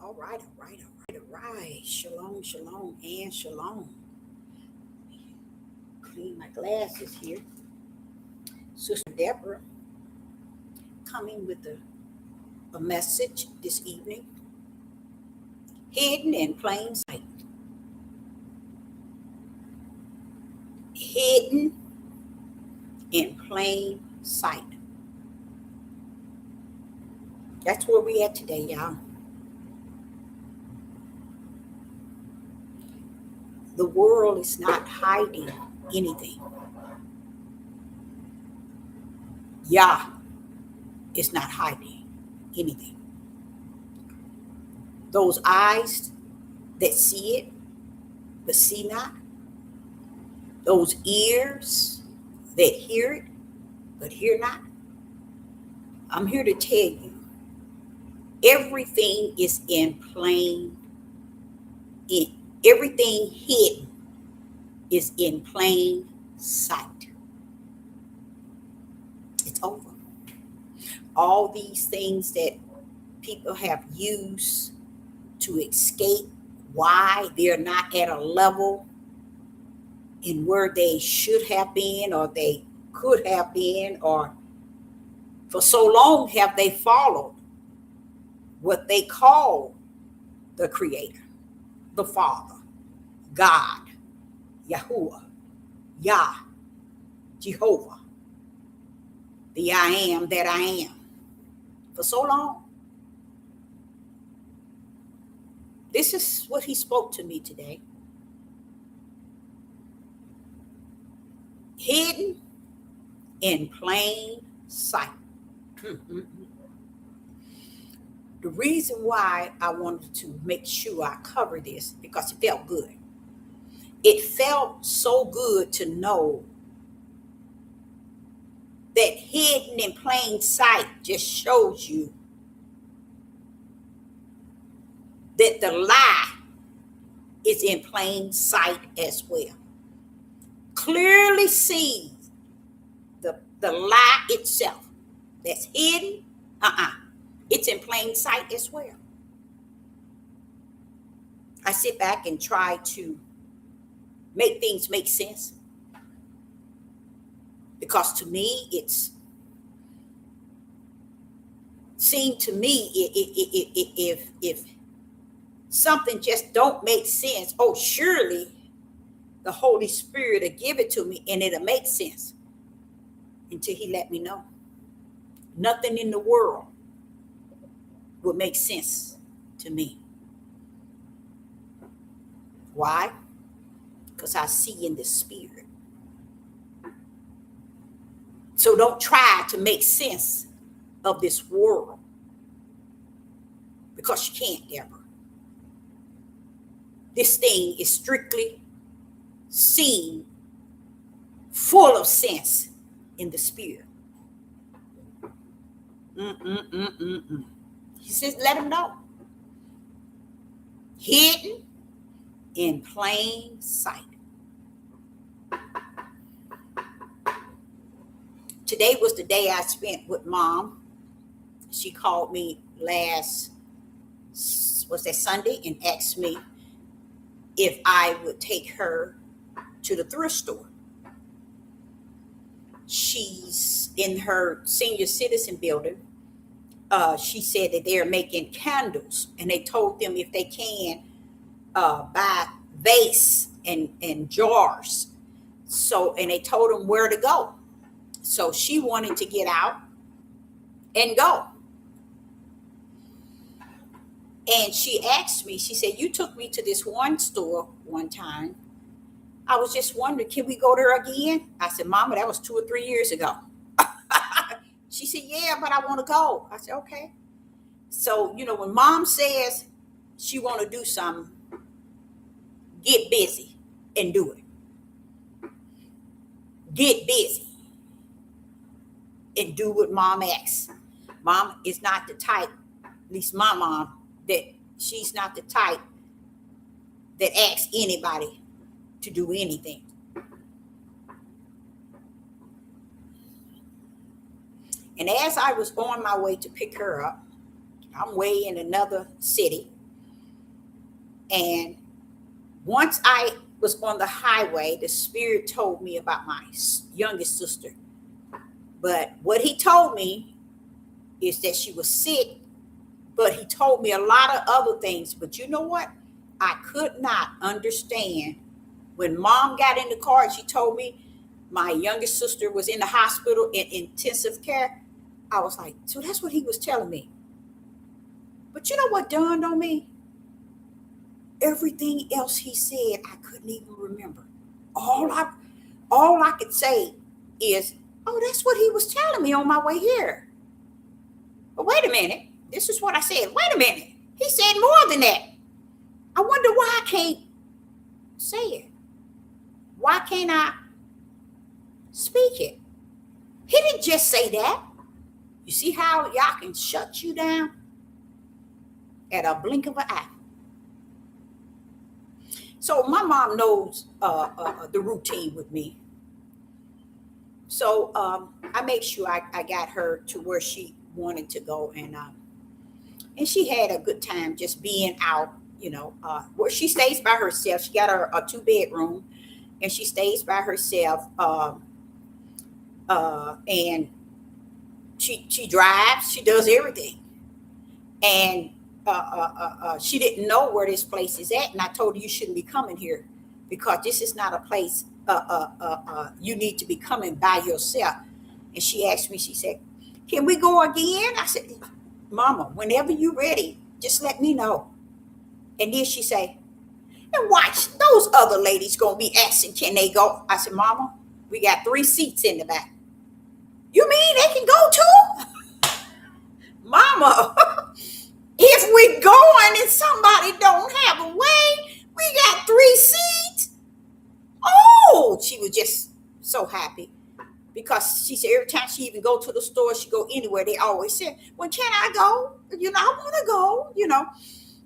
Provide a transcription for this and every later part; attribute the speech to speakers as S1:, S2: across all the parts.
S1: All right. Shalom, shalom, and shalom. Clean my glasses here. Sister Deborah coming with a message this evening. Hidden in plain sight. Hidden in plain sight. That's where we at today, y'all. The world is not hiding anything. Yah is not hiding anything. Those eyes that see it but see not, those ears that hear it but hear not, I'm here to tell you everything is in plain in everything hidden is in plain sight. It's over. All these things that people have used to escape why they're not at a level in where they should have been or they could have been, or for so long have they followed what they call the Creator, the Father, God, Yahuwah, Yah, Jehovah, the I am that I am, for so long. This is what he spoke to me today. Hidden in plain sight. The reason why I wanted to make sure I cover this, because it felt good. It felt so good to know that hidden in plain sight just shows you that the lie is in plain sight as well. Clearly see the lie itself that's hidden. It's in plain sight as well. I sit back and try to make things make sense, because to me it's seemed to me if something just don't make sense, oh surely the Holy Spirit will give it to me and it'll make sense, until he let me know nothing in the world would make sense to me. Why? Because I see in the spirit. So don't try to make sense of this world, because you can't ever. This thing is strictly seen, full of sense in the spirit. He says, let him know. Hidden in plain sight. Today was the day I spent with Mom. She called me Sunday, and asked me if I would take her to the thrift store. She's in her senior citizen building. She said that they're making candles, and they told them if they can buy vase and jars. So, and they told them where to go. So she wanted to get out and go. And she asked me, she said, you took me to this one store one time. I was just wondering, can we go there again? I said, Mama, that was 2 or 3 years ago. She said, yeah, but I want to go. I said, okay. So, when Mom says she want to do something, get busy and do it. Get busy and do what Mom asks. Mom is not the type, at least my mom, that she's not the type that asks anybody to do anything. And as I was on my way to pick her up, I'm way in another city. And once I was on the highway, the Spirit told me about my youngest sister. But what he told me is that she was sick, but he told me a lot of other things. But you know what? I could not understand. When Mom got in the car and she told me my youngest sister was in the hospital in intensive care, I was like, so that's what he was telling me. But you know what dawned on me? Everything else he said, I couldn't even remember. All I could say is, oh, that's what he was telling me on my way here. But wait a minute. This is what I said. Wait a minute. He said more than that. I wonder why I can't say it. Why can't I speak it? He didn't just say that. You see how y'all can shut you down at a blink of an eye. So my mom knows the routine with me. So I made sure I got her to where she wanted to go, and she had a good time just being out. Where she stays by herself. She got a 2-bedroom, and she stays by herself. And she drives. She does everything, and she didn't know where this place is at, and I told her you shouldn't be coming here because this is not a place you need to be coming by yourself. And she asked me, she said, can we go again? I said, Mama, whenever you're ready, just let me know. And then she said, and watch, those other ladies gonna be asking, can they go? I said, Mama, we got 3 seats in the back. You mean they can go too? Mama, if we're going and somebody don't have a way, we got 3 seats. Oh, she was just so happy because she said every time she even go to the store, she go anywhere, they always say, well, can I go? I want to go.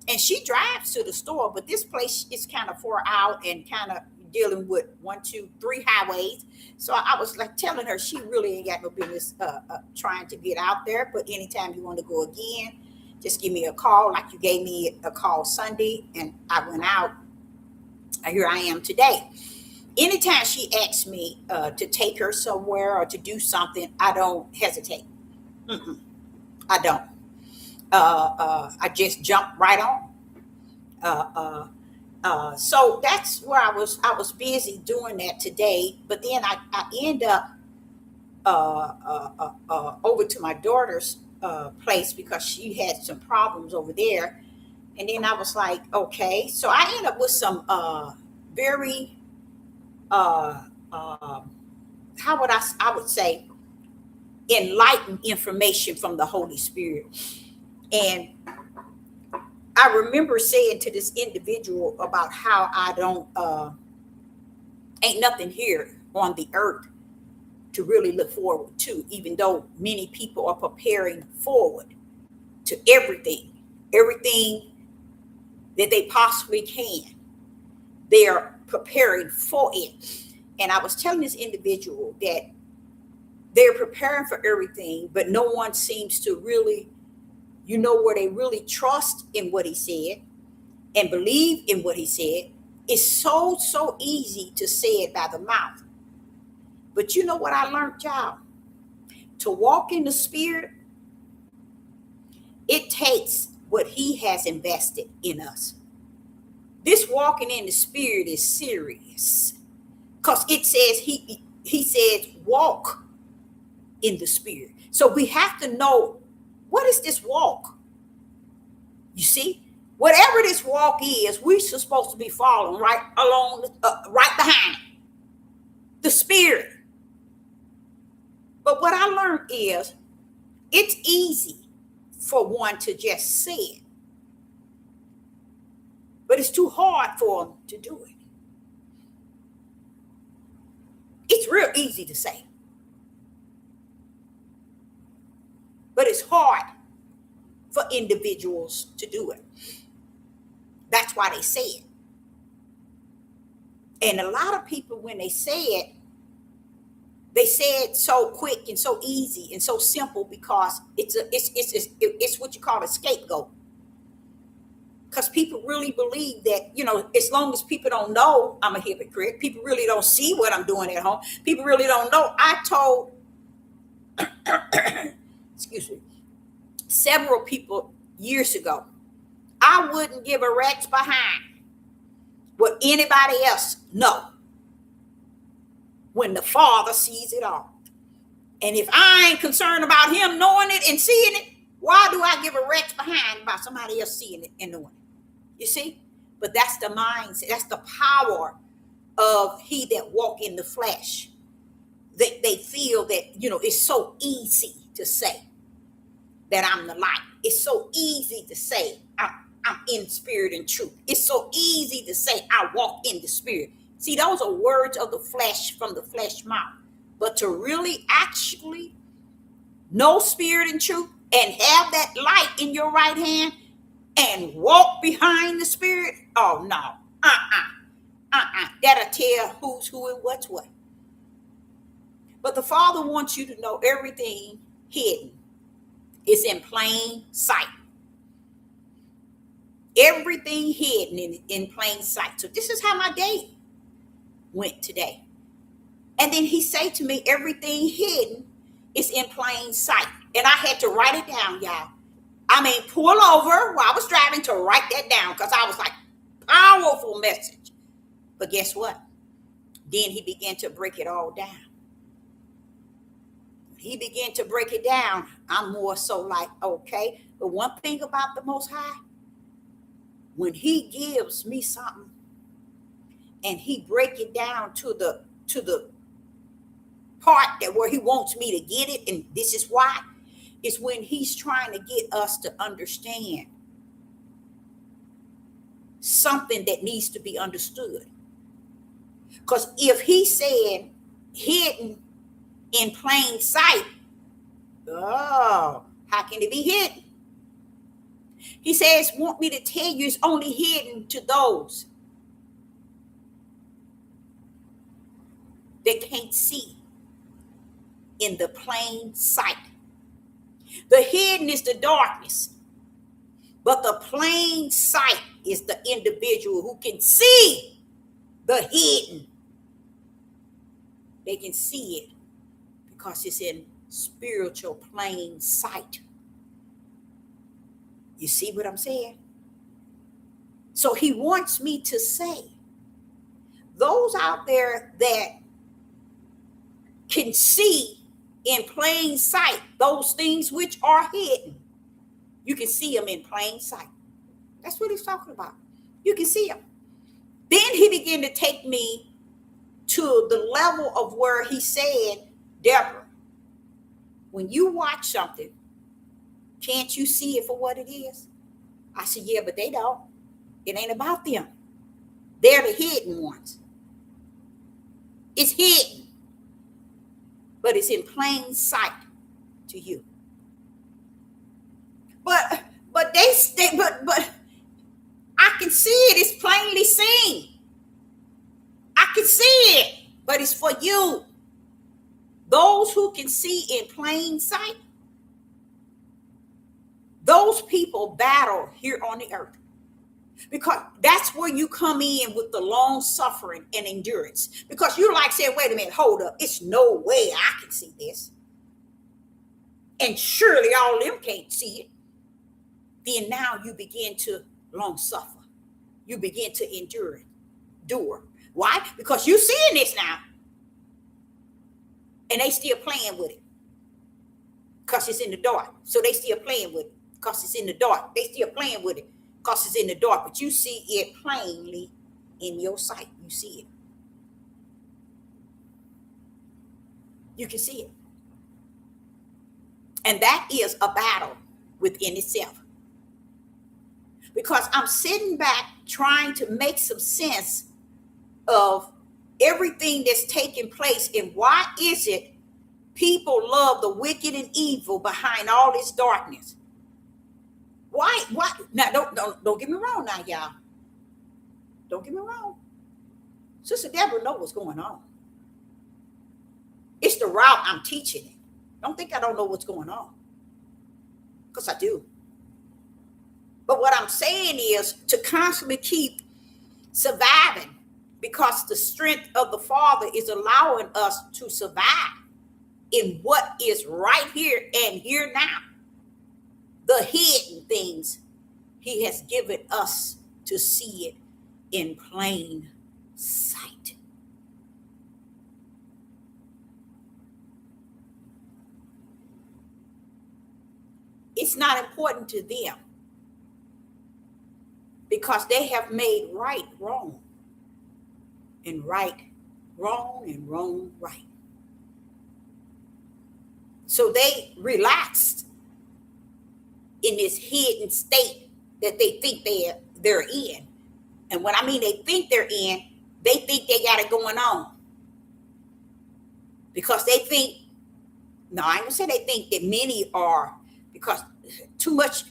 S1: And she drives to the store, but this place is kind of far out and kind of dealing with 1, 2, 3 highways. So I was like telling her she really ain't got no business trying to get out there. But anytime you want to go again, just give me a call, like you gave me a call Sunday, and I went out. Here I am today. Anytime she asks me to take her somewhere or to do something, I don't hesitate. Mm-mm, I don't. I just jump right on. So that's where I was busy doing that today. But then I end up over to my daughter's place because she had some problems over there. And then I was like, okay. So I end up with some very how would I would say enlightened information from the Holy Spirit. And I remember saying to this individual about how I don't ain't nothing here on the earth to really look forward to, even though many people are preparing forward to everything that they possibly can. They are preparing for it. And I was telling this individual that they're preparing for everything, but no one seems to really, where they really trust in what he said and believe in what he said. It's so easy to say it by the mouth. But you know what I learned, y'all? To walk in the Spirit, it takes what he has invested in us. This walking in the Spirit is serious because it says he says walk in the Spirit. So we have to know, what is this walk? You see, whatever this walk is, we're supposed to be following right along, right behind it, the Spirit. But what I learned is it's easy for one to just say it, but it's too hard for them to do it. It's real easy to say, but it's hard for individuals to do it. That's why they say it. And a lot of people, when they say it so quick and so easy and so simple because it's what you call a scapegoat. Because people really believe that, as long as people don't know I'm a hypocrite, people really don't see what I'm doing at home. People really don't know. I told, excuse me, several people years ago, I wouldn't give a rat's behind what anybody else know when the Father sees it all. And if I ain't concerned about him knowing it and seeing it, why do I give a rat's behind about somebody else seeing it and knowing it? You see? But that's the mindset. That's the power of he that walk in the flesh. They feel that, it's so easy to say that I'm the light. It's so easy to say I'm in spirit and truth. It's so easy to say I walk in the spirit. See, those are words of the flesh from the flesh mouth. But to really actually know spirit and truth and have that light in your right hand and walk behind the spirit, oh no, that'll tell who's who and what's what. But the Father wants you to know everything hidden is in plain sight. Everything hidden in plain sight. So this is how my day went today. And then he said to me, everything hidden is in plain sight. And I had to write it down, y'all. I mean, pull over while I was driving to write that down, because I was like, powerful message. But guess what? Then he began to break it all down. He began to break it down. I'm more so like, okay. But one thing about the Most High, when he gives me something and he break it down to the part that where he wants me to get it, and this is why, is when he's trying to get us to understand something that needs to be understood. Because if he said hidden in plain sight, oh, how can it be hidden? He says, want me to tell you it's only hidden to those that can't see in the plain sight. The hidden is the darkness, but the plain sight is the individual who can see the hidden. They can see it because it's in spiritual plain sight. You see what I'm saying? So he wants me to say, those out there that can see in plain sight those things which are hidden, you can see them in plain sight. That's what he's talking about. You can see them. Then he began to take me to the level of where he said, Deborah, when you watch something, can't you see it for what it is? I said, yeah, but they don't. It ain't about them. They're the hidden ones. It's hidden, but it's in plain sight to you. But I can see it. It's plainly seen. I can see it, but it's for you. Those who can see in plain sight, those people battle here on the earth. Because that's where you come in with the long suffering and endurance. Because you're like saying, wait a minute, hold up. It's no way I can see this. And surely all of them can't see it. Then now you begin to long suffer. You begin to endure. Why? Because you're seeing this now. And they still playing with it. Because it's in the dark. So they still playing with it. Because it's in the dark. They still playing with it. Because it's in the dark. But you see it plainly in your sight. You see it. You can see it. And that is a battle within itself. Because I'm sitting back trying to make some sense of everything that's taking place. And why is it people love the wicked and evil behind all this darkness? Why? Now, don't get me wrong now, y'all. Don't get me wrong. Sister Deborah knows what's going on. It's the route I'm teaching it. Don't think I don't know what's going on. Because I do. But what I'm saying is to constantly keep surviving, because the strength of the Father is allowing us to survive in what is right here and here now. The hidden things he has given us to see it in plain sight. It's not important to them because they have made right wrong and right wrong and wrong right. So they relaxed in this hidden state that they think they're in. And when I mean they think they're in, they think they got it going on. Because they think, no, I ain't gonna say they think that many are, because too much.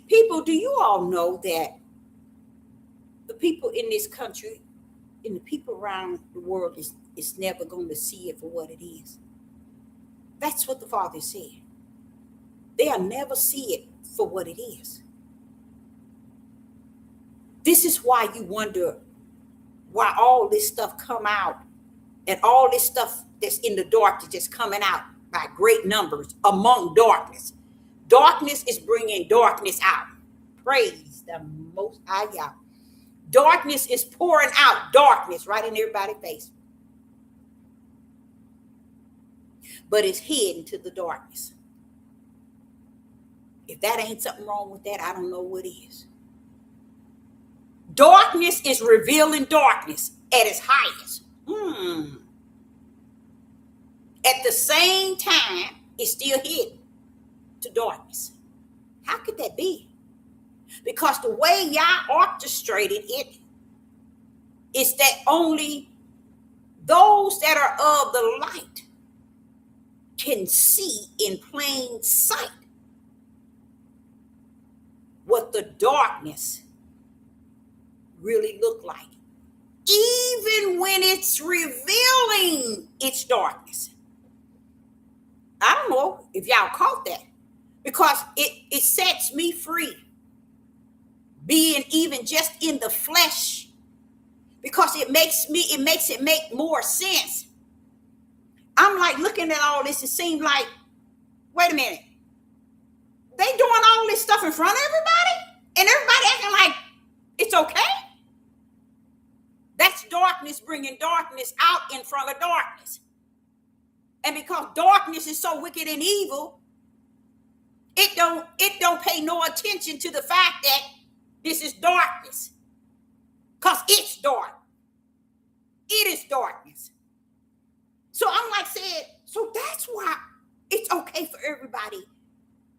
S1: People, do you all know that the people in this country and the people around the world is never going to see it for what it is? That's what the Father said. They'll never see it for what it is. This is why you wonder why all this stuff come out, and all this stuff that's in the darkness is coming out by great numbers among darkness. Darkness is bringing darkness out. Praise the Most High Yah. Darkness is pouring out darkness right in everybody's face. But it's hidden to the darkness. If that ain't something wrong with that, I don't know what is. Darkness is revealing darkness at its highest. At the same time, it's still hidden to darkness. How could that be? Because the way Yah orchestrated it is that only those that are of the light can see in plain sight what the darkness really look like, even when it's revealing its darkness. I don't know if y'all caught that, because it sets me free, being even just in the flesh, because it makes it make more sense. I'm like looking at all this, it seems like, wait a minute, they doing all this stuff in front of everybody, and everybody acting like it's okay. That's darkness bringing darkness out in front of darkness. And because darkness is so wicked and evil, it don't pay no attention to the fact that this is darkness. Because it's dark. It is darkness. So I'm like saying, so that's why it's okay for everybody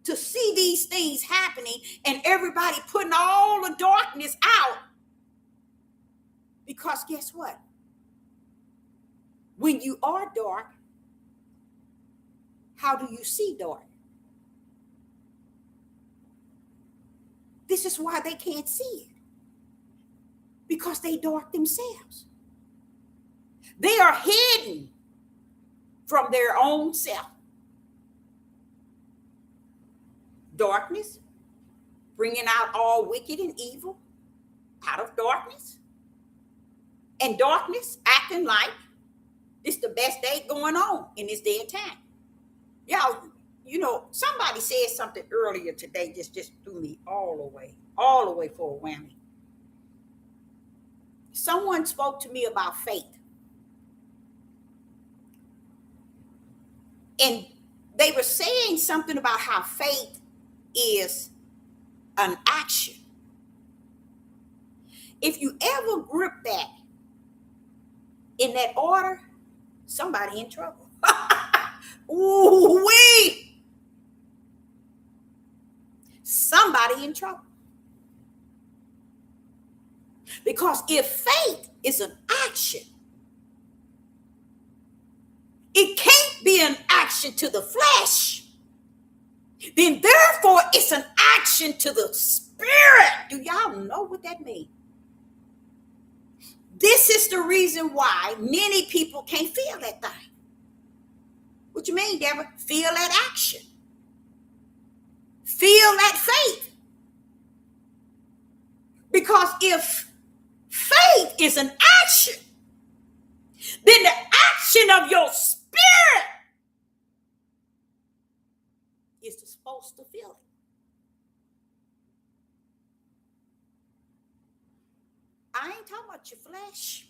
S1: to see these things happening and everybody putting all the darkness out. Because guess what? When you are dark, how do you see dark? This is why they can't see it. Because they dark themselves. They are hidden from their own self. Darkness, bringing out all wicked and evil out of darkness. And darkness acting like it's the best day going on in this day and time. Y'all, you know, somebody said something earlier today, just threw me all the way for a whammy. Someone spoke to me about faith. And they were saying something about how faith is an action. If you ever grip that in that order, somebody in trouble. Ooh-wee! Somebody in trouble. Because if faith is an action, it can't be an action to the flesh. Then therefore it's an action to the spirit. Do y'all know what that means? This is the reason why many people can't feel that thing. What you mean, Deborah? Feel that action. Feel that faith. Because if faith is an action, then the action of your spirit is supposed to feel it. I ain't talking about your flesh.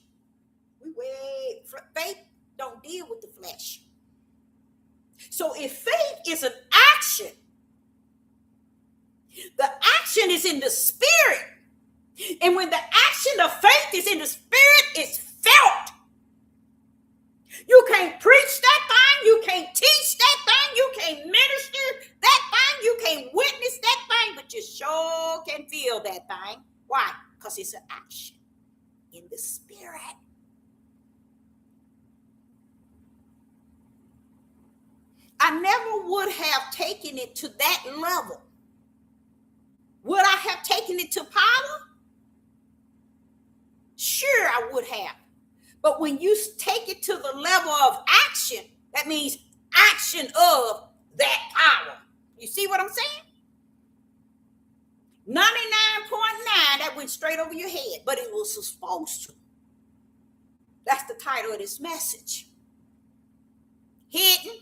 S1: Faith don't deal with the flesh. So if faith is an action, the action is in the spirit. And when the action of faith is in the spirit, it's felt. You can't preach that thing. You can't teach that thing. You can't minister that thing. You can't witness that thing. But you sure can feel that thing. Why? Because it's an action in the spirit. I never would have taken it to that level. Would I have taken it to power? Sure, I would have. But when you take it to the level of action, that means action of that power. You see what I'm saying? 99.9, that went straight over your head, but it was supposed to. That's the title of this message. Hidden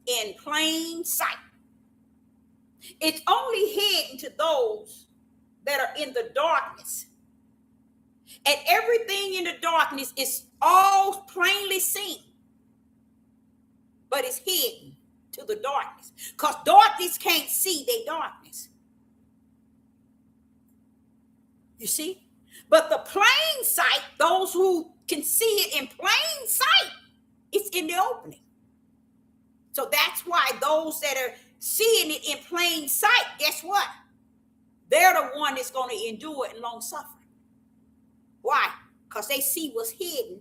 S1: in plain sight. It's only hidden to those that are in the darkness. And everything in the darkness is all plainly seen. But it's hidden to the darkness. Because darkness can't see their darkness. You see? But the plain sight, those who can see it in plain sight, it's in the opening. So that's why those that are seeing it in plain sight, guess what? They're the one that's going to endure it and long suffering. Why? Because they see what's hidden,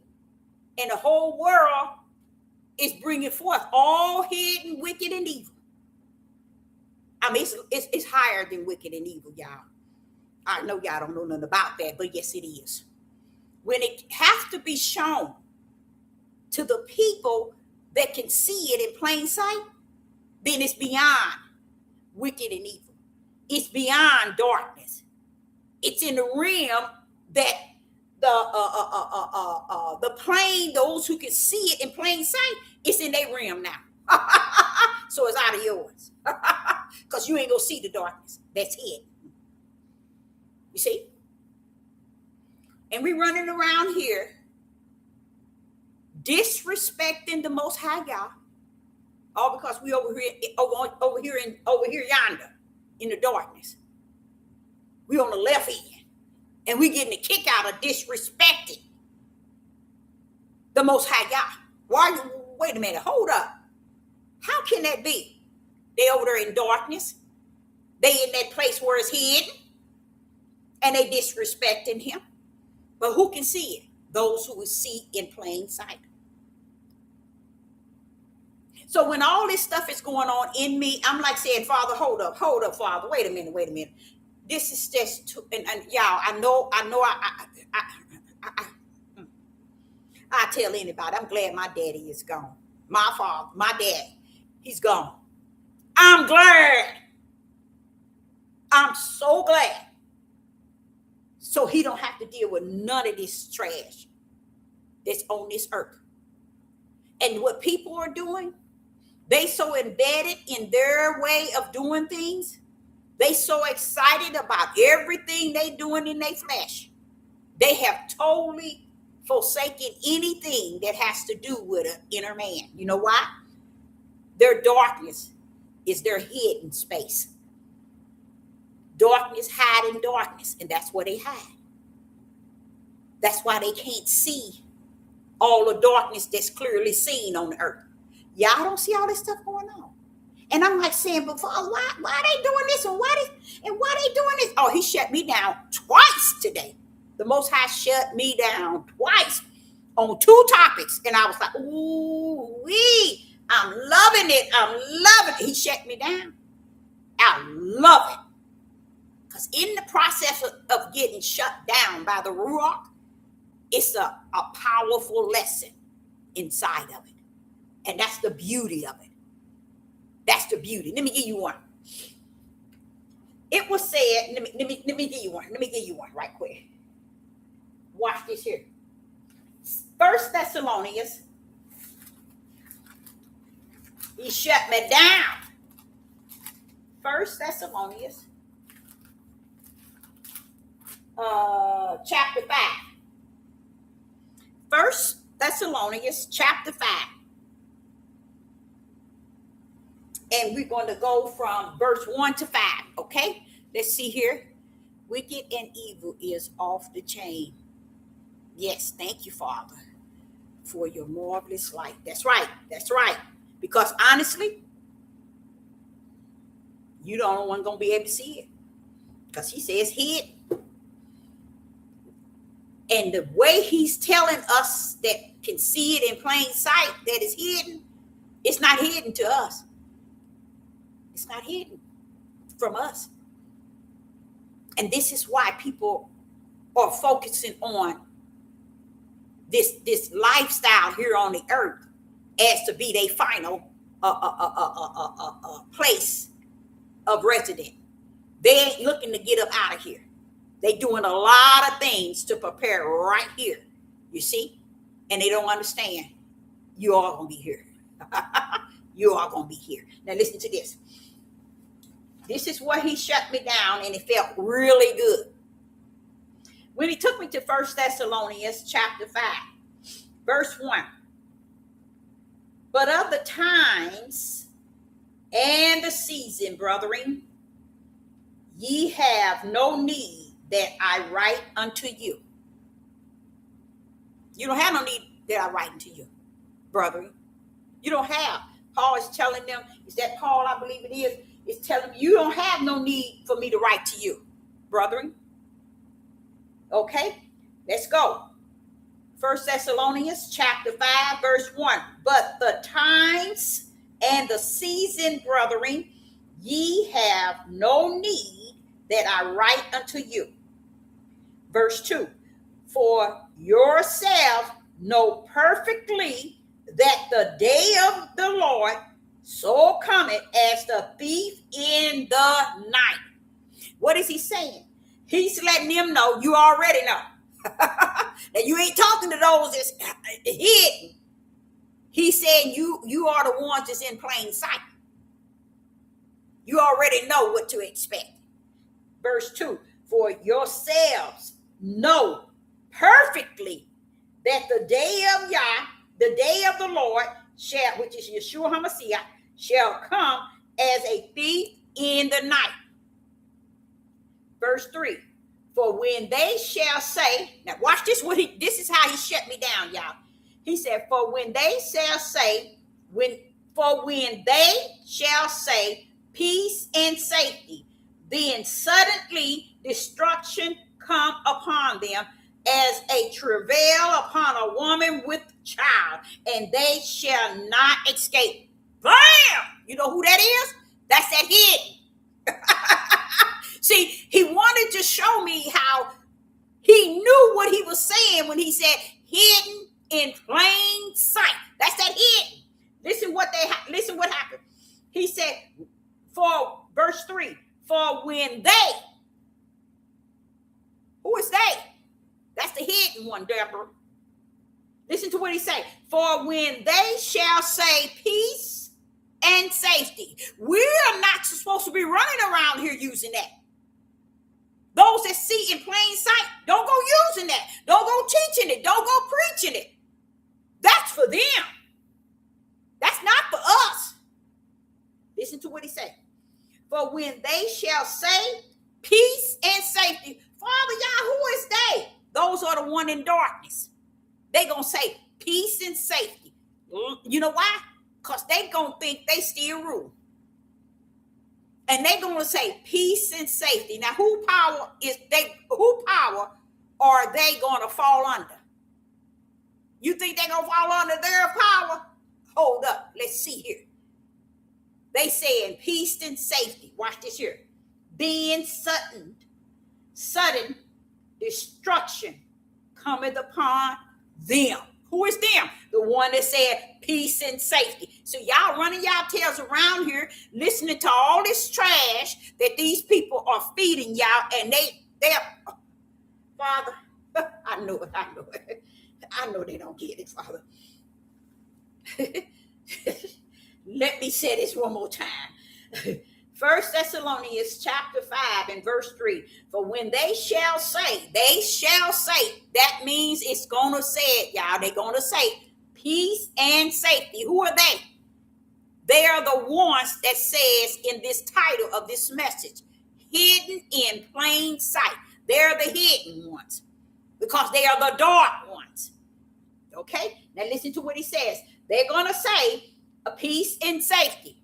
S1: and the whole world is bringing forth all hidden, wicked, and evil. I mean, it's higher than wicked and evil, y'all. I know y'all don't know nothing about that, but yes, it is. When it has to be shown to the people that can see it in plain sight, then it's beyond wicked and evil. It's beyond darkness. It's in the realm that the plane, those who can see it in plain sight, it's in their realm now. So it's out of yours. Because you ain't gonna see the darkness that's hidden. You see? And we running around here disrespecting the Most High God, all because we over here yonder in the darkness. We on the left end. And we getting a kick out of disrespecting the Most High God. Why? Wait a minute. Hold up. How can that be? They over there in darkness. They in that place where it's hidden. And they disrespecting him. But who can see it? Those who will see in plain sight. So when all this stuff is going on in me, I'm like saying, Father, hold up, Father. Wait a minute. This is just too, and y'all, I know, I tell anybody, I'm glad my daddy is gone. My father, my dad, he's gone. I'm glad. I'm so glad. So he don't have to deal with none of this trash that's on this earth. And what people are doing, they so embedded in their way of doing things. They so excited about everything they doing in their flesh. They have totally forsaken anything that has to do with an inner man. You know why? Their darkness is their hidden space. Darkness hide in darkness, and that's where they hide. That's why they can't see all the darkness that's clearly seen on the earth. Y'all don't see all this stuff going on. And I'm like saying, but Father, why are they doing this? And why they doing this? Oh, he shut me down twice today. The Most High shut me down twice on 2 topics. And I was like, ooh, I'm loving it. He shut me down. I love it. Because in the process of getting shut down by the Ruach, it's a powerful lesson inside of it. And that's the beauty of it. That's the beauty. Let me give you one. It was said, let me give you one. Let me give you one right quick. Watch this here. 1 Thessalonians. He shut me down. 1 Thessalonians chapter 5. 1 Thessalonians chapter 5. And we're going to go from verse 1 to 5. Okay? Let's see here. Wicked and evil is off the chain. Yes, thank you, Father, for your marvelous light. That's right. That's right. Because honestly, you the only one going to be able to see it. Because he says hid. And the way he's telling us that can see it in plain sight that is hidden, it's not hidden to us. It's not hidden from us. And this is why people are focusing on this lifestyle here on the earth as to be their final place of residence. They ain't looking to get up out of here. They doing a lot of things to prepare right here, you see? And they don't understand. You all going to be here. You are going to be here. Now listen to this. This is where he shut me down, and it felt really good. When he took me to 1 Thessalonians chapter 5, verse 1. But of the times and the season, brethren, ye have no need that I write unto you. You don't have no need that I write unto you, brethren. You don't have. Paul is telling them, is that Paul, I believe it is telling them, you don't have no need for me to write to you, brethren. Okay, let's go. 1 Thessalonians chapter 5, verse 1. But the times and the season, brethren, ye have no need that I write unto you. Verse 2. For yourself know perfectly that the day of the Lord so cometh as the thief in the night. What is he saying? He's letting them know you already know. Now you ain't talking to those that's hidden. He's saying you are the ones that's in plain sight. You already know what to expect. Verse 2. For yourselves know perfectly that the day of Yah, the day of the Lord, shall, which is Yeshua HaMashiach, shall come as a thief in the night. Verse 3. For when they shall say, now watch this, this is how he shut me down, y'all. He said, for when they shall say, when they shall say peace and safety, then suddenly destruction come upon them as a travail upon a woman with child, and they shall not escape. Bam! You know who that is? That's that hidden. See, he wanted to show me how he knew what he was saying when he said hidden in plain sight. That's that hidden. Listen what happened. He said, for verse 3, for when they, who is they? That's the hidden one, Deborah. Listen to what he say. For when they shall say peace and safety. We are not supposed to be running around here using that. Those that see in plain sight, don't go using that. Don't go teaching it. Don't go preaching it. That's for them. That's not for us. Listen to what he said. For when they shall say peace and safety. Father, Yah, who is they? Those are the one in darkness. They gonna say peace and safety. You know why? Because they gonna think they still rule. And they gonna say peace and safety. Now, who power are they gonna fall under? You think they gonna fall under their power? Hold up, let's see here. They saying peace and safety. Watch this here. Then sudden destruction cometh upon them. Who is them? The one that said peace and safety. So y'all running y'all tails around here, listening to all this trash that these people are feeding y'all, and they're Father, I know it, I know they don't get it, Father. Let me say this one more time. First Thessalonians chapter 5 and verse 3. For when they shall say, that means it's gonna say it, y'all. They're gonna say peace and safety. Who are they? They are the ones that says in this title of this message, hidden in plain sight. They're the hidden ones because they are the dark ones. Okay, now listen to what he says. They're gonna say a peace and safety.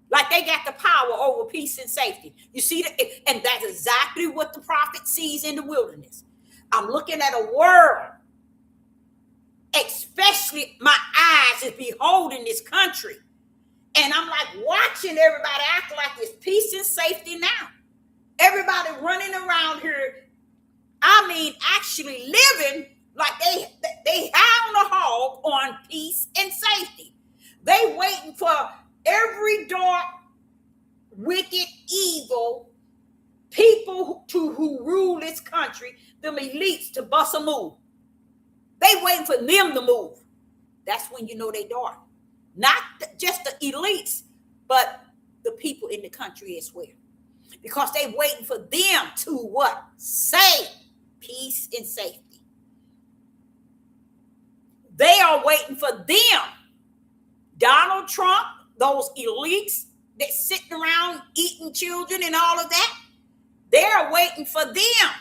S1: Like they got the power over peace and safety. You see, and that's exactly what the prophet sees in the wilderness. I'm looking at a world, especially my eyes is beholding this country. And I'm like watching everybody act like it's peace and safety now. Everybody running around here, I mean, actually living like they hound a hog on peace and safety. They waiting for every dark, wicked, evil people who rule this country, them elites, to bust a move. They waiting for them to move. That's when you know they dark. Not just the elites, but the people in the country as well. Because they waiting for them to what? Say peace and safety. They are waiting for them. Donald Trump, those elites that sitting around eating children and all of that, they're waiting for them.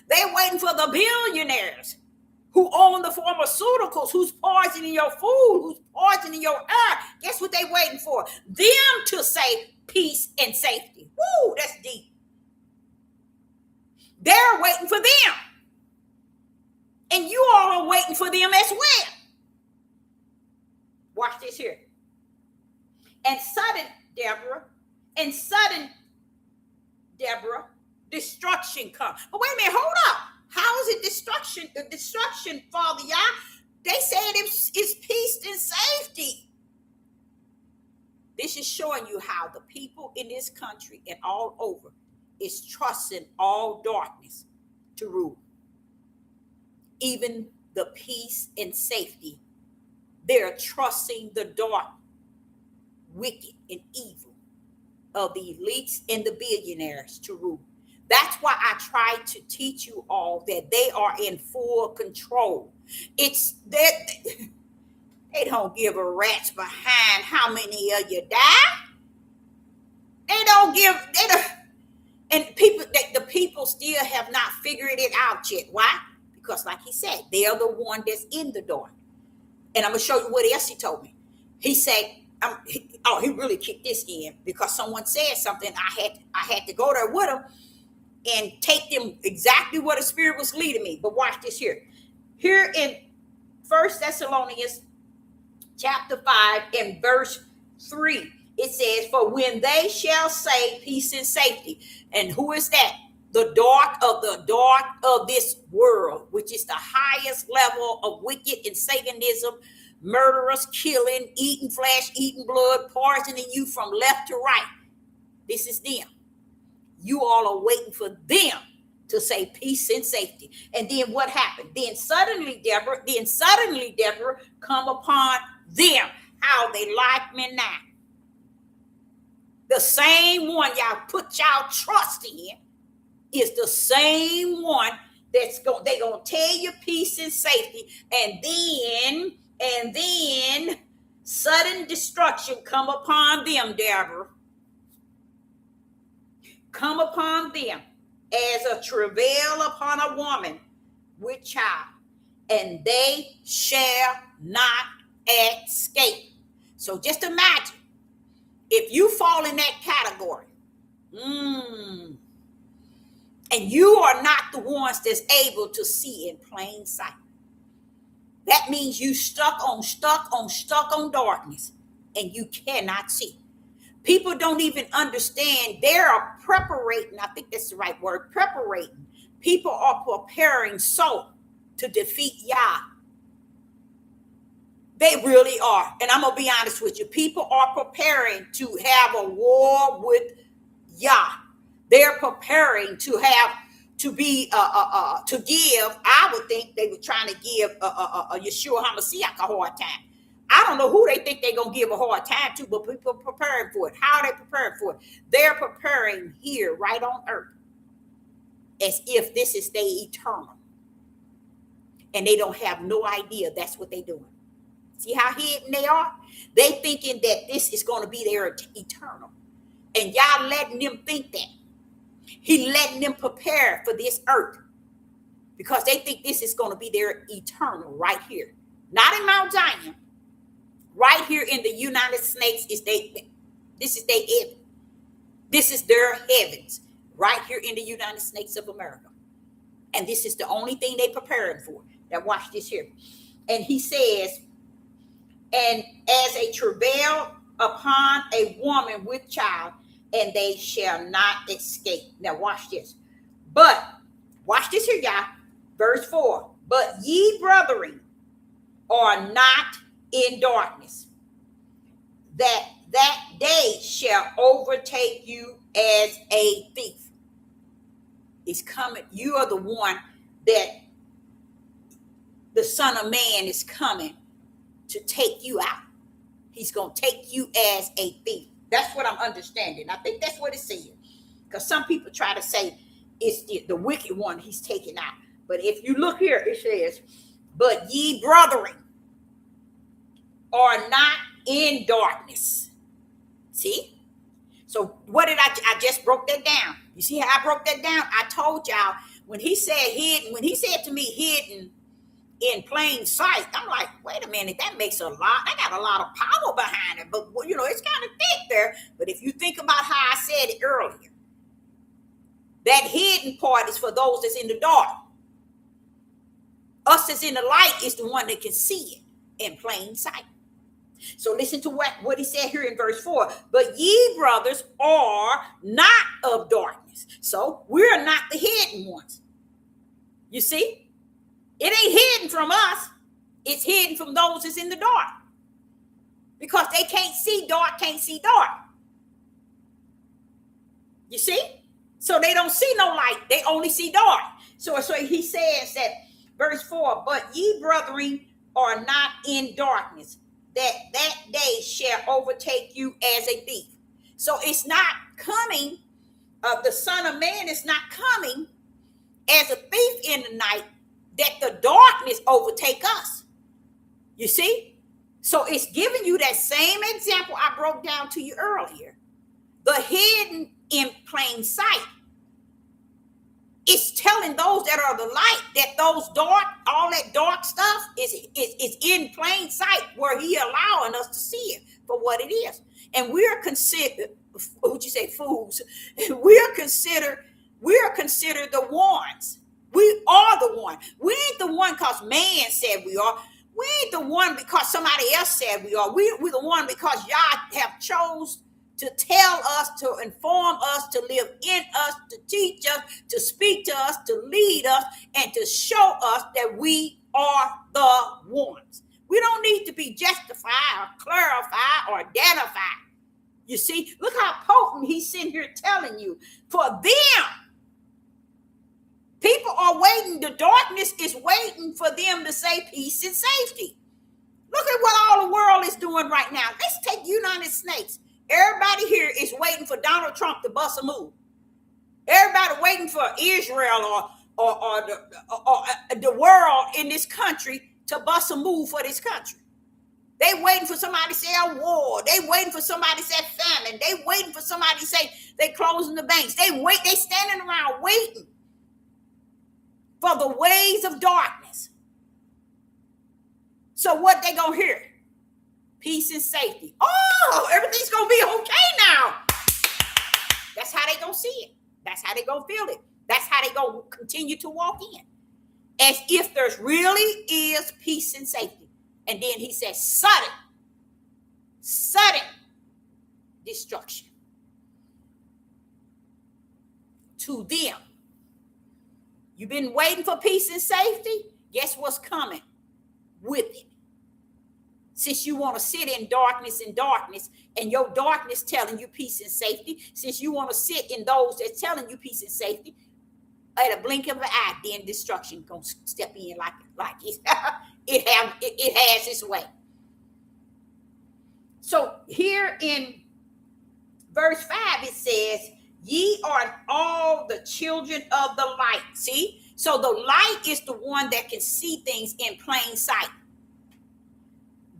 S1: They're waiting for the billionaires who own the pharmaceuticals, who's poisoning your food, who's poisoning your air. Guess what they're waiting for? Them to say peace and safety. Woo, that's deep. They're waiting for them. And you all are waiting for them as well. Watch this here. And sudden, destruction comes. But wait a minute, hold up. How is it destruction? Destruction, Father Yah. They said it's peace and safety. This is showing you how the people in this country and all over is trusting all darkness to rule. Even the peace and safety, they're trusting the dark, wicked, and evil of the elites and the billionaires to rule. That's why I try to teach you all that they are in full control. It's that they don't give a rat's behind how many of you die. They don't, and the people still have not figured it out yet. Why? Because like he said, they are the one that's in the dark. And I'm gonna show you what else he told me. He said, he really kicked this in because someone said something. I had to go there with him and take them exactly where the Spirit was leading me. But watch this here. Here in First Thessalonians chapter 5 and verse 3, it says, for when they shall say peace and safety. And who is that? The dark of this world, which is the highest level of wicked and Satanism, murderers, killing, eating flesh, eating blood, poisoning you from left to right. This is them. You all are waiting for them to say peace and safety. And then what happened? Then suddenly, Deborah, come upon them. How they like me now. The same one y'all put y'all trust in is the same one they're gonna tell you peace and safety, and then sudden destruction come upon them, Deborah. Come upon them as a travail upon a woman with child, and they shall not escape. So just imagine if you fall in that category, and you are not the ones that's able to see in plain sight. That means you stuck on darkness, and you cannot see. People don't even understand. They are preparating. I think that's the right word. Preparating. People are preparing so to defeat Yah. They really are. And I'm going to be honest with you. People are preparing to have a war with Yah. They're preparing to have to be to give. I would think they were trying to give Yeshua HaMashiach a hard time. I don't know who they think they're going to give a hard time to, but people are preparing for it. How are they preparing for it? They're preparing here, right on earth, as if this is their eternal. And they don't have no idea that's what they're doing. See how hidden they are? They thinking that this is going to be their eternal. And y'all letting them think that. He letting them prepare for this earth because they think this is going to be their eternal right here. Not in Mount Zion. Right here in the United States this is their heaven. This is their heavens. Right here in the United States of America. And this is the only thing they preparing for. Now watch this here. And he says, and as a travail upon a woman with child, and they shall not escape. Now watch this. But watch this here, y'all. Verse 4. But ye brethren are not in darkness, that day shall overtake you as a thief. It's coming. You are the one that the Son of Man is coming to take you out. He's going to take you as a thief. That's what I'm understanding. I think that's what it says. Because some people try to say it's the wicked one he's taking out. But if you look here, it says, but ye brethren are not in darkness. See? So what did I just broke that down. You see how I broke that down? I told y'all when he said hidden, when he said to me hidden in plain sight, I'm like, wait a minute, that makes a lot. I got a lot of power behind it, but you know, it's kind of thick there. But if you think about how I said it earlier, that hidden part is for those that's in the dark. Us that's in the light is the one that can see it in plain sight. So listen to what he said here in verse 4. But ye brothers are not of darkness. So we're not the hidden ones. You see? It ain't hidden from us. It's hidden from those that's in the dark. Because they can't see dark. You see? So they don't see no light. They only see dark. So he says that, verse 4, but ye brethren are not in darkness, that day shall overtake you as a thief. So it's not coming, the Son of Man is not coming as a thief in the night, that the darkness overtake us. You see? So it's giving you that same example I broke down to you earlier. The hidden in plain sight. It's telling those that are the light that those dark, all that dark stuff is in plain sight, where he allowing us to see it for what it is. And we're considered, fools? We're considered the ones. We are the one. We ain't the one because man said we are. We ain't the one because somebody else said we are. We're the one because y'all have chose to tell us, to inform us, to live in us, to teach us, to speak to us, to lead us, and to show us that we are the ones. We don't need to be justified or clarified or identified. You see, look how potent he's sitting here telling you. For them, people are waiting. The darkness is waiting for them to say peace and safety. Look at what all the world is doing right now. Let's take United States. Everybody here is waiting for Donald Trump to bust a move. Everybody waiting for Israel or the world in this country to bust a move for this country. They waiting for somebody to say a war. They waiting for somebody to say famine. They waiting for somebody to say they closing the banks. They standing around waiting for the ways of darkness. So what they gonna hear? Peace and safety. Oh, everything's gonna be okay now. That's how they gonna see it. That's how they gonna feel it. That's how they gonna continue to walk in, as if there's really is peace and safety. And then he says, sudden destruction to them. You've been waiting for peace and safety. Guess what's coming with it? Since you want to sit in darkness and your darkness telling you peace and safety, since you want to sit in those that's telling you peace and safety, at a blink of an eye, then destruction gonna step in like it has its way. So here in verse 5, it says, ye are all the children of the light. See? So the light is the one that can see things in plain sight.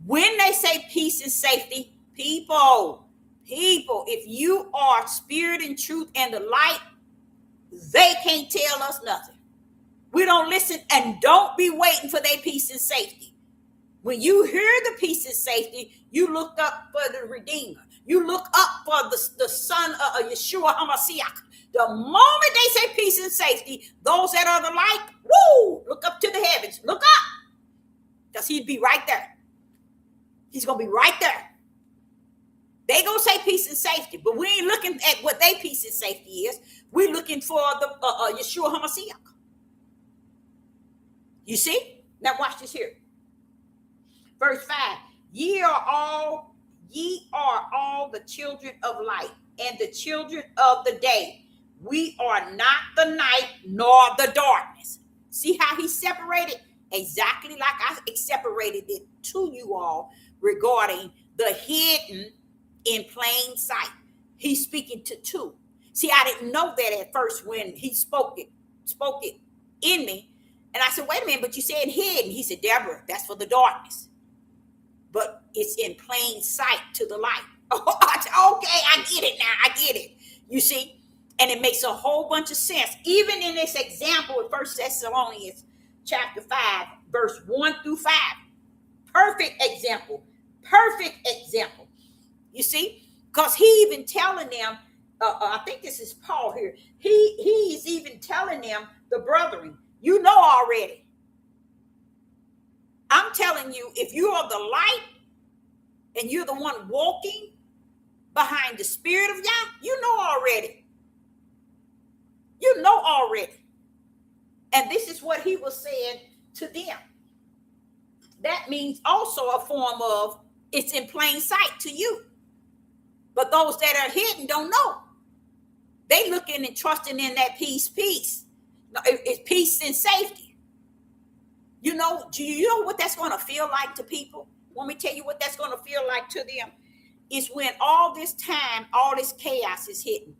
S1: When they say peace and safety, people, if you are spirit and truth and the light, they can't tell us nothing. We don't listen, and don't be waiting for their peace and safety. When you hear the peace and safety, you look up for the Redeemer. You look up for the Son of Yeshua HaMashiach. The moment they say peace and safety, those that are the light, woo, look up to the heavens. Look up, because he'd be right there. He's going to be right there. They going to say peace and safety, but we ain't looking at what they peace and safety is. We're looking for the Yeshua HaMashiach. You see? Now watch this here. Verse 5, ye are all the children of light and the children of the day. We are not the night nor the darkness. See how he separated? Exactly like I separated it to you all regarding the hidden in plain sight. He's speaking to two. See, I didn't know that at first when he spoke it in me. And I said, wait a minute, but you said hidden. He said, Deborah, that's for the darkness. But it's in plain sight to the light. Okay, I get it now. I get it. You see? And it makes a whole bunch of sense. Even in this example in 1 Thessalonians chapter 5, verse 1 through 5. Perfect example. You see? Because he even telling them, I think this is Paul here. He is even telling them, the brethren, you know already. I'm telling you, if you are the light and you're the one walking behind the Spirit of Yah, you know already. You know already. And this is what he was saying to them. That means also a form of it's in plain sight to you. But those that are hidden don't know. They looking and trusting in that peace. It's peace and safety. You know, do you know what that's going to feel like to people? Want me to tell you what that's going to feel like to them? It's when all this time, all this chaos is hitting.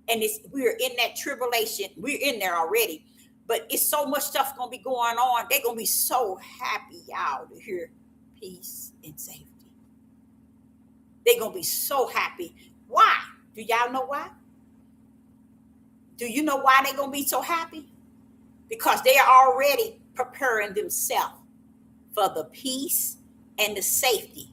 S1: And we're in that tribulation. We're in there already. But it's so much stuff going to be going on. They're going to be so happy, y'all, to hear peace and safety. They're going to be so happy. Why? Do y'all know why? Do you know why they're going to be so happy? Because they are already preparing themselves for the peace and the safety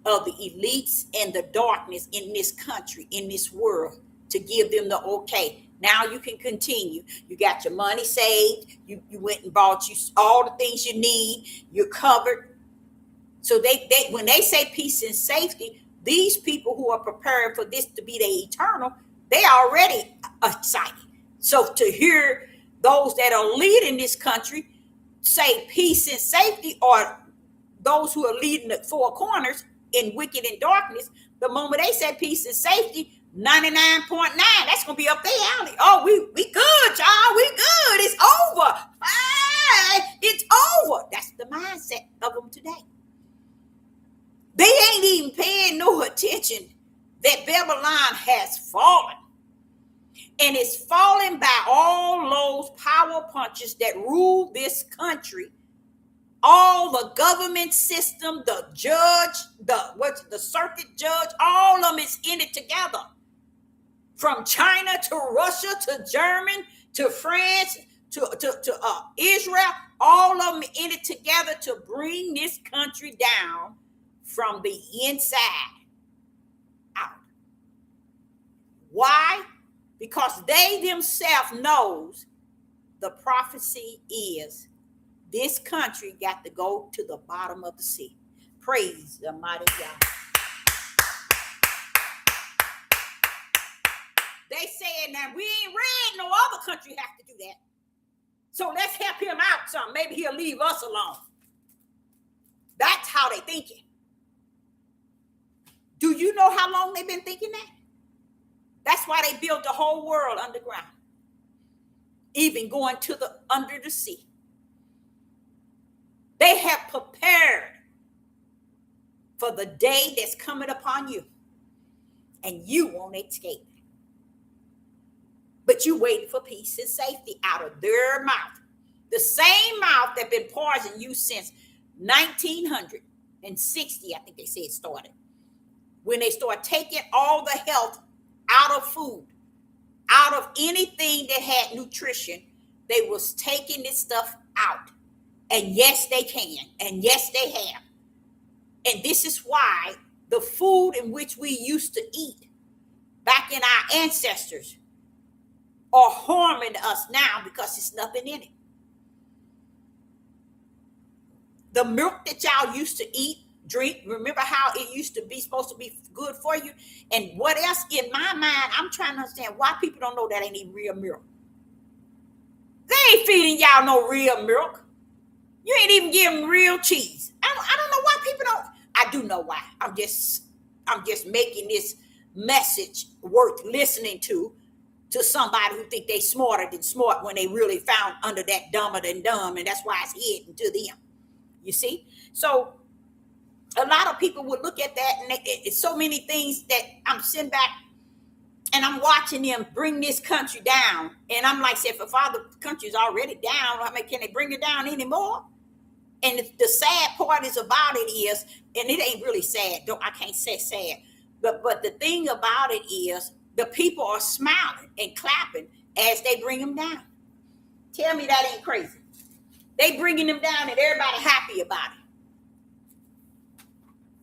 S1: of the elites and the darkness in this country, in this world, to give them the okay. Now you can continue. You got your money saved. You went and bought you all the things you need. You're covered. So they when they say peace and safety, these people who are preparing for this to be the eternal, they are already excited. So to hear those that are leading this country say peace and safety, or those who are leading the four corners in wicked and darkness, the moment they say peace and safety, 99.9, that's going to be up their alley. Oh, we good, y'all. We good. It's over. It's over. That's the mindset of them today. They ain't even paying no attention that Babylon has fallen. And it's fallen by all those power punches that rule this country. All the government system, the judge, the circuit judge, all of them is in it together. From China to Russia to Germany to France to Israel, all of them in it together to bring this country down from the inside out. Why? Because they themselves knows the prophecy is this country got to go to the bottom of the sea. Praise the mighty God. They said, now we ain't read no other country have to do that. So let's help him out some. Maybe he'll leave us alone. That's how they thinking. Do you know how long they've been thinking that? That's why they built the whole world underground, even going to the under the sea. They have prepared for the day that's coming upon you, and you won't escape. But you waiting for peace and safety out of their mouth. The same mouth that been poisoning you since 1960, I think they said it started. When they start taking all the health out of food, out of anything that had nutrition, they was taking this stuff out. And yes, they can. And yes, they have. And this is why the food in which we used to eat back in our ancestors are harming us now because there's nothing in it. The milk that y'all used to eat, drink, remember how it used to be supposed to be good for you? And what else? In my mind, I'm trying to understand why people don't know that ain't even real milk. They ain't feeding y'all no real milk. You ain't even giving real cheese. I don't know why people don't. I do know why. I'm just making this message worth listening to somebody who think they smarter than smart when they really found under that dumber than dumb, and that's why it's hidden to them. You see? So a lot of people would look at that, and it's so many things that I'm sitting back and I'm watching them bring this country down. And I'm like, say, if our country's already down, I mean, can they bring it down anymore? And the sad part is about it is, and it ain't really sad, I can't say sad, but the thing about it is the people are smiling and clapping as they bring them down. Tell me that ain't crazy. They bringing them down and everybody happy about it.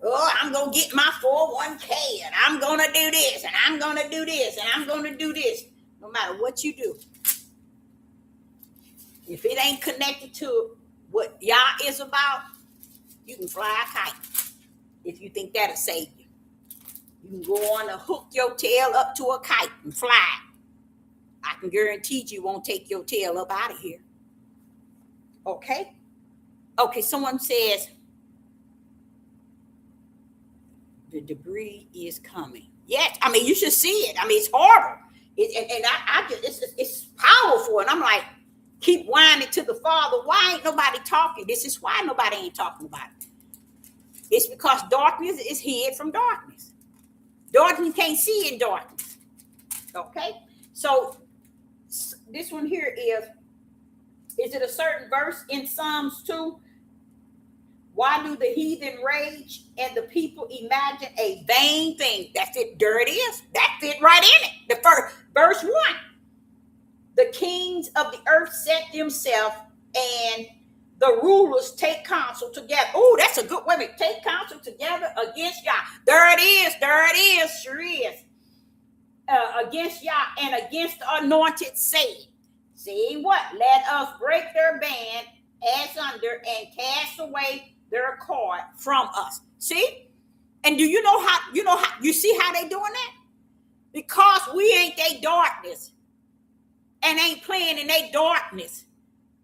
S1: Oh, I'm going to get my 401k and I'm going to do this and I'm going to do this and I'm going to do this. No matter what you do, if it ain't connected to what Yah is about, you can fly a kite if you think that'll save you. You can go on and hook your tail up to a kite and fly. I can guarantee you won't take your tail up out of here. Okay? Okay, someone says, the debris is coming. Yes, I mean, you should see it. I mean, it's horrible. It's powerful. And I'm like, keep whining to the Father. Why ain't nobody talking? This is why nobody ain't talking about it. It's because darkness is hid from darkness. Darkness can't see in darkness. Okay? So this one here is it a certain verse in Psalms 2? Why do the heathen rage and the people imagine a vain thing? That fit, there it is. That fit right in it. The first verse 1. The kings of the earth set themselves, and the rulers take counsel together. Oh, that's a good way. Take counsel together against Yah. There it is. Sure is. Against Yah and against the anointed, saying what? Let us break their band asunder and cast away their cord from us. See? And do you know how you see how they doing that? Because we ain't they darkness and ain't playing in they darkness.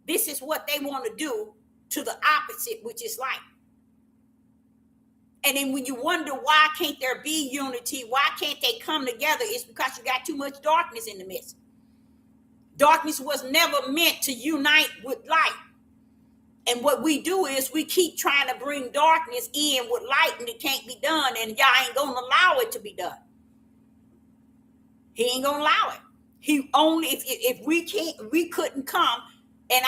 S1: This is what they want to do to the opposite, which is light. And then when you wonder why can't there be unity, why can't they come together, it's because you got too much darkness in the midst. Darkness was never meant to unite with light. And what we do is we keep trying to bring darkness in with light, and it can't be done, and Yah ain't going to allow it to be done. He ain't going to allow it. He only, if we couldn't come and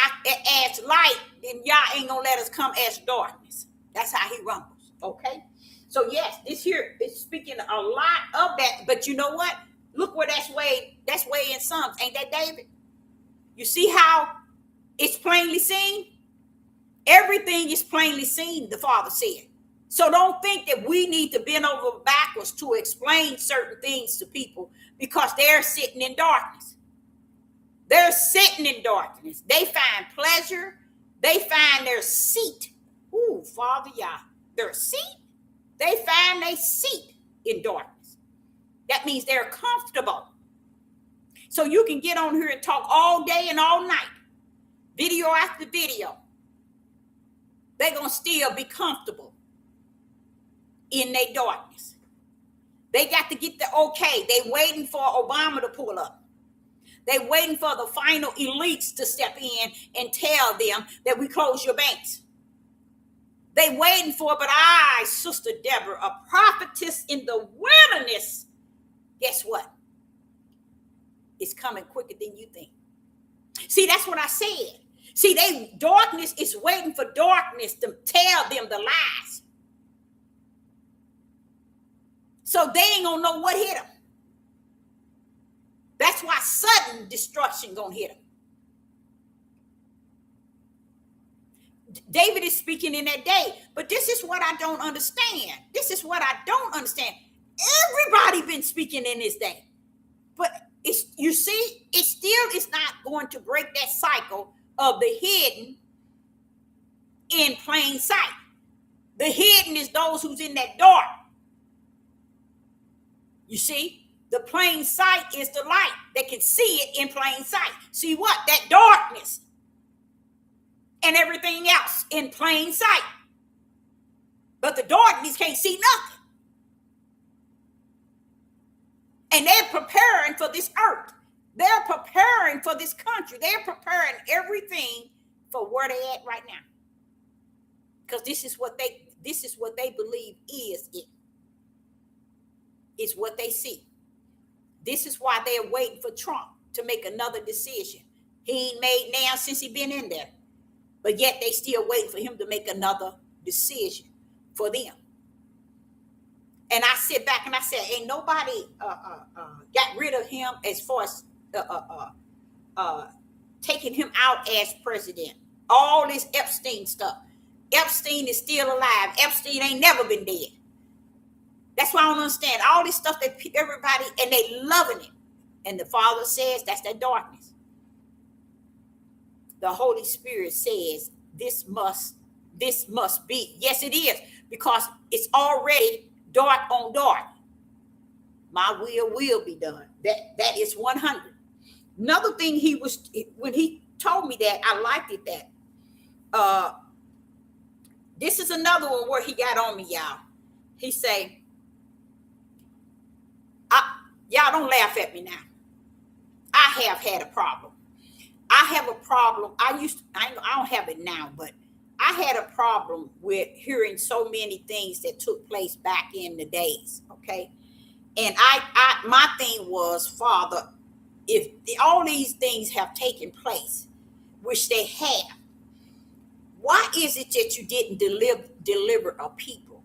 S1: as light, then Yah ain't going to let us come as darkness. That's how he rumbles. Okay? So yes, this here is speaking a lot of that, but you know what? Look where that's way in Psalms. Ain't that David? You see how it's plainly seen? Everything is plainly seen, the Father said. So don't think that we need to bend over backwards to explain certain things to people because they're sitting in darkness. They're sitting in darkness. They find pleasure. They find their seat. Ooh, Father Yah. Their seat. They find their seat in darkness. That means they're comfortable. So you can get on here and talk all day and all night. Video after video. they're going to still be comfortable in their darkness. They got to get the okay. They waiting for Obama to pull up. They waiting for the final elites to step in and tell them that we close your banks. They waiting for, but I, Sister Deborah, a prophetess in the wilderness, guess what? It's coming quicker than you think. See, that's what I said. See, darkness is waiting for darkness to tell them the lies. So they ain't gonna know what hit them. That's why sudden destruction gonna hit them. David is speaking in that day, but this is what I don't understand. This is what I don't understand. Everybody been speaking in this day, but it's, you see, it still is not going to break that cycle of the hidden in plain sight. The hidden is those who's in that dark. You see, the plain sight is the light that can see it in plain sight. See what? That darkness and everything else in plain sight. But the darkness can't see nothing. And they're preparing for this earth. They're preparing for this country. They're preparing everything for where they're at right now. Because this is what they believe is it. It's what they see. This is why they're waiting for Trump to make another decision. He ain't made now since he been in there. But yet they still waiting for him to make another decision for them. And I sit back and I said, ain't nobody got rid of him as far as taking him out as president. All this Epstein stuff. Epstein is still alive. Epstein ain't never been dead. That's why I don't understand. All this stuff that everybody, and they loving it. And the Father says that's that darkness. The Holy Spirit says this must be. Yes, it is. Because it's already dark on dark. My will be done. That is 100. Another thing when he told me that, I liked it that. This is another one where he got on me, y'all. He say, y'all don't laugh at me now. I have had a problem. I have a problem. I don't have it now, but I had a problem with hearing so many things that took place back in the days. Okay. And my thing was, Father, if all these things have taken place, which they have, why is it that you didn't deliver a people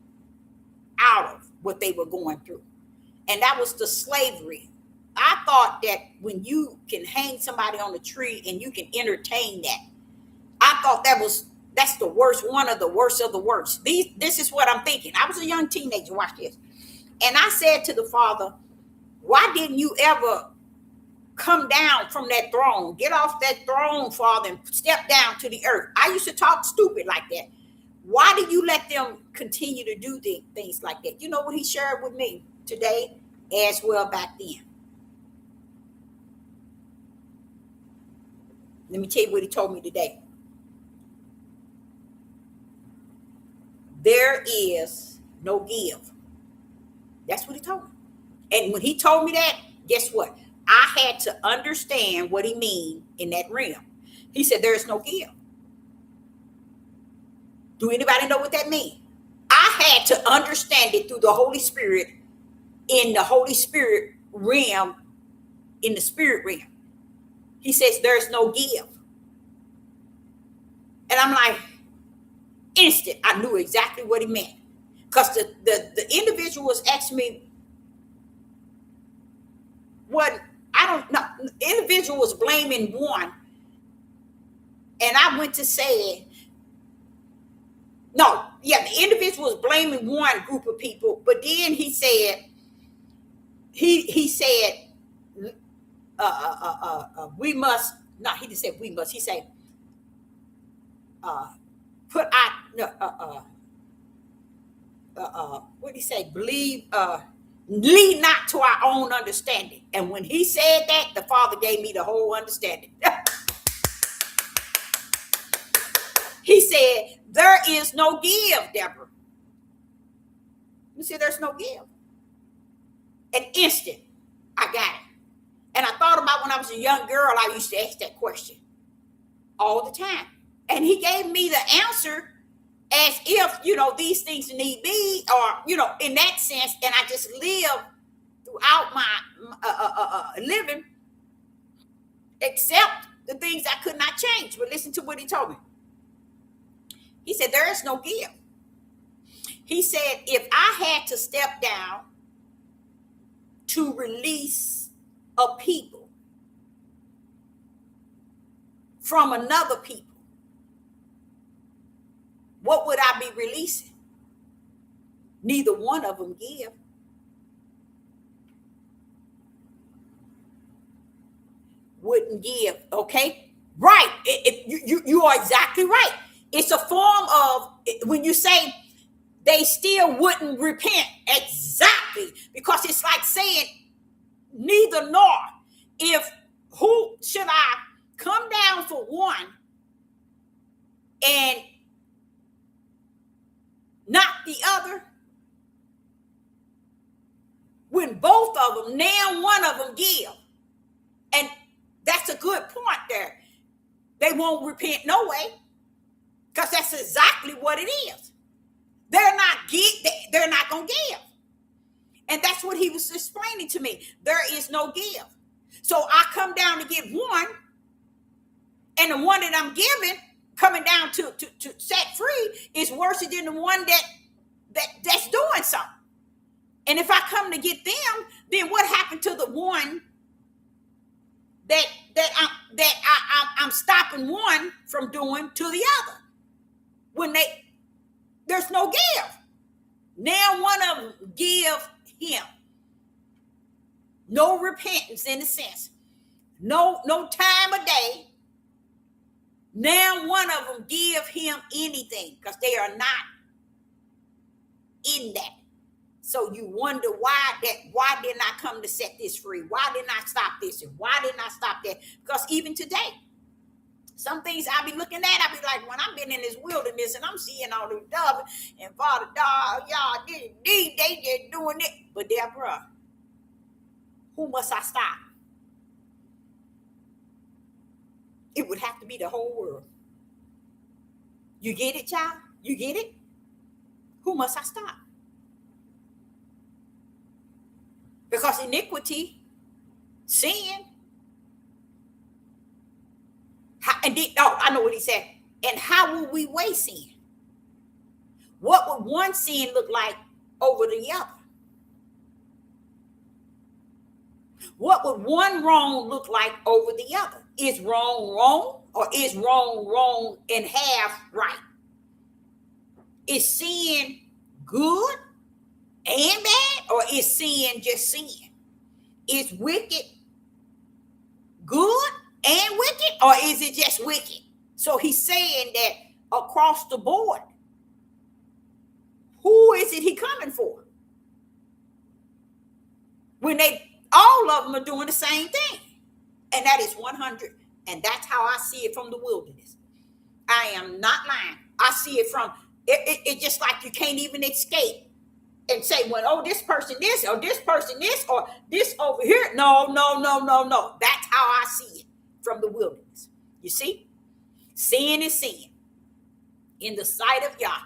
S1: out of what they were going through? And that was the slavery. I thought that when you can hang somebody on a tree and you can entertain that, I thought that's the worst, one of the worst of the worst. This is what I'm thinking. I was a young teenager, watch this. And I said to the Father, why didn't you ever come down from that throne, get off that throne, Father, and step down to the earth? I used to talk stupid like that. Why did you let them continue to do things like that? You know what he shared with me today as well back then? Let me tell you what he told me today. There is no give. That's what he told me. And when he told me that, guess what? I had to understand what he mean in that realm. He said, there is no give. Do anybody know what that means? I had to understand it through the Holy Spirit, in the Holy Spirit realm, in the spirit realm. He says, there's no give. And I'm like, instant, I knew exactly what he meant. Because the individual was asking me what, I don't know. The individual was blaming one. And I went to say, no, yeah, the individual was blaming one group of people. But then he said, he said, we must, no, he didn't say we must. He said, what did he say? Lead not to our own understanding. And when he said that, the Father gave me the whole understanding. He said, there is no give, Deborah. You see, there's no give. An instant, I got it. And I thought about when I was a young girl, I used to ask that question all the time. And he gave me the answer as if, these things need be, or, in that sense. And I just live throughout my living, except the things I could not change. But listen to what he told me. He said, there is no give. He said, if I had to step down to release a people from another people, what would I be releasing? Neither one of them give. Wouldn't give, okay? Right. You are exactly right. It's a form of, when you say they still wouldn't repent, exactly, because it's like saying neither nor. If who should I come down for one and not the other, when both of them, now one of them give? And that's a good point there. They won't repent no way, because that's exactly what it is. They're not going to give. And that's what he was explaining to me. There is no give. So I come down to give one, and the one that I'm giving, coming down to set free, is worse than the one that's doing something. And if I come to get them, then what happened to the one that I'm stopping one from doing to the other? When there's no give. Now one of them give him. No repentance in a sense. No time of day. Now one of them give him anything, because they are not in that. So you wonder why didn't I come to set this free? Why didn't I stop this? And why didn't I stop that? Because even today, some things I be looking at, I be like, when I've been in this wilderness and I'm seeing all these doves and Father Dog, y'all, they just doing it. But Deborah, who must I stop? It would have to be the whole world. You get it, child? You get it? Who must I stop? Because iniquity, sin, I know what he said. And how will we weigh sin? What would one sin look like over the other? What would one wrong look like over the other? Is wrong wrong, or is wrong and half right? Is sin good and bad, or is sin just sin? Is wicked good and wicked, or is it just wicked? So he's saying that across the board, who is it he coming for? When all of them are doing the same thing. And that is 100. And that's how I see it from the wilderness. I am not lying. I see it from, it just like you can't even escape and say, well, oh, this person this, or this person this, or this over here. No. That's how I see it from the wilderness. You see? Sin is sin. In the sight of Yah,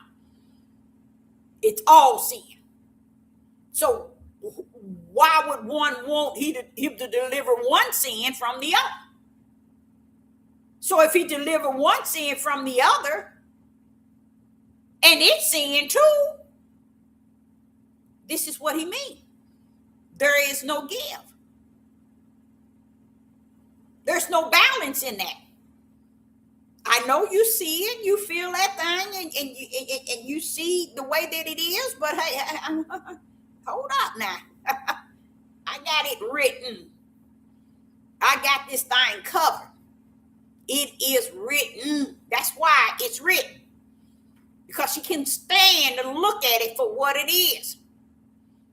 S1: it's all sin. So why would one want him to deliver one sin from the other? So if he deliver one sin from the other, and it's sin too, this is what he means. There is no give. There's no balance in that. I know you see it, you feel that thing, and you see the way that it is, but hey, hold up now. I got it written. I got this thing covered. It is written. That's why it's written. Because you can stand and look at it for what it is.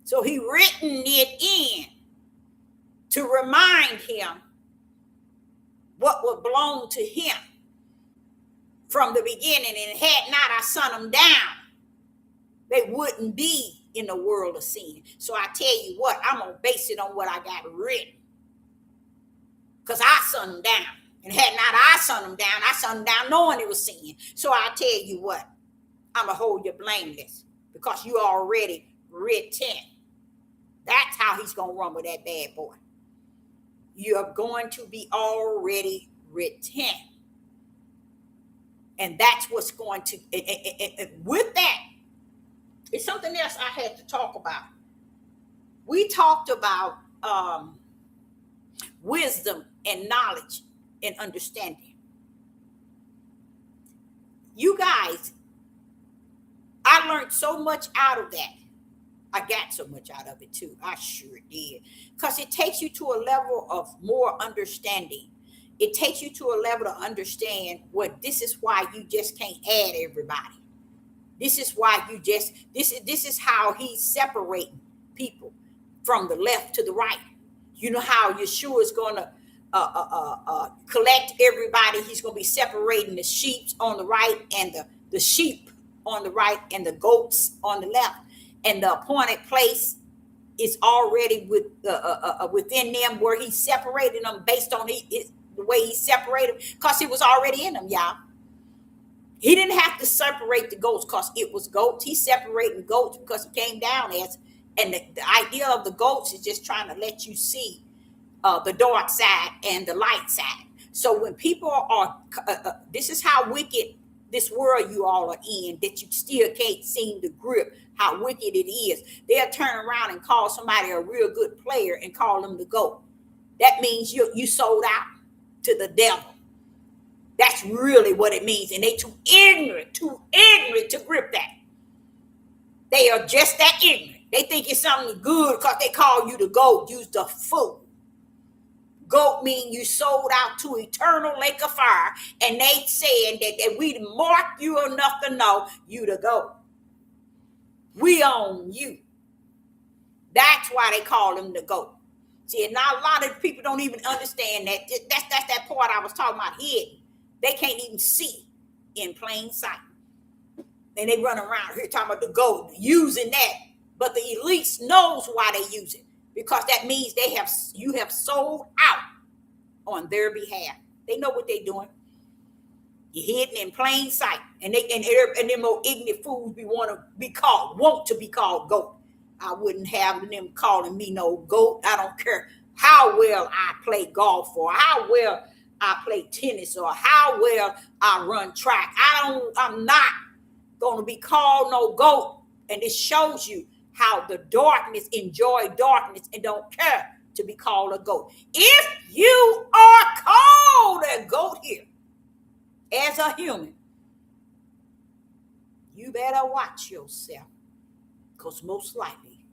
S1: So he written it in to remind him what would belong to him. from the beginning, and had not I sent them down, they wouldn't be in the world of sin. So I tell you what, I'm going to base it on what I got written. Because I sent them down. And had not I sent them down, I sent them down knowing it was sin. So I tell you what, I'm going to hold you blameless because you already written. That's how he's going to run with that bad boy. You're going to be already written. And that's what's going to, with that, it's something else I had to talk about. We talked about wisdom and knowledge and understanding. You guys, I learned so much out of that. I got so much out of it too. I sure did. Because it takes you to a level of more understanding. It takes you to a level to understand what this is why you just can't add everybody. This is why you just, this is how he's separating people from the left to the right. You know how Yeshua is going to collect everybody. He's going to be separating the sheep on the right and the sheep on the right and the goats on the left. And the appointed place is already within them, where he separated them based on the way he separated them, because it was already in them, y'all. He didn't have to separate the goats because it was goats. He's separating goats because he came down as, and the idea of the goats is just trying to let you see the dark side and the light side. So when people are, this is how wicked this world you all are in, that you still can't seem to grip how wicked it is. They'll turn around and call somebody a real good player and call them the GOAT. That means you sold out to the devil. That's really what it means. And they too ignorant to grip that. They are just that ignorant. They think it's something good because they call you the GOAT. You's the fool. GOAT mean you sold out to eternal lake of fire. And they said that we marked you enough to know you the GOAT. We own you. That's why they call him the GOAT. See, and now a lot of people don't even understand that. That's that part I was talking about hidden. They can't even see in plain sight. And they run around here talking about the GOAT, using that. But the elites knows why they use it. Because that means you have sold out on their behalf. They know what they're doing. You're hidden in plain sight. And them more ignorant fools want to be called GOAT. I wouldn't have them calling me no GOAT. I don't care how well I play golf or how well I play tennis or how well I run track. I'm not going to be called no GOAT. And it shows you how the darkness enjoy darkness and don't care to be called a GOAT. If you are called a GOAT here as a human, you better watch yourself, because most likely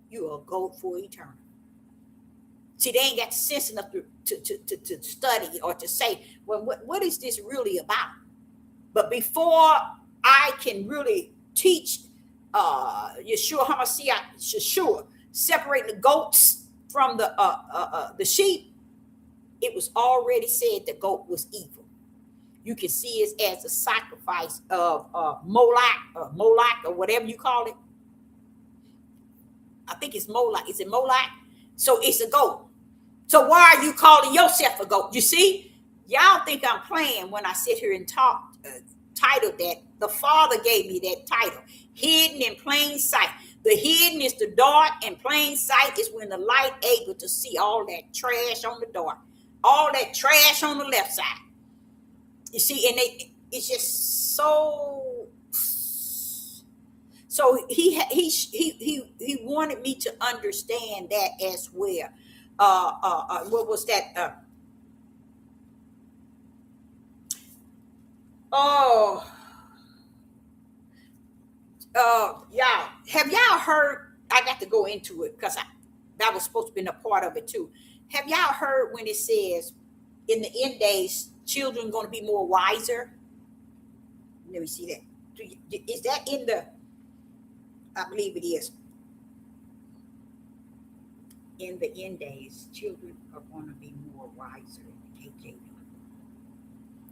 S1: you're a GOAT for eternity. See, they ain't got sense enough to study or to say, well, what is this really about? But before I can really teach Yeshua HaMashiach, separating the goats from the sheep, it was already said the goat was evil. You can see it as a sacrifice of Moloch or whatever you call it. I think it's Moloch. Is it Moloch? So it's a goat. So why are you calling yourself a goat? You see, y'all think I'm playing when I sit here and talk. Title that the Father gave me that title, hidden in plain sight. The hidden is the dark, and plain sight is when the light able to see all that trash on the dark, all that trash on the left side. You see, and it's just so. So he wanted me to understand that as well. What was that? Y'all, have y'all heard? I got to go into it because that was supposed to be a part of it too. Have y'all heard when it says in the end days, children going to be more wiser? Let me see that. Is that in the? I believe it is. In the end days, children are going to be more wiser in the KJV.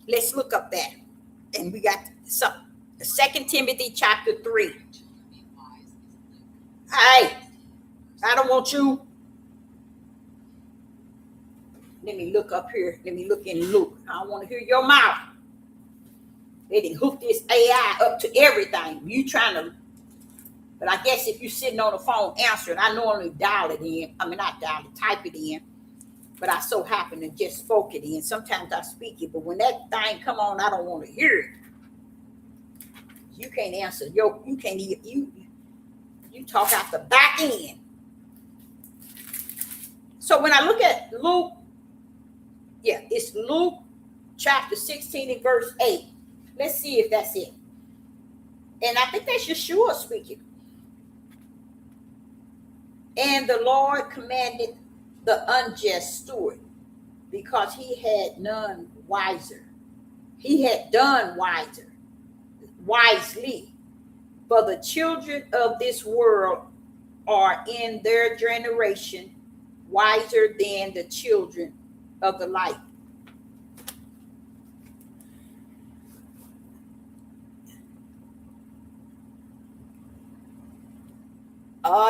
S1: Let's look up that. And we got some 2 Timothy chapter 3. Hey, I don't want you. Let me look up here. Let me look in Luke. I don't want to hear your mouth. They didn't hook this AI up to everything. You trying to, but I guess if you're sitting on the phone answering, I normally dial it in. I mean, not dial it, type it in. But I so happen to just spoke it in. Sometimes I speak it, but when that thing come on, I don't want to hear it. You can't answer. You can't even, you talk out the back end. So when I look at Luke, it's Luke chapter 16 and verse 8. Let's see if that's it. And I think that's Yeshua speaking. And the Lord commanded the unjust steward, because he had none wiser. He had done wisely. For the children of this world are in their generation wiser than the children of the light.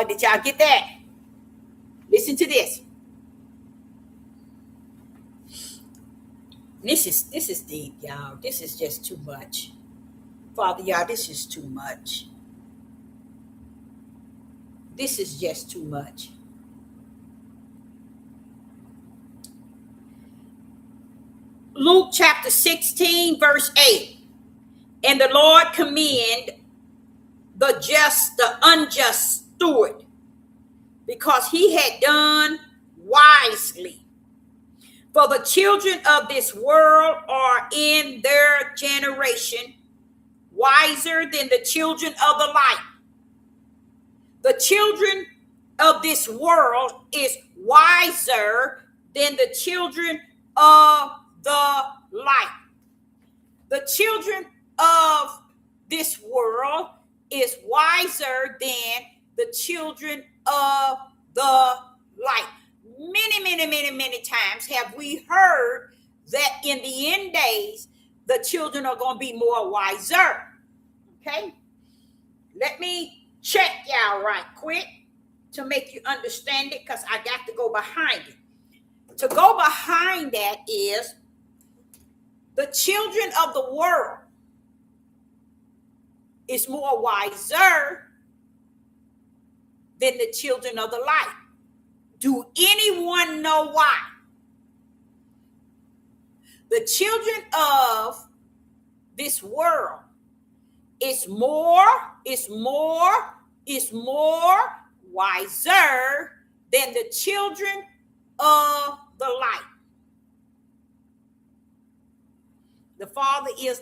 S1: Did y'all get that? Listen to this. This is deep, y'all. This is just too much. Father, y'all, this is too much. This is just too much. Luke chapter 16, verse 8. And the Lord commend the unjust steward, because he had done wisely. For the children of this world are in their generation wiser than the children of the light. The children of this world is wiser than the children of the light. The children of this world is wiser than the children of the light. Many times have we heard that in the end days, the children are going to be more wiser. Okay? Let me check y'all right quick to make you understand it, because I got to go behind it. To go behind that is the children of the world is more wiser than the children of the light. Do anyone know why? The children of this world is more wiser than the children of the light. The father is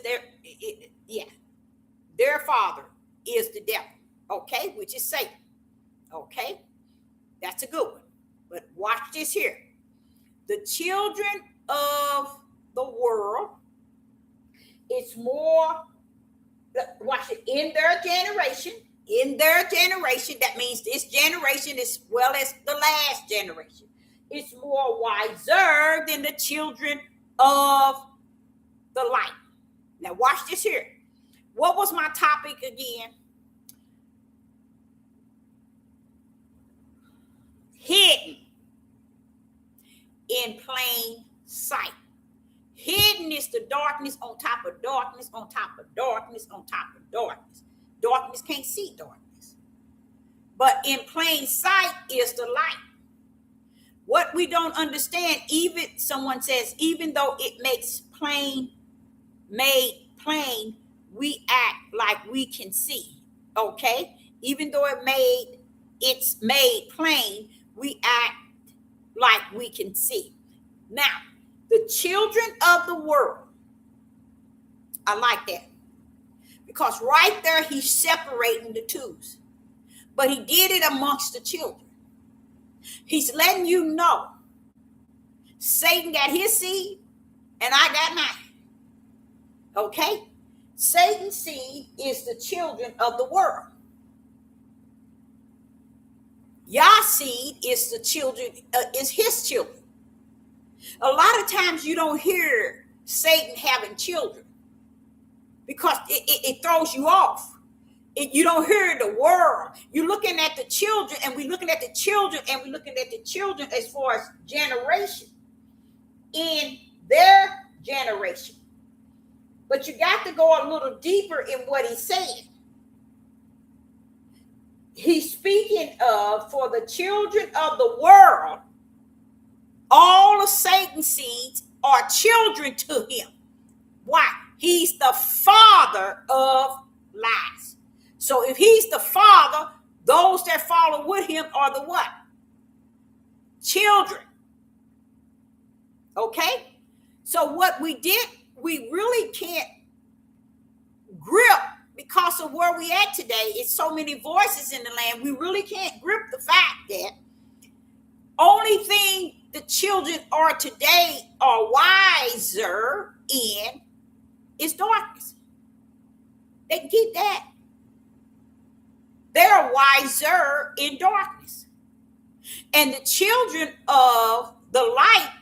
S1: their father is the devil, okay, which is Satan, okay? That's a good one. But watch this here. The children of the world, it's more, watch it, in their generation, that means this generation as well as the last generation, it's more wiser than the children of the light. Now watch this here. What was my topic again? Hidden in plain sight. Hidden is the darkness on top of darkness on top of darkness on top of darkness. Darkness can't see darkness. But in plain sight is the light. What we don't understand, even someone says, even though it makes made plain, we act like we can see. Okay? Even though it's made plain, we act like we can see. Now, the children of the world, I like that, because right there he's separating the twos, but he did it amongst the children. He's letting you know Satan got his seed and I got mine. Okay? Satan's seed is the children of the world. Yah's seed is the children, is his children. A lot of times you don't hear Satan having children. because it throws you off. You don't hear the world. You're looking at the children, and we're looking at the children, and we're looking at the children as far as generation in their generation. But you got to go a little deeper in what he's saying. He's speaking of, for the children of the world, all of Satan's seeds are children to him. Why? He's the father of lies. So if he's the father, those that follow with him are the what? Children. Okay? So what we did, we really can't grip, because of where we at today. It's so many voices in the land. We really can't grip the fact that only thing the children are today are wiser in is darkness. They can keep that. They're wiser in darkness. And the children of the light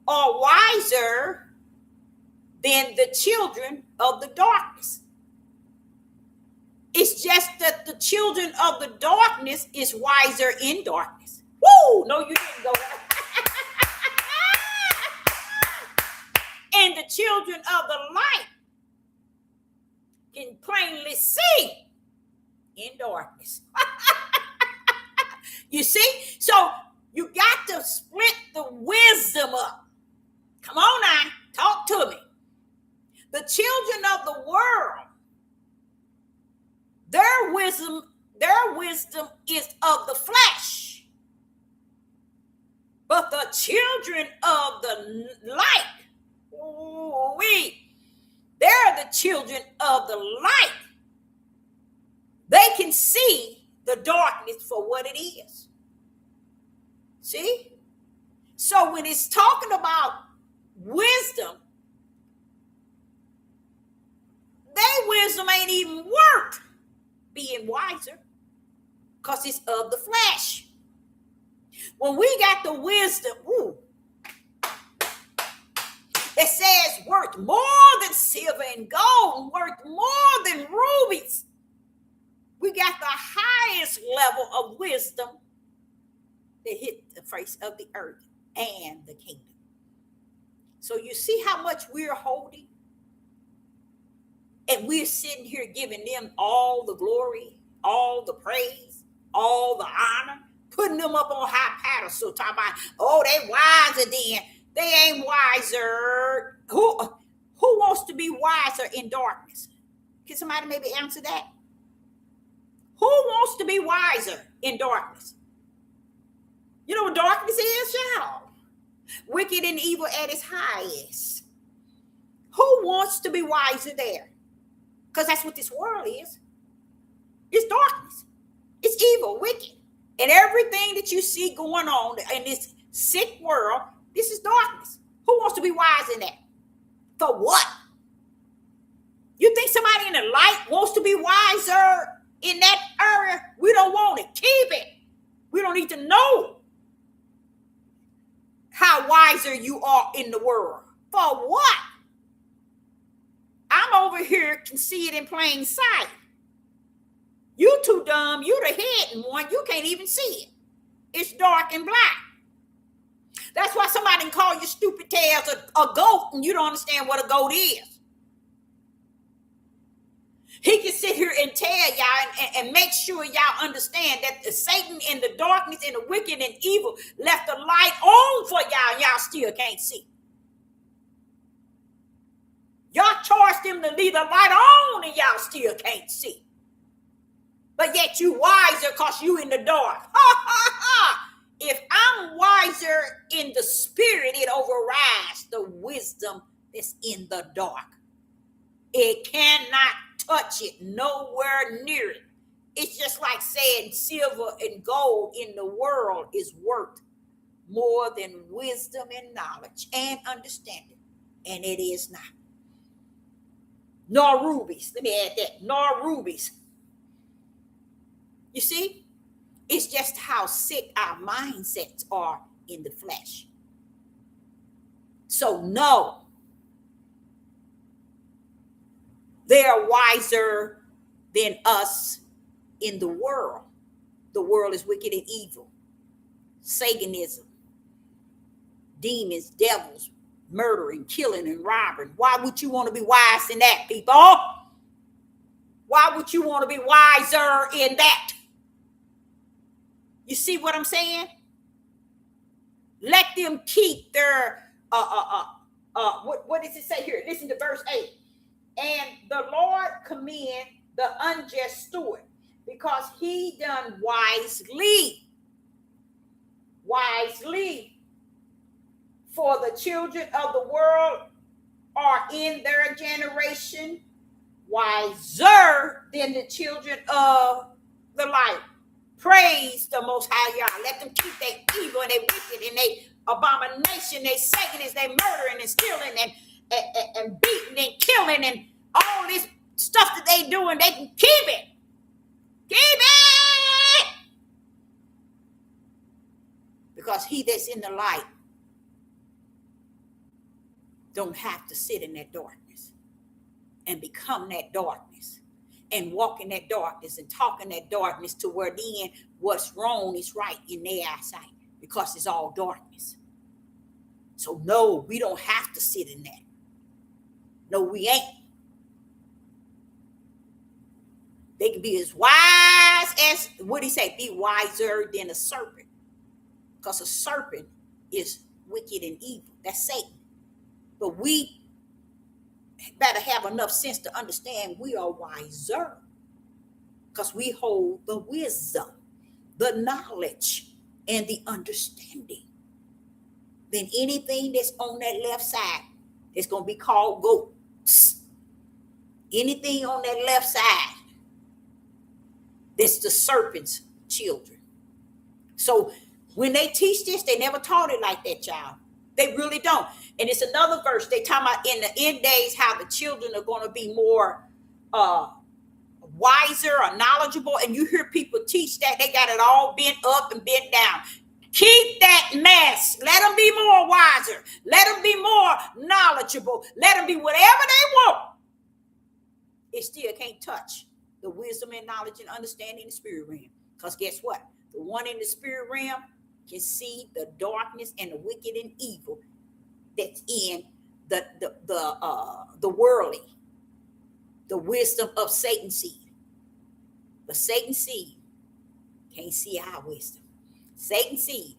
S1: are wiser than the children of the darkness. It's just that the children of the darkness is wiser in darkness. Woo! No, you didn't go there. And the children of the light can plainly see in darkness. You see? So you got to split the wisdom up. Come on now, talk to me. The children of the world, their wisdom is of the flesh. But the children of the light, they're the children of the light. They can see the darkness for what it is. See? So when it's talking about wisdom, their wisdom ain't even worth being wiser, because it's of the flesh. When we got the wisdom, that says worth more than silver and gold, worth more than rubies, we got the highest level of wisdom that hit the face of the earth and the kingdom. So you see how much we're holding? And we're sitting here giving them all the glory, all the praise, all the honor, putting them up on high pedestal, talking about, oh, they wiser than. They ain't wiser. Who wants to be wiser in darkness? Can somebody maybe answer that? Who wants to be wiser in darkness? You know what darkness is, y'all? Wicked and evil at its highest. Who wants to be wiser there? Because that's what this world is. It's darkness. It's evil, wicked. And everything that you see going on in this sick world, this is darkness. Who wants to be wise in that? For what? You think somebody in the light wants to be wiser in that area? We don't want it. Keep it. We don't need to know how wiser you are in the world. For what? I'm over here, can see it in plain sight. You too dumb. You the hidden one. You can't even see it. It's dark and black. That's why somebody can call you stupid tails a goat, and you don't understand what a goat is. He can sit here and tell y'all and make sure y'all understand that the Satan and the darkness and the wicked and evil left the light on for y'all. Y'all still can't see. Y'all charged them to leave the light on and y'all still can't see. But yet you wiser because you in the dark. Ha, ha, ha. If I'm wiser in the spirit, it overrides the wisdom that's in the dark. It cannot touch it, nowhere near it. It's just like saying silver and gold in the world is worth more than wisdom and knowledge and understanding. And it is not. Nor rubies. Let me add that. Nor rubies. You see? It's just how sick our mindsets are in the flesh. So no. They are wiser than us in the world. The world is wicked and evil. Satanism, demons, devils, murdering, killing, and robbing. Why would you want to be wise in that, people? Why would you want to be wiser in that? You see what I'm saying? Let them keep their what does it say here? Listen to verse 8. And the Lord commend the unjust steward, because he done wisely. For the children of the world are in their generation wiser than the children of the light. Praise the Most High Yah. Let them keep their evil and their wicked and their abomination, their Satanists, their murdering and stealing and beating and killing and all this stuff that they doing. They can keep it. Keep it! Because he that's in the light don't have to sit in that darkness and become that darkness and walk in that darkness and talk in that darkness, to where then what's wrong is right in their eyesight, because it's all darkness. So no, we don't have to sit in that. No, we ain't. They can be as wise as, what did he say? Be wiser than a serpent. Because a serpent is wicked and evil. That's Satan. But we better have enough sense to understand we are wiser, because we hold the wisdom, the knowledge, and the understanding than anything that's on that left side. It's going to be called goats. Anything on that left side, that's the serpent's children. So when they teach this, they never taught it like that, child. They really don't. And it's another verse. They talk about in the end days how the children are going to be more wiser or knowledgeable. And you hear people teach that. They got it all bent up and bent down. Keep that mess. Let them be more wiser. Let them be more knowledgeable. Let them be whatever they want. It still can't touch the wisdom and knowledge and understanding in the spirit realm. Because guess what? The one in the spirit realm can see the darkness and the wicked and evil that's in the worldly, the wisdom of Satan's seed. But Satan's seed can't see our wisdom. Satan's seed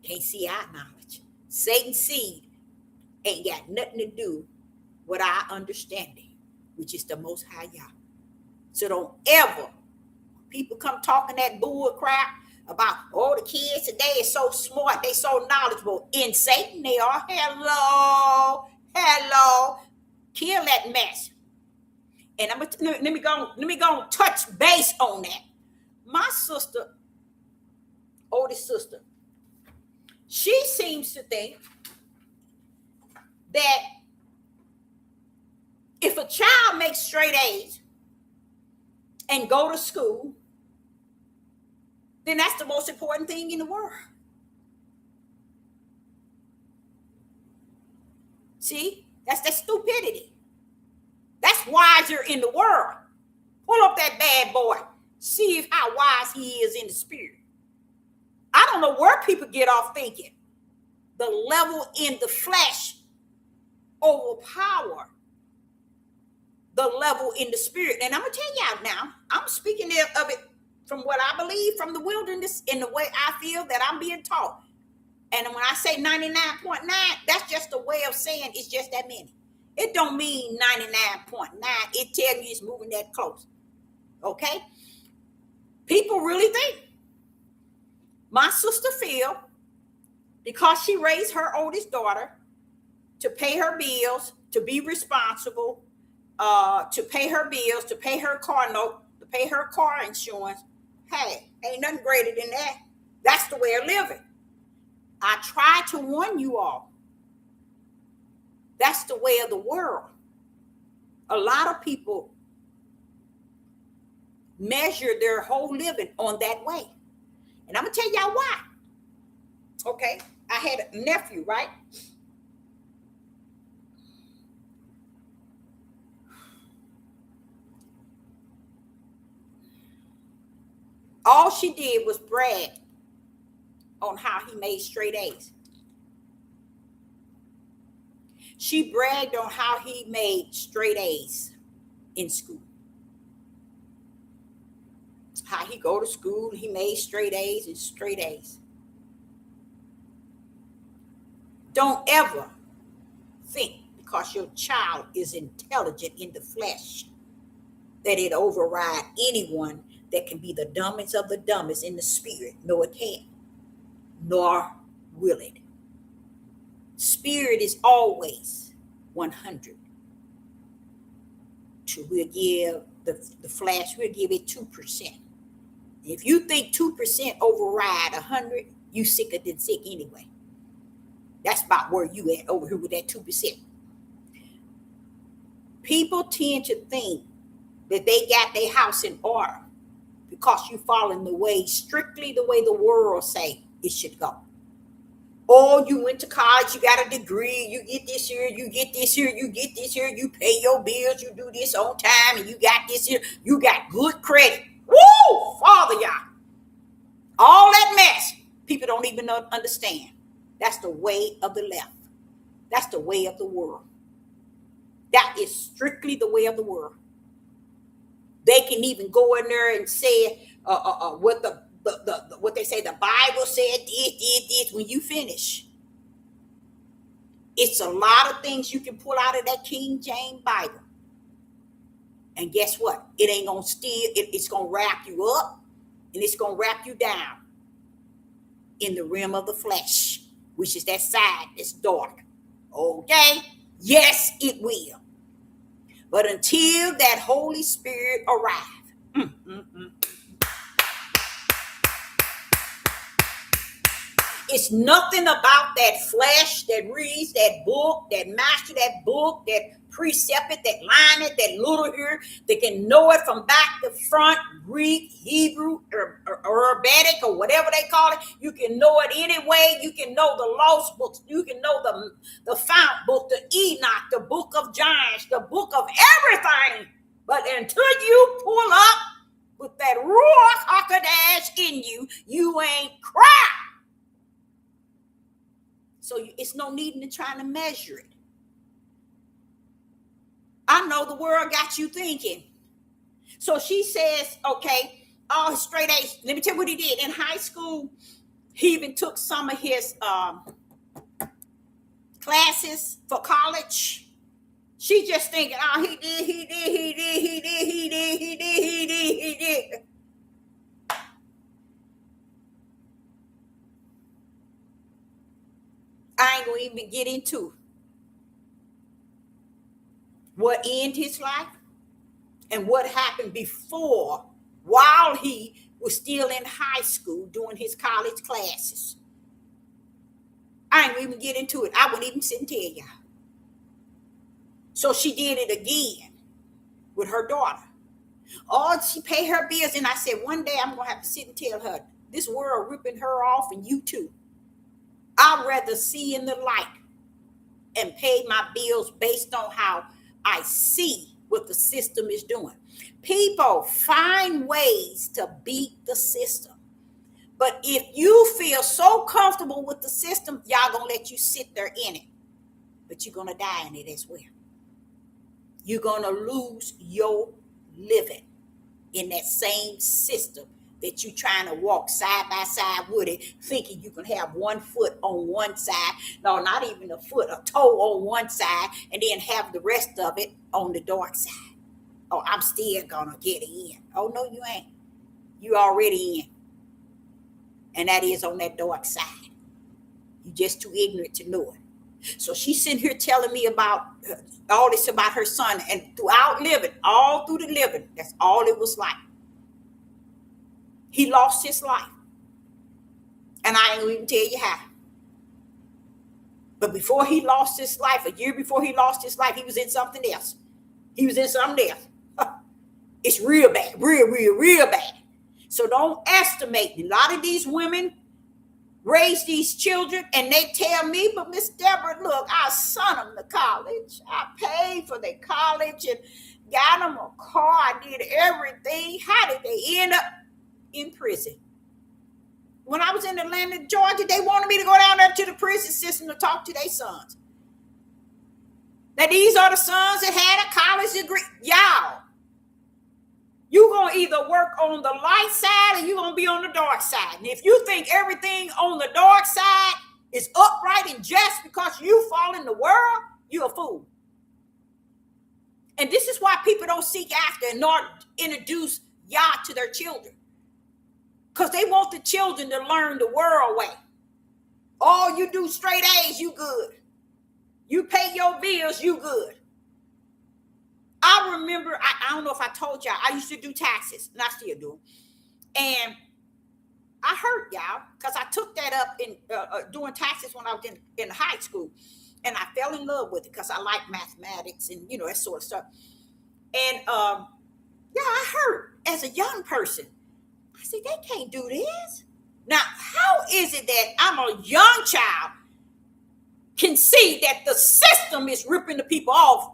S1: can't see our knowledge. Satan's seed ain't got nothing to do with our understanding, which is the Most High Yah. So don't ever, people come talking that bull crap about, oh, the kids today is so smart, they so knowledgeable. In Satan, they are. Hello. Kill that mess. And let me go touch base on that. My sister, oldest sister, she seems to think that if a child makes straight A's and go to school, then that's the most important thing in the world. See, that's that stupidity. That's wiser in the world. Pull up that bad boy. See how wise he is in the spirit. I don't know where people get off thinking. The level in the flesh overpower the level in the spirit. And I'm going to tell y'all now, I'm speaking of it from what I believe from the wilderness in the way I feel that I'm being taught. And when I say 99.9, that's just a way of saying it's just that many. It don't mean 99.9. It tells you it's moving that close. Okay? People really think. My sister feel, because she raised her oldest daughter to pay her bills, to be responsible, to pay her bills, to pay her car note, to pay her car insurance. Hey, ain't nothing greater than that. That's the way of living. I try to warn you all. That's the way of the world. A lot of people measure their whole living on that way. And I'm going to tell y'all why. Okay, I had a nephew, right? All she did was brag on how he made straight A's. She bragged on how he made straight A's in school. How he go to school, he made straight A's and straight A's. Don't ever think because your child is intelligent in the flesh that it override anyone that can be the dumbest of the dumbest in the spirit. No, it can't. Nor will it. Spirit is always 100. We'll give the flesh, we'll give it 2%. If you think 2% override 100, you sicker than sick anyway. That's about where you at over here with that 2%. People tend to think that they got their house in order because you following the way, strictly the way the world say it should go. Or you went to college, you got a degree, you get this here, you get this here, you get this here, you pay your bills, you do this on time, and you got this here, you got good credit. Woo! Father, y'all. All that mess, people don't even understand. That's the way of the left. That's the way of the world. That is strictly the way of the world. They can even go in there and say what what they say the Bible said, this. When you finish, it's a lot of things you can pull out of that King James Bible. And guess what? It ain't gonna it's gonna wrap you up and it's gonna wrap you down in the realm of the flesh, which is that side that's dark. Okay? Yes, it will. But until that Holy Spirit arrive, it's nothing about that flesh that reads that book, that master that book, that precept it, that line it, that little here, that can know it from back to front, Greek, Hebrew, or Arabic, or whatever they call it. You can know it anyway. You can know the lost books. You can know the fount book, the Enoch, the book of Giants, the book of everything. But until you pull up with that Ruach HaKodesh in you, you ain't crap. So it's no need in trying to measure it. I know the world got you thinking. So she says, okay, all straight A's. Let me tell you what he did. In high school, he even took some of his classes for college. She just thinking, oh, he did. I ain't gonna even get into what ended his life and what happened before, while he was still in high school doing his college classes. I ain't even get into it. I wouldn't even sit and tell y'all. So she did it again with her daughter. Oh, she paid her bills. And I said, one day I'm going to have to sit and tell her, this world ripping her off and you too. I'd rather see in the light and pay my bills based on how I see what the system is doing. People find ways to beat the system. But if you feel so comfortable with the system, y'all gonna let you sit there in it. But you're gonna die in it as well. You're gonna lose your living in that same system that you're trying to walk side by side with it, thinking you can have one foot on one side. No, not even a foot, a toe on one side, and then have the rest of it on the dark side. Oh, I'm still gonna get in. Oh, no, you ain't. You already in. And that is on that dark side. You're just too ignorant to know it. So she's sitting here telling me about all this about her son, and throughout living, all through the living, that's all it was like. He lost his life. And I ain't gonna even tell you how. But before he lost his life, a year before he lost his life, he was in something else. He was in something else. It's real bad, real bad. So don't estimate. A lot of these women raise these children and they tell me, but Miss Deborah, look, I sent them to college. I paid for their college and got them a car. I did everything. How did they end up in prison. When I was in Atlanta, Georgia, they wanted me to go down there to the prison system to talk to their sons. Now, these are the sons that had a college degree. Y'all, you're going to either work on the light side or you're going to be on the dark side. And if you think everything on the dark side is upright and just because you fall in the world, you're a fool. And this is why people don't seek after and nor introduce Yah to their children. Because they want the children to learn the world way. Oh, you do straight A's, you good. You pay your bills, you good. I remember, I don't know if I told y'all, I used to do taxes, and I still do. And I hurt y'all because I took that up in doing taxes when I was in high school. And I fell in love with it because I like mathematics and, that sort of stuff. And, I hurt as a young person. I said, they can't do this. Now, how is it that I'm a young child can see that the system is ripping the people off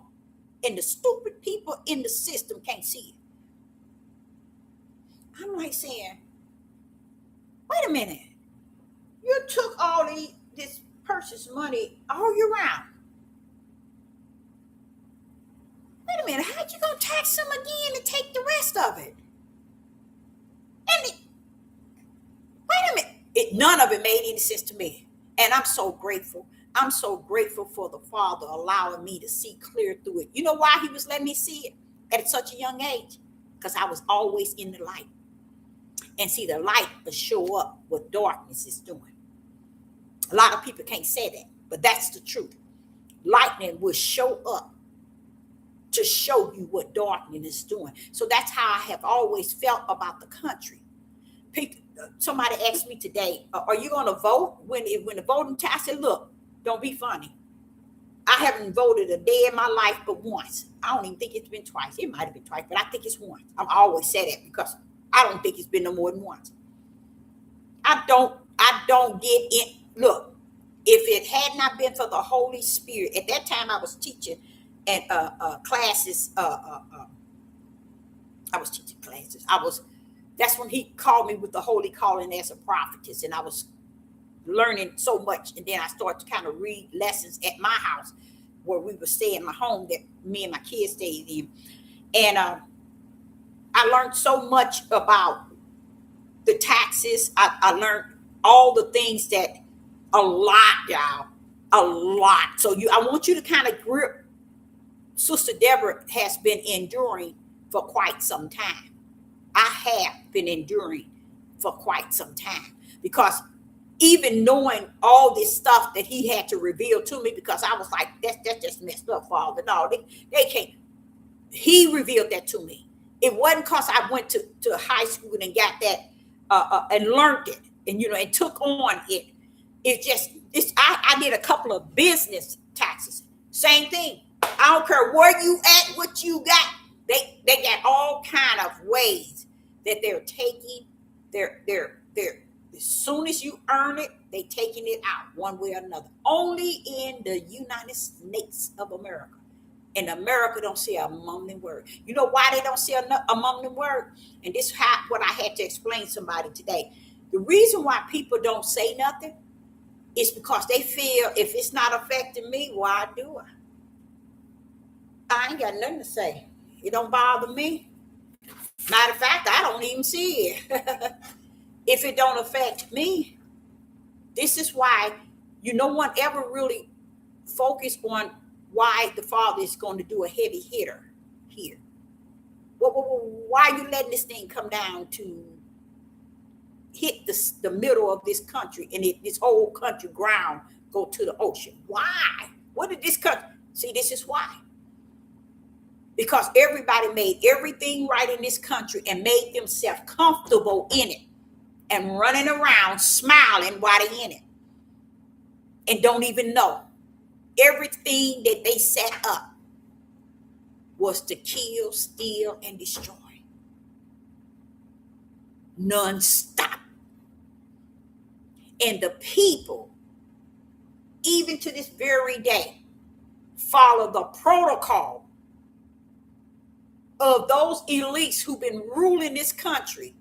S1: and the stupid people in the system can't see it? I'm like saying, wait a minute. You took all this person's money all year round. Wait a minute. How'd you go tax them again and take the rest of it? And wait a minute. None of it made any sense to me. And I'm so grateful. I'm so grateful for the Father allowing me to see clear through it. You know why he was letting me see it at such a young age? Because I was always in the light. And see, the light will show up what darkness is doing. A lot of people can't say that, but that's the truth. Lightning will show up to show you what darkness is doing. So that's how I have always felt about the country. People, somebody asked me today, are you going to vote when the voting time? I said, look, don't be funny. I haven't voted a day in my life but once. I don't even think it's been twice. It might have been twice, but I think it's once. I always say that because I don't think it's been no more than once. I don't get in. Look, if it had not been for the Holy Spirit, at that time I was teaching and classes. I was teaching classes. That's when he called me with the holy calling as a prophetess, and I was learning so much. And then I started to kind of read lessons at my house where we would stay in my home that me and my kids stayed in. And I learned so much about the taxes. I learned all the things that a lot, y'all, a lot. So I want you to kind of grip. Sister Deborah has been enduring for quite some time. I have been enduring for quite some time because even knowing all this stuff that he had to reveal to me, because I was like, that's just messed up, Father. No, they can't. He revealed that to me. It wasn't because I went to high school and got that and learned it and took on it. I did a couple of business taxes. Same thing. I don't care where you at, what you got. They got all kind of ways that they're taking. They're as soon as you earn it, they taking it out one way or another. Only in the United States of America. And America don't say a mumbling word. You know why they don't say a mumbling word? And this is what I had to explain to somebody today. The reason why people don't say nothing is because they feel if it's not affecting me, why do I? I ain't got nothing to say. It don't bother me. Matter of fact, I don't even see it. If it don't affect me, this is why no one ever really focused on why the Father is going to do a heavy hitter here. Why are you letting this thing come down to hit the middle of this country and this whole country ground go to the ocean? Why? What did this country? See, this is why. Because everybody made everything right in this country and made themselves comfortable in it and running around smiling while they're in it and don't even know. Everything that they set up was to kill, steal, and destroy. Non-stop. And the people, even to this very day, follow the protocol of those elites who've been ruling this country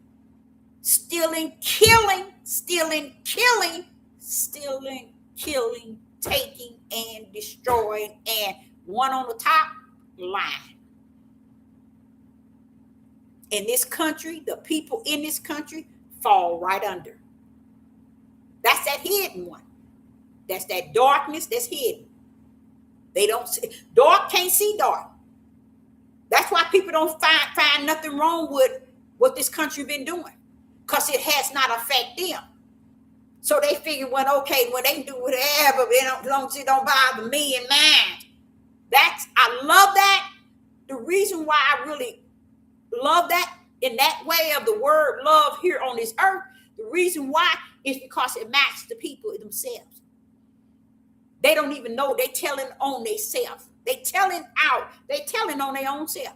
S1: stealing, killing, stealing, killing, stealing, killing, taking, and destroying, and one on the top, lying. In this country, the people in this country fall right under. That's that hidden one. That's that darkness that's hidden. They don't see, dark can't see dark. That's why people don't find nothing wrong with what this country been doing, because it has not affected them. So they figure, well, okay, well, they can do whatever, as long as it don't bother me and mine. I love that. The reason why I really love that in that way of the word love here on this earth, the reason why is because it matches the people themselves. They don't even know they telling on themselves. They telling out. They telling on their own self.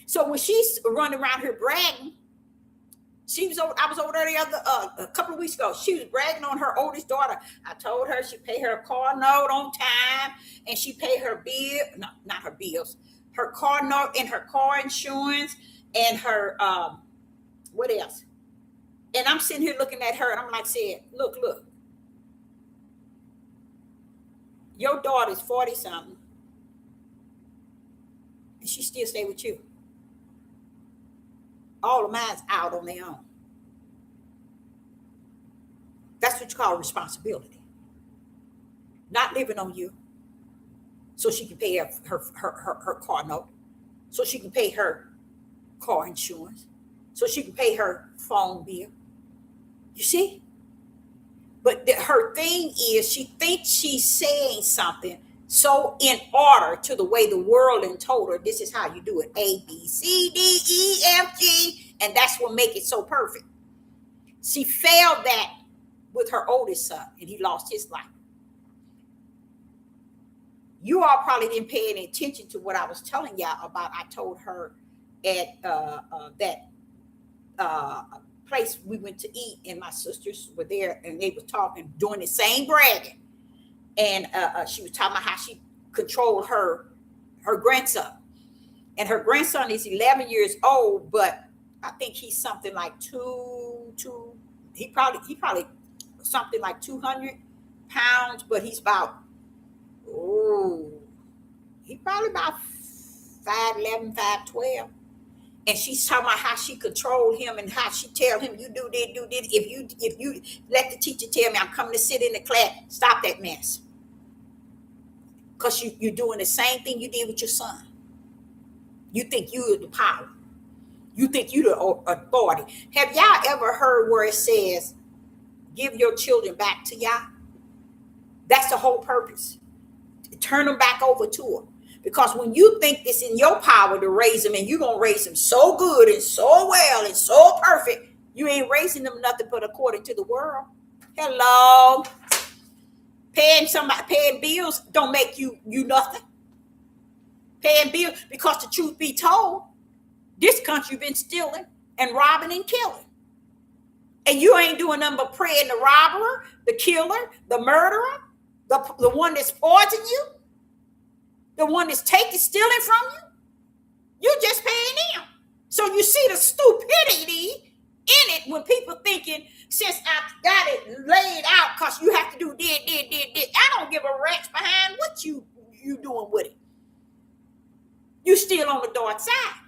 S1: So when she's running around here bragging, I was over there a couple of weeks ago. She was bragging on her oldest daughter. I told her she pay her car note on time, and she pay her bill. No, not her bills. Her car note and her car insurance and her what else? And I'm sitting here looking at her, and I'm like, saying, look. Your daughter's 40 something, and she still stay with you. All of mine's out on their own. That's what you call responsibility. Not living on you, so she can pay her car note, so she can pay her car insurance, so she can pay her phone bill. You see? But her thing is, she thinks she's saying something so in order to the way the world and told her this is how you do it. A, B, C, D, E, F, G. And that's what makes it so perfect. She failed that with her oldest son, and he lost his life. You all probably didn't pay any attention to what I was telling y'all about. I told her at that place we went to eat, and my sisters were there, and they were talking, doing the same bragging. And she was talking about how she controlled her grandson. And her grandson is 11 years old, but I think he's something like he probably something like 200 pounds, but he's about, he probably about 5'11", 5'12". And she's talking about how she controlled him and how she tell him, you do this, do this. If you let the teacher tell me I'm coming to sit in the class, stop that mess. Because you're doing the same thing you did with your son. You think you're the power. You think you're the authority. Have y'all ever heard where it says, give your children back to y'all? That's the whole purpose. Turn them back over to her. Because when you think it's in your power to raise them, and you're going to raise them so good and so well and so perfect, you ain't raising them nothing but according to the world. Hello. Paying bills don't make you nothing. Paying bills, because the truth be told, this country been stealing and robbing and killing. And you ain't doing nothing but praying the robber, the killer, the murderer, the one that's poisoning you, the one that's stealing from you. You're just paying them. So you see the stupidity in it when people thinking, since I got it laid out, because you have to do this. I don't give a rat's behind what you doing with it. You still on the dark side.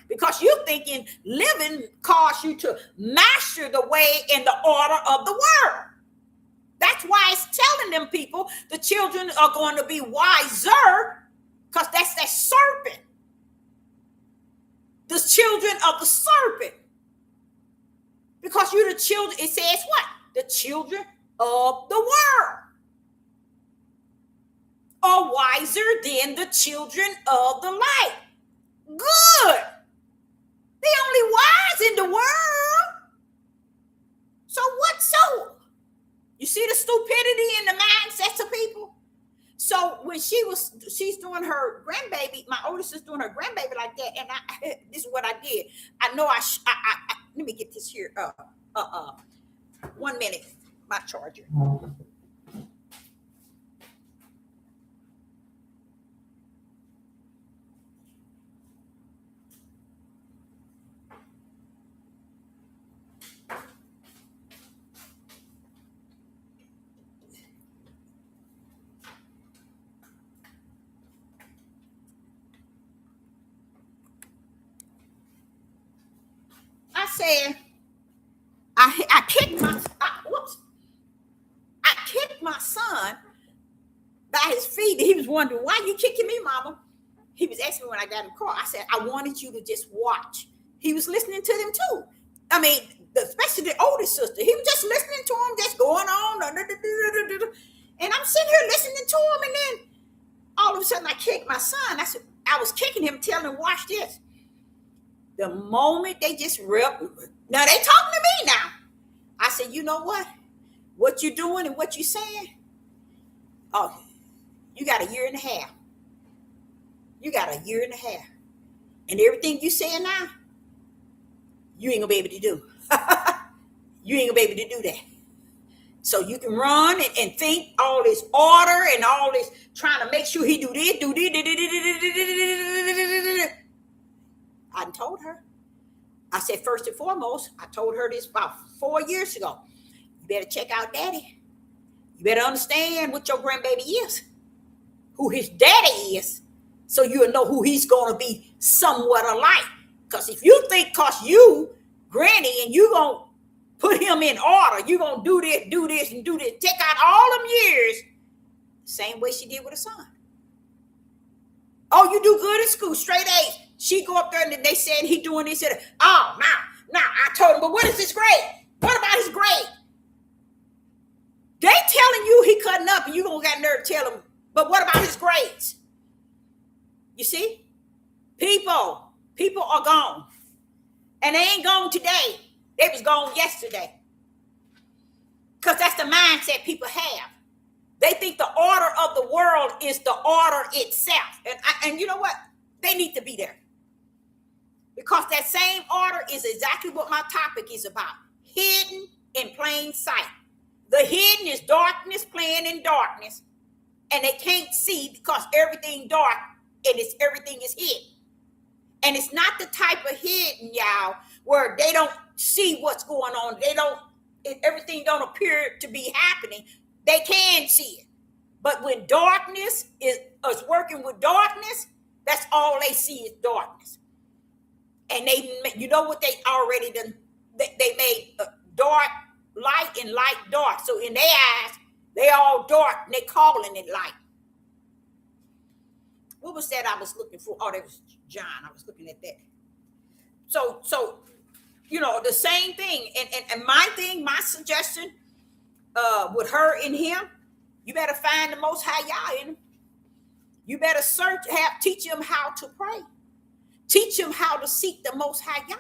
S1: Because you're thinking living caused you to master the way and the order of the world. That's why it's telling them people the children are going to be wiser, because that's that serpent. The children of the serpent. Because you're the children, it says what? The children of the world are wiser than the children of the light. Good. The only wise in the world. So what so? You see the stupidity in the mindsets of people? So when she's doing her grandbaby, my oldest is doing her grandbaby like that, and this is what I did. I know I let me get this here. 1 minute, my charger. said, I kicked my son by his feet. He was wondering, why you kicking me, mama? He was asking me when I got in the car. I said, I wanted you to just watch. He was listening to them too. I mean, especially the oldest sister. He was just listening to him, just going on. And I'm sitting here listening to him, and then all of a sudden I kicked my son. I said, I was kicking him, telling him, watch this. The moment they just ripped, now they talking to me now. I said, you know what? What you doing and what you saying? Oh, you got a year and a half. You got a year and a half. And everything you saying now, you ain't gonna be able to do. You ain't gonna be able to do that. So you can run and think all this order and all this trying to make sure he do this, do this. I told her. I said, first and foremost, I told her this about 4 years ago. You better check out daddy. You better understand what your grandbaby is, who his daddy is, so you'll know who he's going to be somewhat alike. Because if you think because you, granny, and you going to put him in order, you going to do this, and do this, take out all them years, same way she did with her son. Oh, you do good in school, straight A's. She go up there and they said he doing this. Oh, now, I told him, but what is his grade? What about his grade? They telling you he cutting up and you gonna got nerve to tell him, but what about his grades? You see? People are gone. And they ain't gone today. They was gone yesterday. Because that's the mindset people have. They think the order of the world is the order itself. And you know what? They need to be there. Because that same order is exactly what my topic is about. Hidden in plain sight. The hidden is darkness playing in darkness. And they can't see because everything dark and everything is hidden. And it's not the type of hidden, y'all, where they don't see what's going on. Everything don't appear to be happening. They can see it. But when darkness is working with darkness, that's all they see is darkness. And you know what they already done? They made dark light and light dark. So in their eyes, they all dark and they calling it light. What was that I was looking for? Oh, that was John. I was looking at that. So you know, the same thing. And my suggestion with her and him, you better find the Most High Yah in him. You better teach him how to pray. Teach him how to seek the Most High Yah.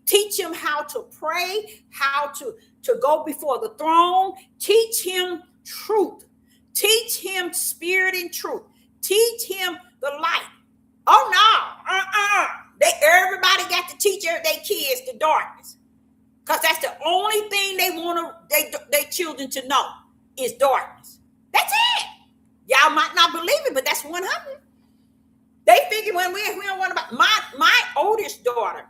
S1: Teach him how to pray, how to go before the throne. Teach him truth. Teach him spirit and truth. Teach him the light. Oh no, everybody got to teach their kids the darkness, because that's the only thing they want their children to know is darkness. That's it. Y'all might not believe it, but that's 100. They figure when we don't want about my oldest daughter.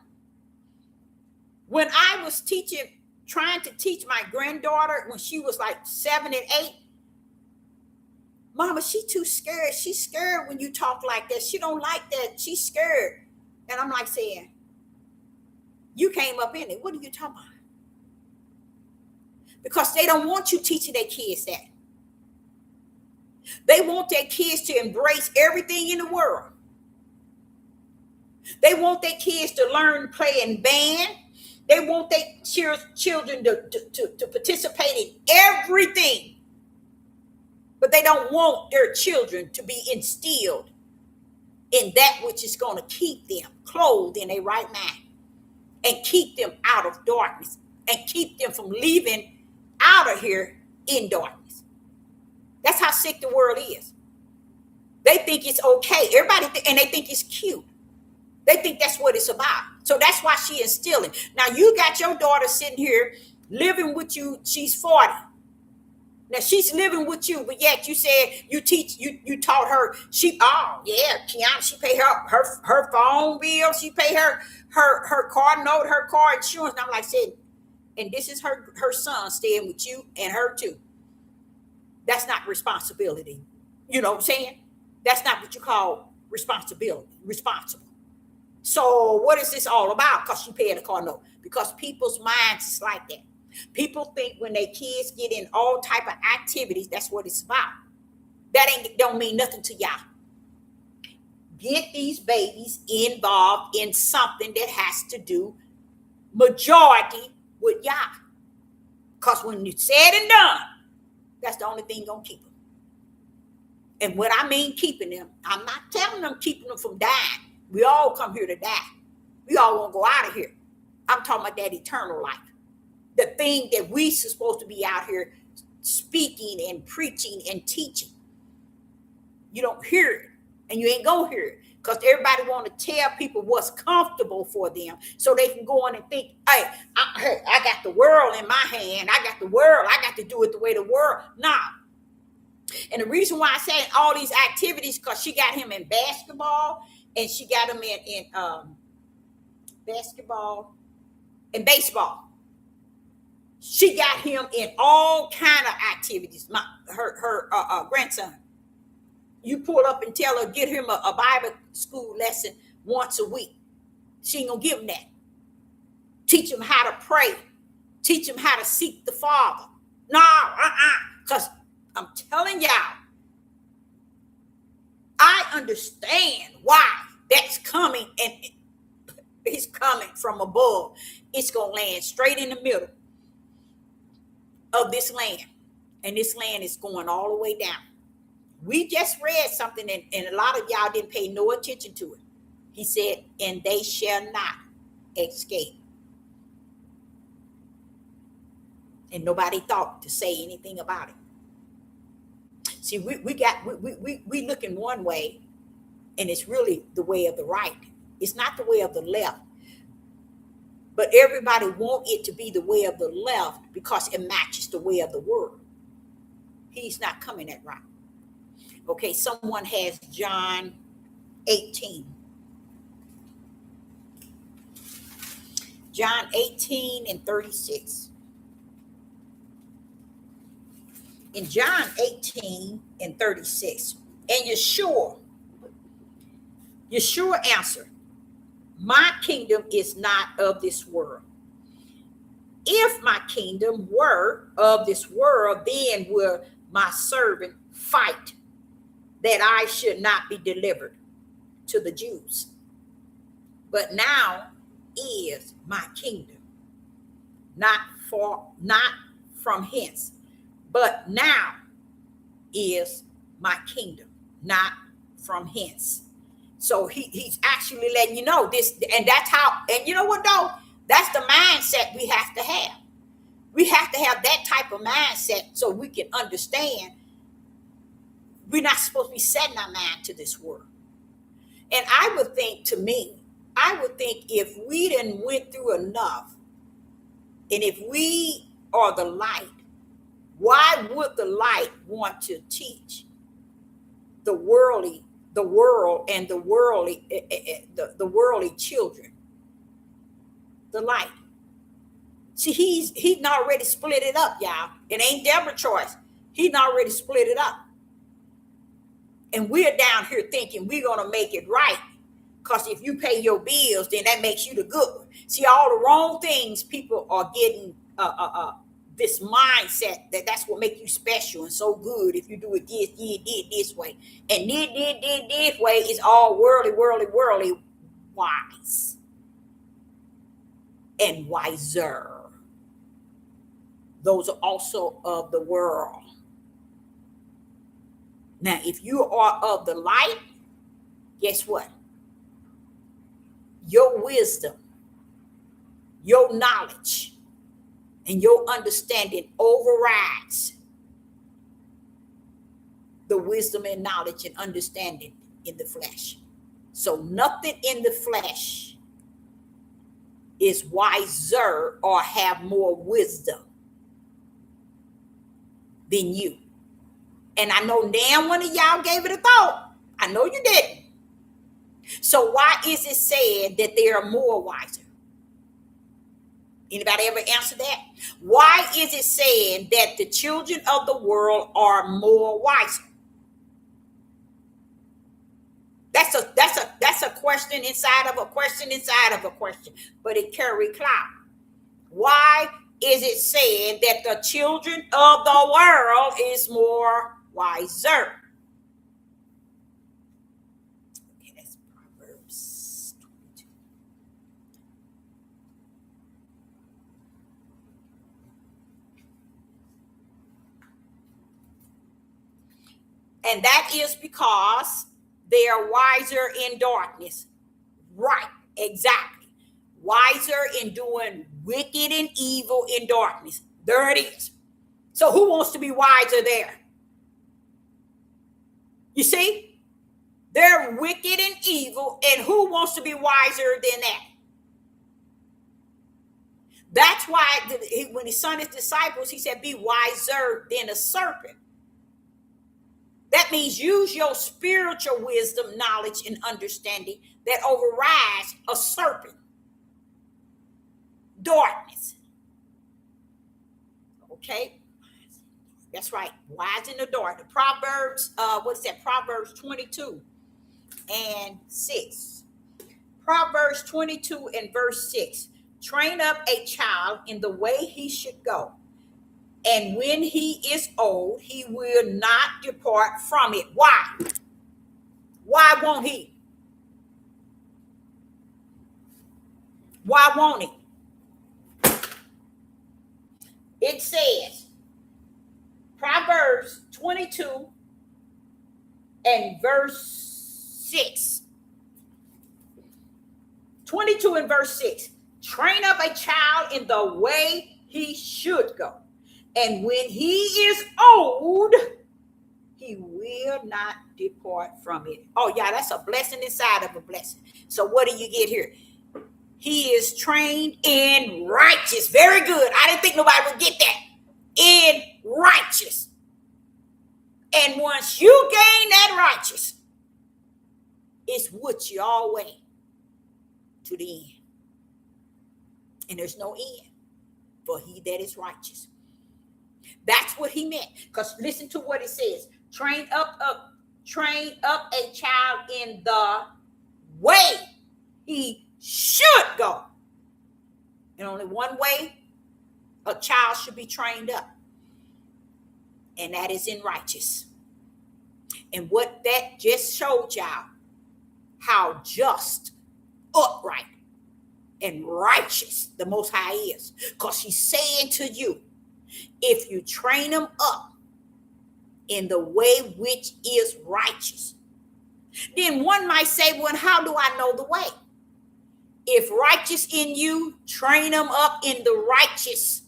S1: When I was trying to teach my granddaughter when she was like 7 and 8, Mama, she too scared. She's scared when you talk like that. She don't like that. She's scared. And I'm like saying, you came up in it. What are you talking about? Because they don't want you teaching their kids that. They want their kids to embrace everything in the world. They want their kids to learn to play in band. They want their children to participate in everything. But they don't want their children to be instilled in that which is going to keep them clothed in a right mind and keep them out of darkness and keep them from leaving out of here in darkness. That's how sick the world is. They think it's okay. And they think it's cute. They think that's what it's about. So that's why she is instilling. Now you got your daughter sitting here living with you. She's 40. Now she's living with you, but yet you said you taught her. Kiana, she pay her phone bill. She pay her car note, her car insurance. And I'm like saying, and this is her son staying with you and her too. That's not responsibility. You know what I'm saying? That's not what you call responsibility. Responsible. So what is this all about? Because you paying the car note. Because people's minds is like that. People think when their kids get in all type of activities, that's what it's about. That don't mean nothing to y'all. Get these babies involved in something that has to do majority with y'all. Because when it's said and done, that's the only thing gonna keep them. And what I mean keeping them, I'm not telling them keeping them from dying. We all come here to die. We all want to go out of here. I'm talking about that eternal life. The thing that we supposed to be out here speaking and preaching and teaching. You don't hear it, and you ain't gonna hear it. Because everybody want to tell people what's comfortable for them so they can go on and think, hey, I got the world in my hand. I got the world. I got to do it the way the world. Nah. And the reason why I say all these activities, because she got him in basketball and she got him in basketball and baseball. She got him in all kind of activities. Her grandson. You pull up and tell her, get him a Bible school lesson once a week. She ain't gonna give him that. Teach him how to pray. Teach him how to seek the Father. No, because I'm telling y'all, I understand why that's coming, and it's coming from above. It's gonna land straight in the middle of this land, and this land is going all the way down. We just read something, and a lot of y'all didn't pay no attention to it. He said, and they shall not escape. And nobody thought to say anything about it. See, we looking one way, and it's really the way of the right. It's not the way of the left. But everybody want it to be the way of the left because it matches the way of the world. He's not coming that right. Okay, someone has John 18. John 18 and 36. In John 18 and 36, and Yeshua answered, my kingdom is not of this world. If my kingdom were of this world, then would my servant fight that I should not be delivered to the Jews. But now is my kingdom, not from hence, but now is my kingdom, not from hence. So he's actually letting you know this, and that's how, and you know what though? That's the mindset we have to have. We have to have that type of mindset so we can understand we're not supposed to be setting our mind to this world. And I would think if we didn't went through enough, and if we are the light, why would the light want to teach the world and the worldly children the light? See, he's already split it up, y'all. It ain't Deborah's choice. He's already split it up. And we're down here thinking we're going to make it right. Because if you pay your bills, then that makes you the good one. See, all the wrong things, people are getting this mindset that's what make you special and so good if you do it this way. And this way is all worldly, wise. And wiser. Those are also of the world. Now, if you are of the light, guess what? Your wisdom, your knowledge, and your understanding overrides the wisdom and knowledge and understanding in the flesh. So nothing in the flesh is wiser or have more wisdom than you. And I know damn one of y'all gave it a thought. I know you didn't. So why is it said that they are more wiser? Anybody ever answer that? Why is it said that the children of the world are more wiser? That's a question inside of a question inside of a question, but it carry clout. Why is it said that the children of the world is more wiser? Okay, that's Proverbs 22. And that is because they are wiser in darkness. Right, exactly. Wiser in doing wicked and evil in darkness. There it is. So who wants to be wiser there? You see? They're wicked and evil, and who wants to be wiser than that? That's why when he sent his disciples, he said, be wiser than a serpent. That means use your spiritual wisdom, knowledge, and understanding that overrides a serpent. Darkness. Okay? That's right. Wise in the dark. The Proverbs, what is that? Proverbs 22 and 6. Proverbs 22 and verse 6. Train up a child in the way he should go, and when he is old, he will not depart from it. Why? Why won't he? Why won't he? It says, Proverbs 22 and verse 6. 22 and verse 6. Train up a child in the way he should go, and when he is old, he will not depart from it. Oh, yeah, that's a blessing inside of a blessing. So what do you get here? He is trained in righteous. Very good. I didn't think nobody would get that. In righteous. And once you gain that righteous, it's with you all the way to the end. And there's no end for he that is righteous. That's what he meant. Because listen to what it says. Train up a child in the way he should go. And only one way a child should be trained up. And that is in righteous. And what that just showed y'all, how just, upright, and righteous the Most High is. Because he's saying to you, if you train them up in the way which is righteous, then one might say, well, how do I know the way? If righteous in you, train them up in the righteous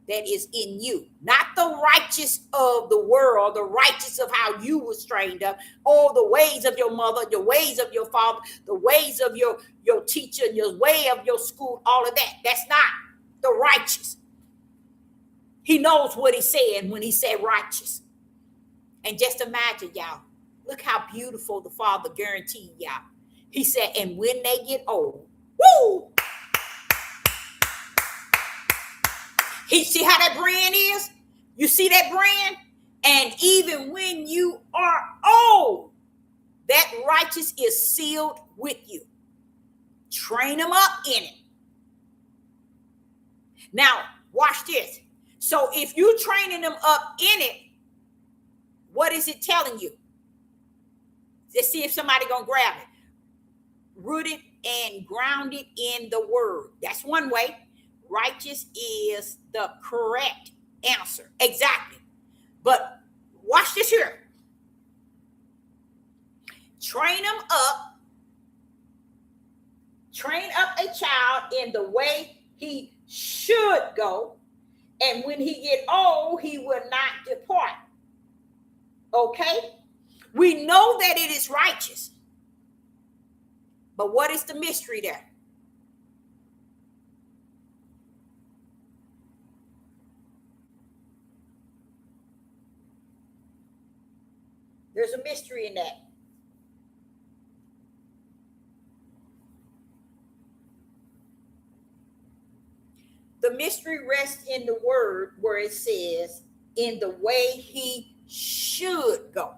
S1: that is in you, not the righteous of the world, the righteous of how you was trained up, or the ways of your mother, the ways of your father, the ways of your teacher, your way of your school, all of that. That's not the righteous. He knows what he's saying when he said righteous. And just imagine, y'all, look how beautiful the Father guaranteed y'all. He said, and when they get old, woo! He see how that brand is? You see that brand? And even when you are old, that righteous is sealed with you. Train them up in it. Now, watch this. So if you're training them up in it, what is it telling you? Let's see if somebody gonna grab it. Rooted and grounded in the word. That's one way. Righteous is the correct answer. Exactly. But watch this here. Train them up. Train up a child in the way he should go. And when he get old, he will not depart. Okay? We know that it is righteous. But what is the mystery there? There's a mystery in that. The mystery rests in the word where it says, in the way he should go.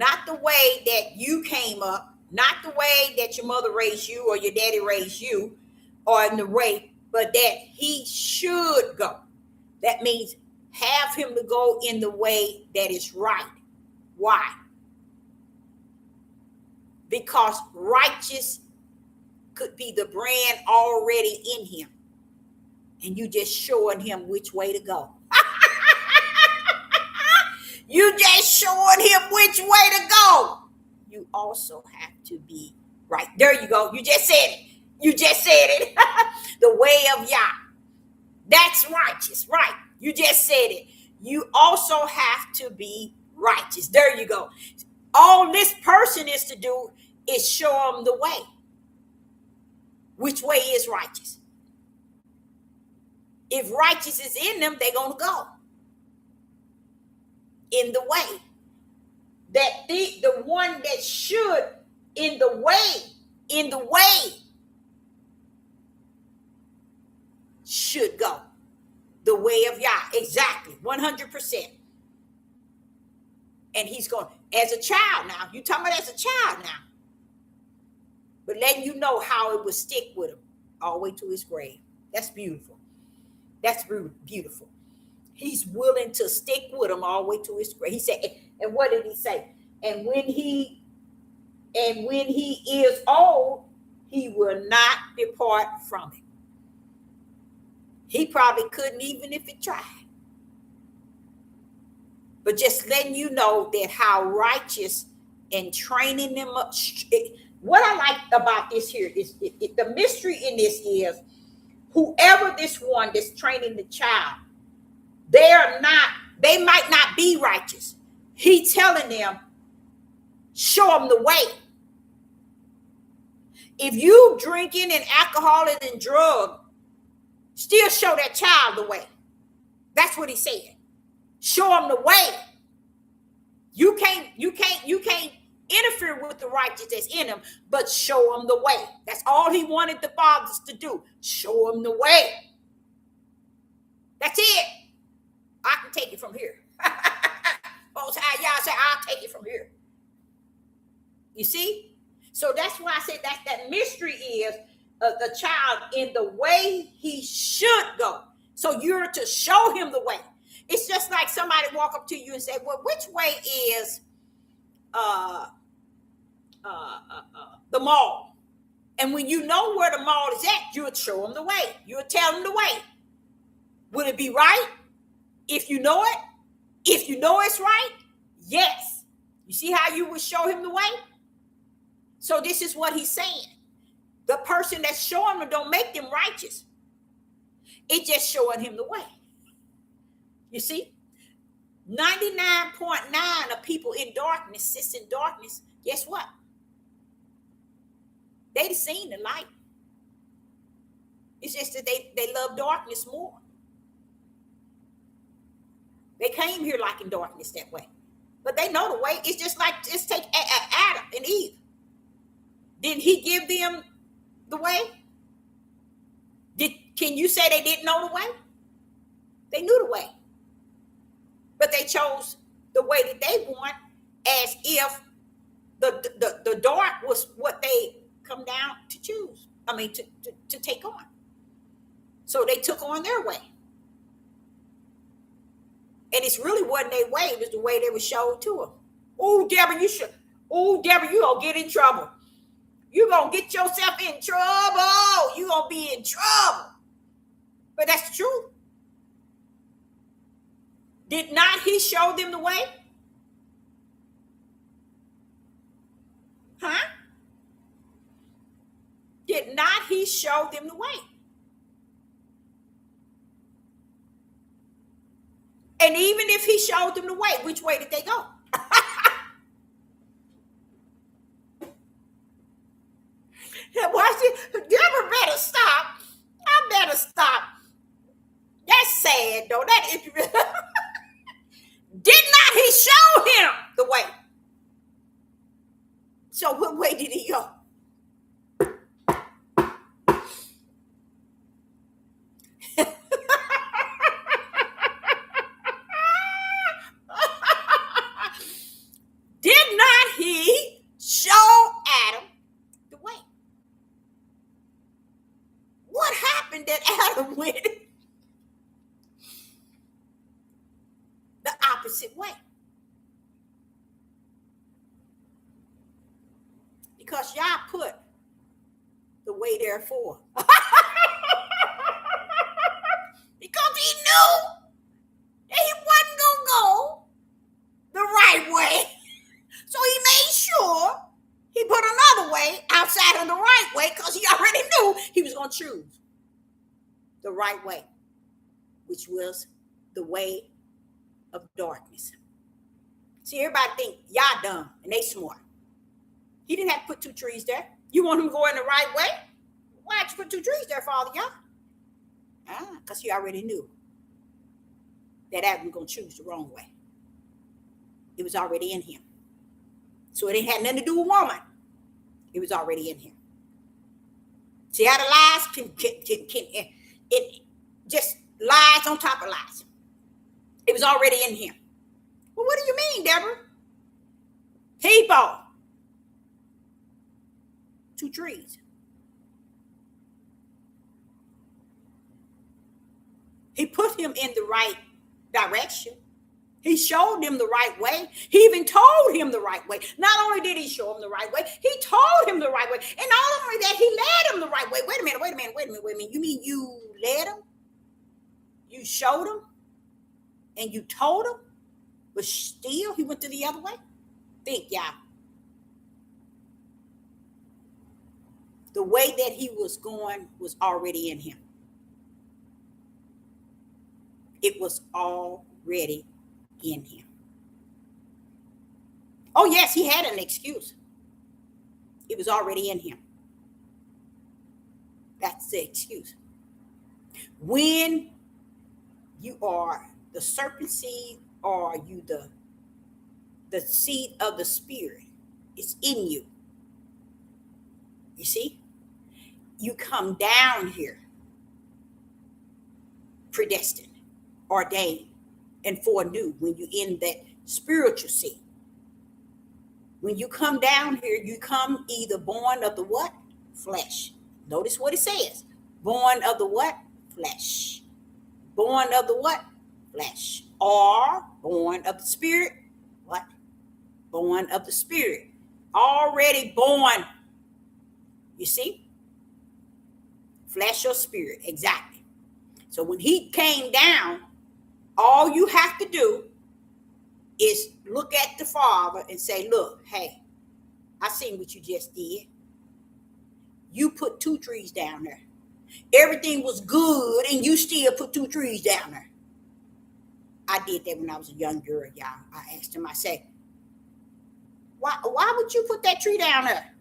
S1: not the way that you came up, not the way that your mother raised you or your daddy raised you, or in the way, but that he should go. That means have him to go in the way that is right. Why? Because righteous could be the brand already in him, and you just showing him which way to go. You just showing him which way to go. You also have to be right. There you go. You just said it. You just said it. The way of Yah. That's righteous, right? You just said it. You also have to be righteous. There you go. All this person is to do is show them the way. Which way is righteous? If righteous is in them, they're going to go in the way. That the one that should in the way should go. The way of Yah. Exactly. 100%. And he's going, as a child now. You talking about as a child now. But letting you know how it would stick with him all the way to his grave. That's beautiful. That's beautiful. He's willing to stick with him all the way to his grave. He said, and what did he say? And when he is old, he will not depart from it. He probably couldn't even if he tried. But just letting you know that how righteous and training them up. What I like about this here is the mystery in this is whoever this one that's training the child, they might not be righteous. He telling them, show them the way. If you drinking and alcohol and drug, still show that child the way. That's what he said. Show them the way. You can't interfere with the righteous that's in him, but show them the way. That's all he wanted the fathers to do. Show them the way. That's it. I can take it from here. Y'all say, I'll take it from here. You see? So that's why I said that mystery is the child in the way he should go. So you're to show him the way. It's just like somebody walk up to you and say, well, which way is the mall? And when you know where the mall is at, you would show them the way. You would tell them the way. Would it be right if you know it? If you know it's right? Yes. You see how you would show him the way? So this is what he's saying. The person that's showing them don't make them righteous. It's just showing him the way. You see? 99.9 of people in darkness sits in darkness. Guess what? They've seen the light. It's just that they love darkness more. They came here like in darkness that way. But they know the way. It's just like, just take Adam and Eve. Did he give them the way? Can you say they didn't know the way? They knew the way. But they chose the way that they want, as if the dark was what they come down to choose. I mean, to take on. So they took on their way. And it's really wasn't their way. It was the way they were showed to them. Oh, Deborah, you gonna get in trouble. You're gonna get yourself in trouble. You're gonna be in trouble. But that's the truth. Did not he show them the way? Huh? Did not he show them the way? And even if he showed them the way, which way did they go? Watch it. Deborah better stop. I better stop. That's sad, though. That is. Did not he show him the way? So what way did he go? Did not Adam went the opposite way. Because y'all put the way therefore. Because he knew that he wasn't going to go the right way. So he made sure he put another way outside of the right way because he already knew he was going to choose the right way, which was the way of darkness. See, everybody think y'all dumb and they smart. He didn't have to put 2 trees there. You want him to go in the right way? Why'd you put 2 trees there, Father, y'all? Because he already knew that Adam was going to choose the wrong way. It was already in him. So it had nothing to do with woman. It was already in him. See how the lies can it just lies on top of lies. It was already in him. Well, what do you mean, Deborah? People. 2 trees. He put him in the right direction. He showed him the right way. He even told him the right way. Not only did he show him the right way, he told him the right way. And not only that, he led him the right way. Wait a minute. You mean you led him? You showed him? And you told him? But still he went to the other way? Think, y'all. The way that he was going was already in him. It was already in him. Oh, yes, he had an excuse. It was already in him. That's the excuse. When you are the serpent seed or you the seed of the Spirit, it's in you. You see? You come down here predestined, ordained, and foreknew when you in that spiritual seed. When you come down here, you come either born of the what? Flesh. Notice what it says. Born of the what? Flesh. Born of the what? Flesh. Or born of the Spirit. What? Born of the Spirit. Already born. You see? Flesh or spirit. Exactly. So when he came down, all you have to do is look at the Father and say, look, hey, I seen what you just did. You put 2 trees down there. Everything was good and you still put 2 trees down there. I did that when I was a young girl, y'all. I asked him, I said, why would you put that tree down there?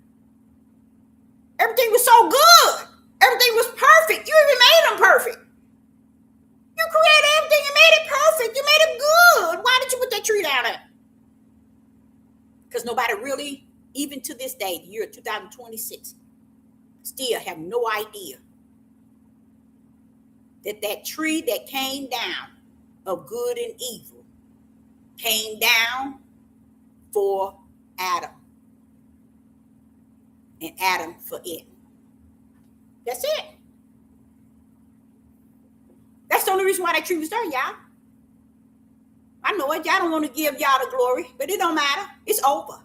S1: Everything was so good. Everything was perfect. You even made them perfect. You created everything and made it perfect. You made it good. Why did you put that tree down there? Because nobody really, even to this day, the year 2026, still have no idea that that tree that came down of good and evil came down for Adam. And Adam for it. That's it. That's the only reason why that tree was there, y'all. I know it. Y'all don't want to give y'all the glory, but it don't matter. It's over.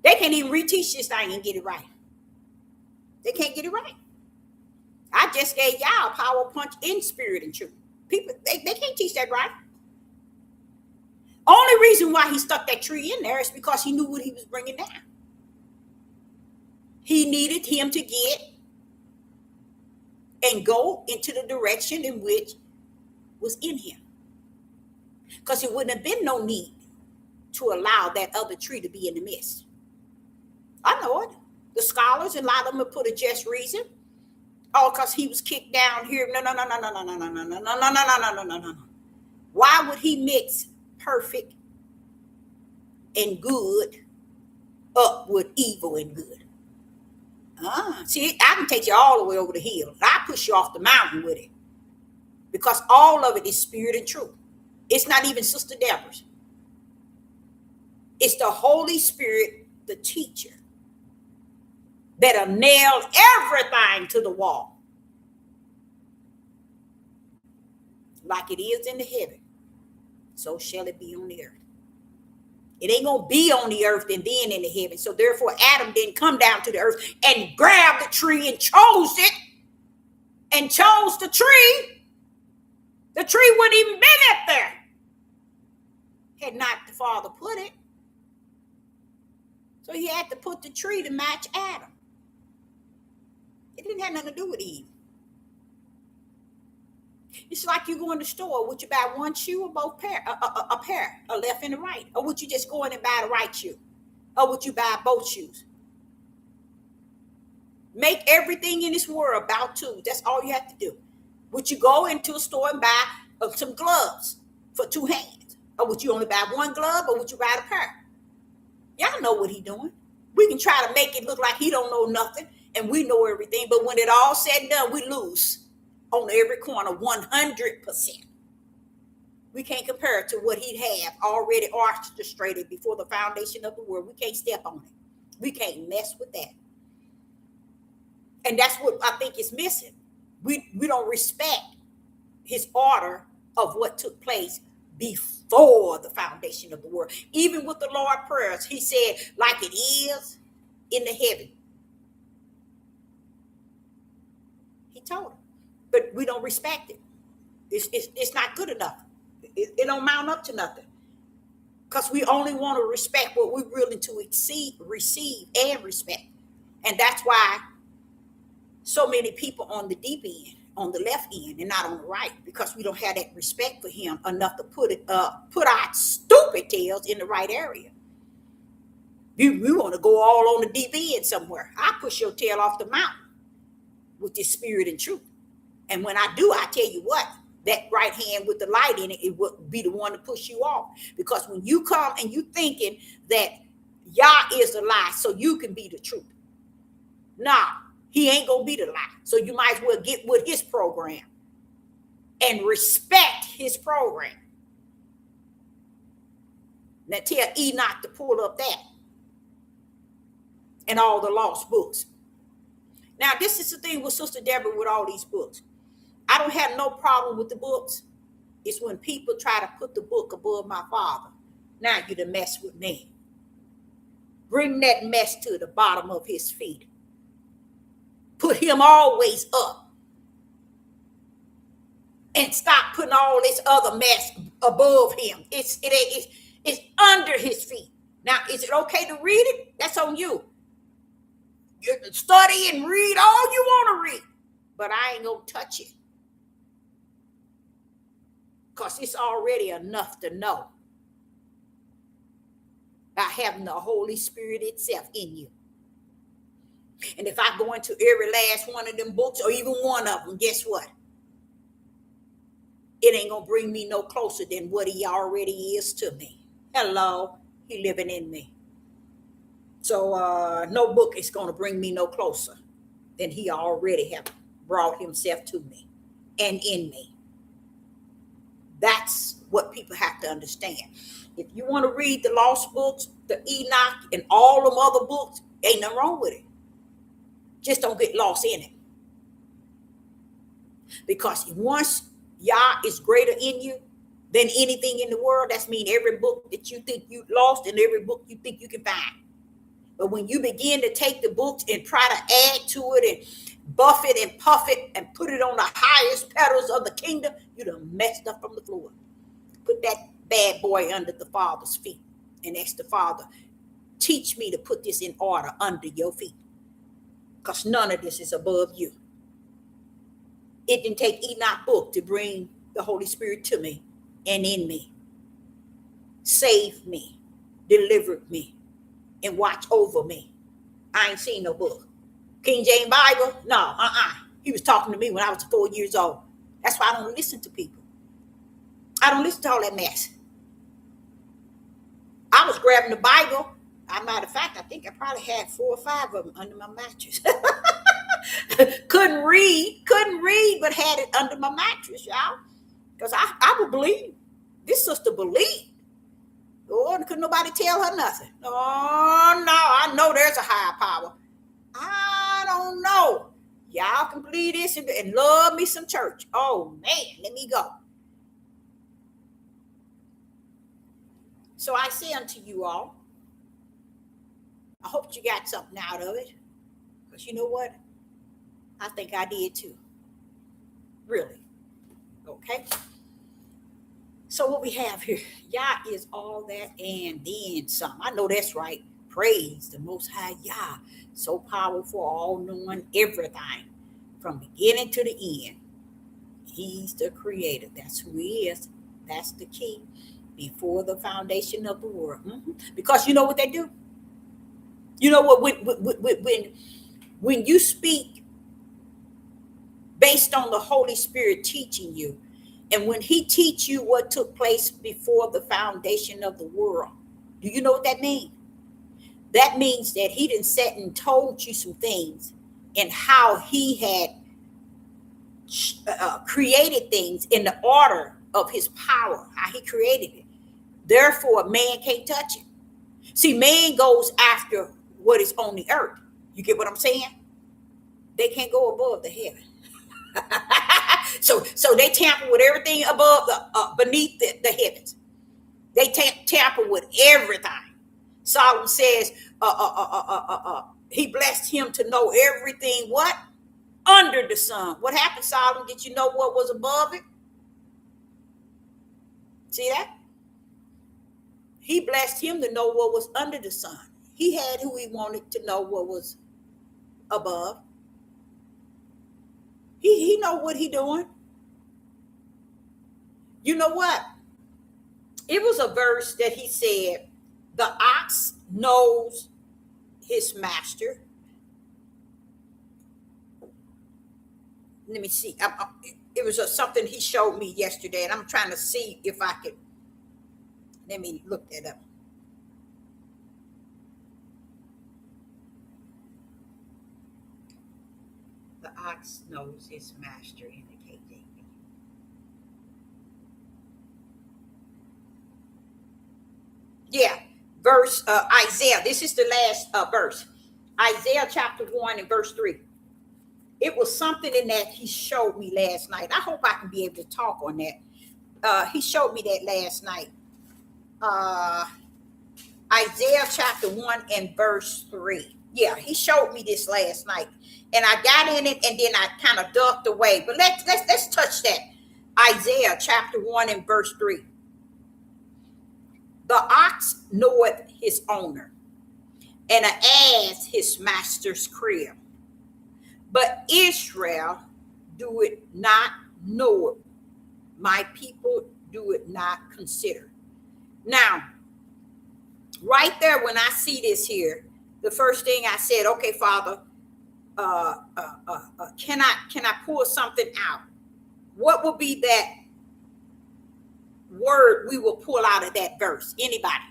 S1: They can't even reteach this thing and get it right. They can't get it right. I just gave y'all a power punch in spirit and truth. People, they can't teach that right. Only reason why he stuck that tree in there is because he knew what he was bringing down. He needed him to get and go into the direction in which was in him. Because it wouldn't have been no need to allow that other tree to be in the midst. I know it. The scholars, a lot of them have put a just reason. Oh, because he was kicked down here. No. Why would he mix perfect and good up with evil and good? See, I can take you all the way over the hill. I push you off the mountain with it. Because all of it is spirit and truth. It's not even Sister Deborah's. It's the Holy Spirit, the teacher, that'll nail everything to the wall. like it is in the heaven, so shall it be on the earth. It ain't gonna be on the earth and then in the heaven. So therefore, Adam didn't come down to the earth and grab the tree and chose it and chose the tree. The tree wouldn't even been up there had not the Father put it. So he had to put the tree to match Adam. It didn't have nothing to do with Eve. It's like you go in the store. Would you buy one shoe or both pair? A pair, a left and a right? Or would you just go in and buy the right shoe? Or would you buy both shoes? Make everything in this world about two. That's all you have to do. Would you go into a store and buy some gloves for two hands? Or would you only buy one glove, or would you buy a pair? Y'all know what he's doing. We can try to make it look like he don't know nothing and we know everything, but when it all said and done, we lose on every corner 100%. We can't compare it to what he'd have already orchestrated before the foundation of the world. We can't step on it. We can't mess with that. And that's what I think is missing. We don't respect his order of what took place before the foundation of the world. Even with the Lord's prayers, he said, like it is in the heaven. He told him. But we don't respect it. It's not good enough. It don't mount up to nothing. Because we only want to respect what we're willing to receive and respect. And that's why so many people on the deep end, on the left end, and not on the right, because we don't have that respect for him enough to put our stupid tails in the right area. We want to go all on the deep end somewhere. I push your tail off the mountain with this spirit and truth. And when I do, I tell you what, that right hand with the light in it, it will be the one to push you off. Because when you come and you thinking that Yah is a lie, so you can be the truth. Nah, he ain't going to be the lie. So you might as well get with his program and respect his program. Now tell Enoch to pull up that and all the lost books. Now, this is the thing with Sister Deborah with all these books. I don't have no problem with the books. It's when people try to put the book above my Father. Now you done mess with me. Bring that mess to the bottom of his feet. Put him always up. And stop putting all this other mess above him. It's under his feet. Now, is it okay to read it? That's on you. You can study and read all you want to read. But I ain't going to touch it. Because it's already enough to know by having the Holy Spirit itself in you. And if I go into every last one of them books, or even one of them, guess what? It ain't going to bring me no closer than what he already is to me. Hello, he living in me. So no book is going to bring me no closer than he already have brought himself to me and in me. That's what people have to understand. If you want to read the lost books, the Enoch, and all them other books, ain't nothing wrong with it. Just don't get lost in it. Because once Yah is greater in you than anything in the world, that's mean every book that you think you lost and every book you think you can find. But when you begin to take the books and try to add to it and buff it and puff it and put it on the highest pedals of the kingdom, you done messed up from the floor. Put that bad boy under the Father's feet and ask the Father, teach me to put this in order under your feet. Because none of this is above you. It didn't take Enoch book to bring the Holy Spirit to me and in me. Saved me, delivered me, and watch over me. I ain't seen no book. King James Bible? No, He was talking to me when I was 4 years old. That's why I don't listen to people. I don't listen to all that mess. I was grabbing the Bible. As a matter of fact, I think I probably had 4 or 5 of them under my mattress. Couldn't read, but had it under my mattress, y'all. Because I would believe. This sister believed. Lord, couldn't nobody tell her nothing. Oh, no, I know there's a higher power. I don't know. Y'all can believe this and love me some church. Oh, man, let me go. So I say unto you all, I hope you got something out of it. Because you know what? I think I did too. Really. Okay. So what we have here, Yah is all that and then some. I know that's right. Praise the Most High Yah. So powerful, all knowing everything from beginning to the end. He's the creator. That's who he is. That's the key. Before the foundation of the world. Because you know what they do? You know what? When you speak based on the Holy Spirit teaching you, and when he teach you what took place before the foundation of the world, do you know what that means? That means that he didn't sit and told you some things and how he had created things in the order of his power, how he created it. Therefore, man can't touch it. See, man goes after what is on the earth. You get what I'm saying? They can't go above the heaven. So they tamper with everything above beneath the heavens. They tamper with everything. Solomon says he blessed him to know everything what? Under the sun. What happened, Solomon? Did you know what was above it? See that? He blessed him to know what was under the sun. He had who he wanted to know what was above. He know what he doing. You know what? It was a verse that he said, the ox knows his master. Let me see. It was something he showed me yesterday, and I'm trying to see if I could. Let me look that up. The ox knows his master in the KJV. Yeah, verse Isaiah. This is the last verse. Isaiah chapter 1 and verse 3. It was something in that he showed me last night. I hope I can be able to talk on that. He showed me that last night. Isaiah chapter 1 and verse 3. Yeah, he showed me this last night. And I got in it and then I kind of ducked away. But let's touch that. Isaiah chapter 1 and verse 3. The ox knoweth his owner, and an ass his master's crib. But Israel do it not know it. My people do it not consider. Now, right there, when I see this here, the first thing I said, okay, Father, can I pull something out? What will be that word we will pull out of that verse? Anybody?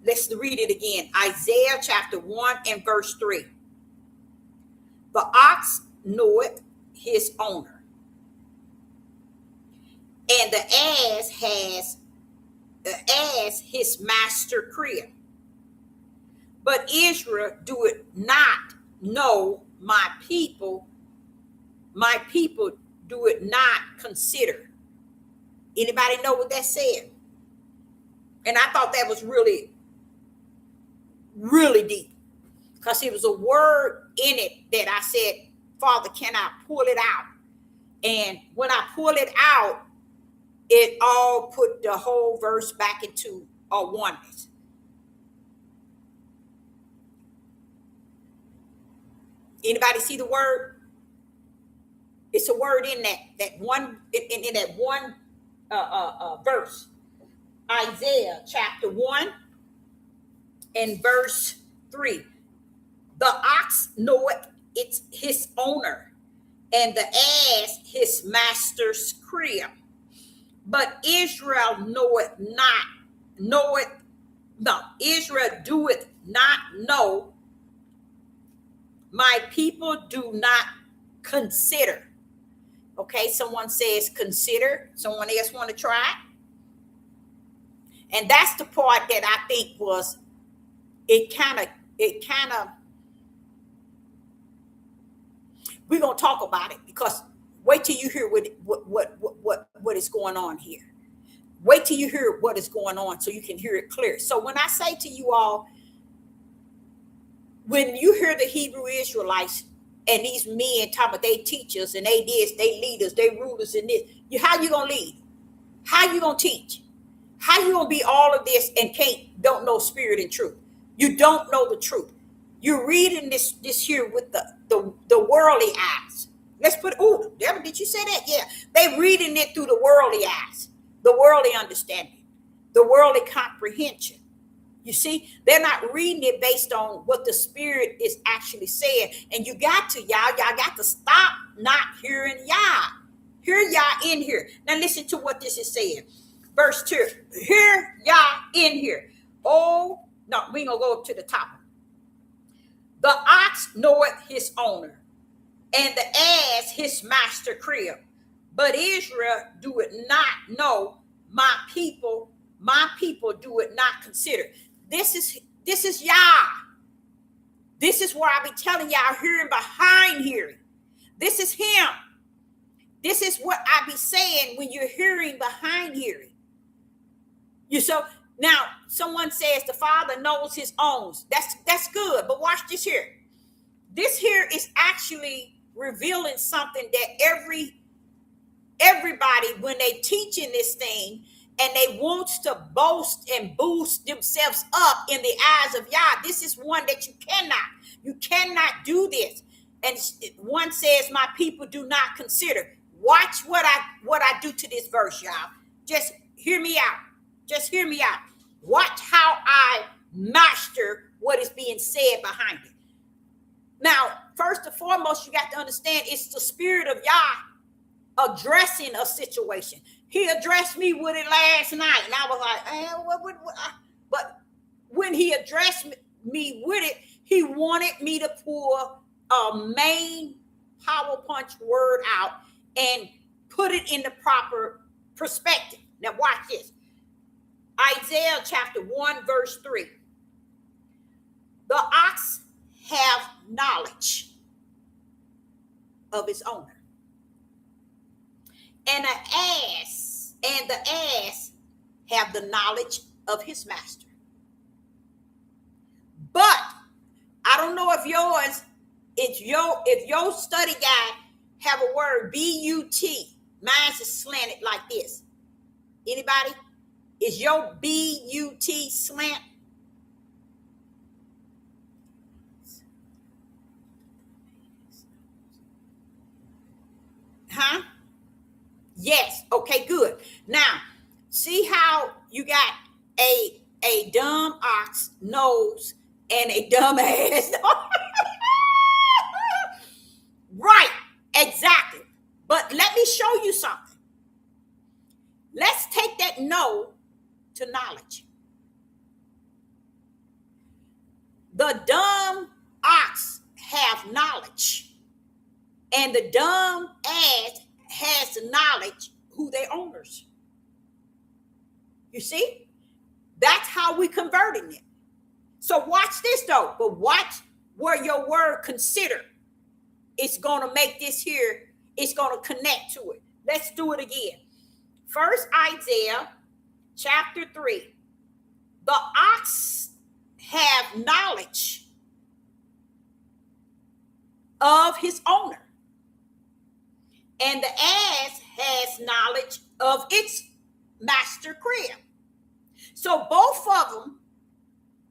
S1: Let's read it again. Isaiah chapter 1 and verse 3. The ox knoweth his owner, and the ass his master crib. But Israel do it not know, my people do it not consider. Anybody know what that said? And I thought that was really, really deep, because it was a word in it that I said, Father, can I pull it out? And when I pull it out, it all put the whole verse back into a oneness. Anybody see the word? It's a word in that one in that one verse. Isaiah chapter 1 and verse 3. The ox knoweth it's his owner, and the ass his master's crib. But Israel Israel doeth not know, my people do not consider. Okay, someone says consider, someone else want to try. And that's the part that I think was, it kind of, we're going to talk about it, because wait till you hear what is going on here. Wait till you hear what is going on so you can hear it clear. So when I say to you all, when you hear the Hebrew Israelites and these men talking about they teachers and they this, they leaders, they rulers in this, how you gonna lead? How you gonna teach? How you gonna be all of this and don't know spirit and truth? You don't know the truth. You're reading this here with the worldly eyes. Let's put, oh, Deborah, did you say that? Yeah. They reading it through the worldly eyes, the worldly understanding, the worldly comprehension. You see, they're not reading it based on what the spirit is actually saying. And y'all got to stop not hearing Yah. Hear Yah in here. Now listen to what this is saying. Verse 2. Hear Yah in here. Oh, no, we ain't gonna go up to the top. The ox knoweth his owner, and the ass his master crib. But Israel do it not know, my people do it not consider. This is Yah. This is where I be telling y'all, hearing behind hearing. This is him. This is what I be saying when you're hearing behind hearing. So now someone says the Father knows his own. That's good. But watch this here. This here is actually revealing something that everybody, when they teaching this thing and they wants to boast and boost themselves up in the eyes of Yah, this is one that you cannot do this. And one says, my people do not consider. Watch what I do to this verse, y'all. Just hear me out. Just hear me out. Watch how I master what is being said behind it. Now, first and foremost, you got to understand it's the spirit of Yah addressing a situation. He addressed me with it last night, and I was like, but when he addressed me with it, he wanted me to pull a main power punch word out and put it in the proper perspective. Now watch this. Isaiah chapter 1 verse 3. The ox have knowledge of his owner, and the ass have the knowledge of his master. But I don't know if yours, if your study guide have a word B-U-T. Mine's is slanted like this. Anybody? Is your B-U-T slant? Huh? Yes. Okay, good. Now, see how you got a dumb ox nose and a dumb ass. Right. Exactly. But let me show you something. Let's take that no to knowledge. The dumb ox have knowledge, and the dumb ass has the knowledge who they owners. You see? That's how we converting it. So watch this though, but watch where your word consider. It's going to make this here, it's going to connect to it. Let's do it again. First Isaiah chapter 3. The ox have knowledge of his owner, and the ass has knowledge of its master crib. So both of them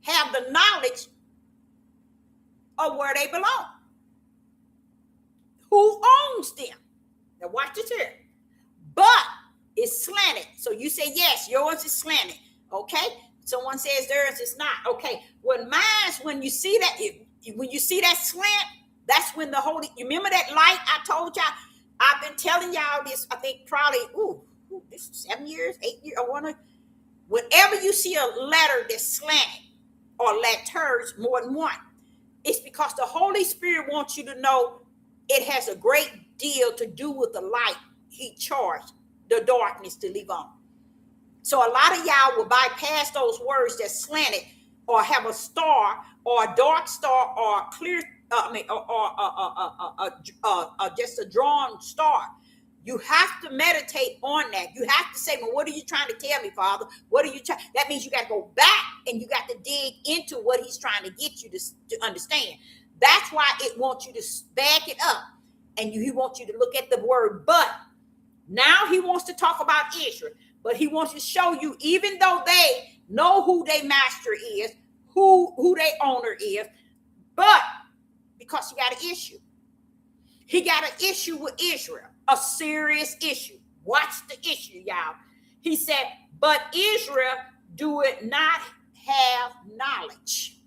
S1: have the knowledge of where they belong. Who owns them? Now watch this here. But it's slanted. So you say, yes, yours is slanted. Okay. Someone says theirs is not. Okay. When you see that slant, that's when the Holy, you remember that light I told y'all? I've been telling y'all this, I think probably, this is 7 years, 8 years. Whenever you see a letter that's slanted or letters more than one, it's because the Holy Spirit wants you to know it has a great deal to do with the light he charged the darkness to leave on. So a lot of y'all will bypass those words that slanted or have a star or a dark star or clear, or just a drawn star. You have to meditate on that. You have to say, well, what are you trying to tell me, Father? What are you trying? That means you got to go back and you got to dig into what he's trying to get you to understand. That's why it wants you to back it up. And he wants you to look at the word but. Now he wants to talk about Israel. But he wants to show you, even though they know who their master is, who their owner is, but because he got an issue. He got an issue with Israel, a serious issue. Watch the issue, y'all. He said, but Israel do it not have knowledge.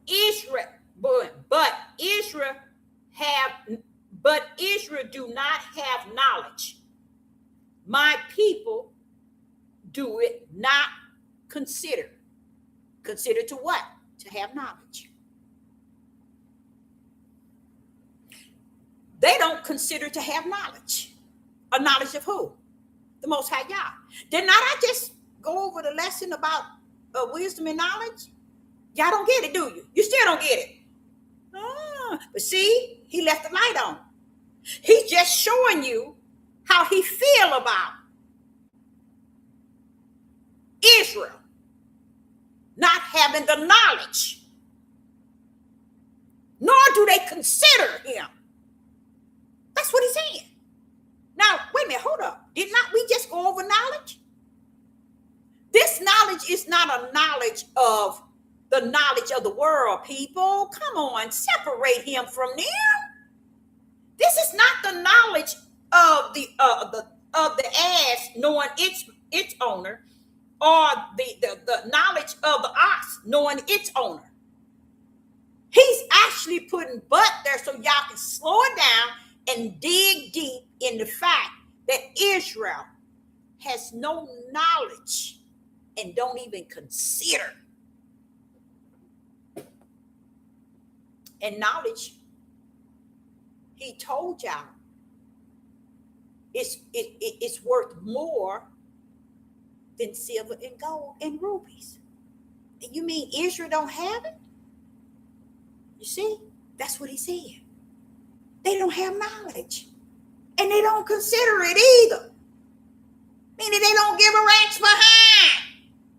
S1: Israel, but Israel do not have knowledge. My people do it not consider. Consider to what? To have knowledge. They don't consider to have knowledge. A knowledge of who? The Most High Yah. Did not I just go over the lesson about wisdom and knowledge? Y'all don't get it, do you? You still don't get it. But see, he left the light on. He's just showing you how he feel about Israel not having the knowledge, nor do they consider him. That's what he's saying. Now, wait a minute, hold up. Did not we just go over knowledge? This knowledge is not a knowledge of the knowledge of the world, people. Come on, separate him from them. This is not the knowledge of the ass knowing its owner, or the knowledge of the ox knowing its owner. He's actually putting but there so y'all can slow it down and dig deep in the fact that Israel has no knowledge and don't even consider. And knowledge, he told y'all, it's worth more than silver and gold and rubies. And you mean Israel don't have it? You see, that's what he said. They don't have knowledge. And they don't consider it either. Meaning they don't give a rat's behind.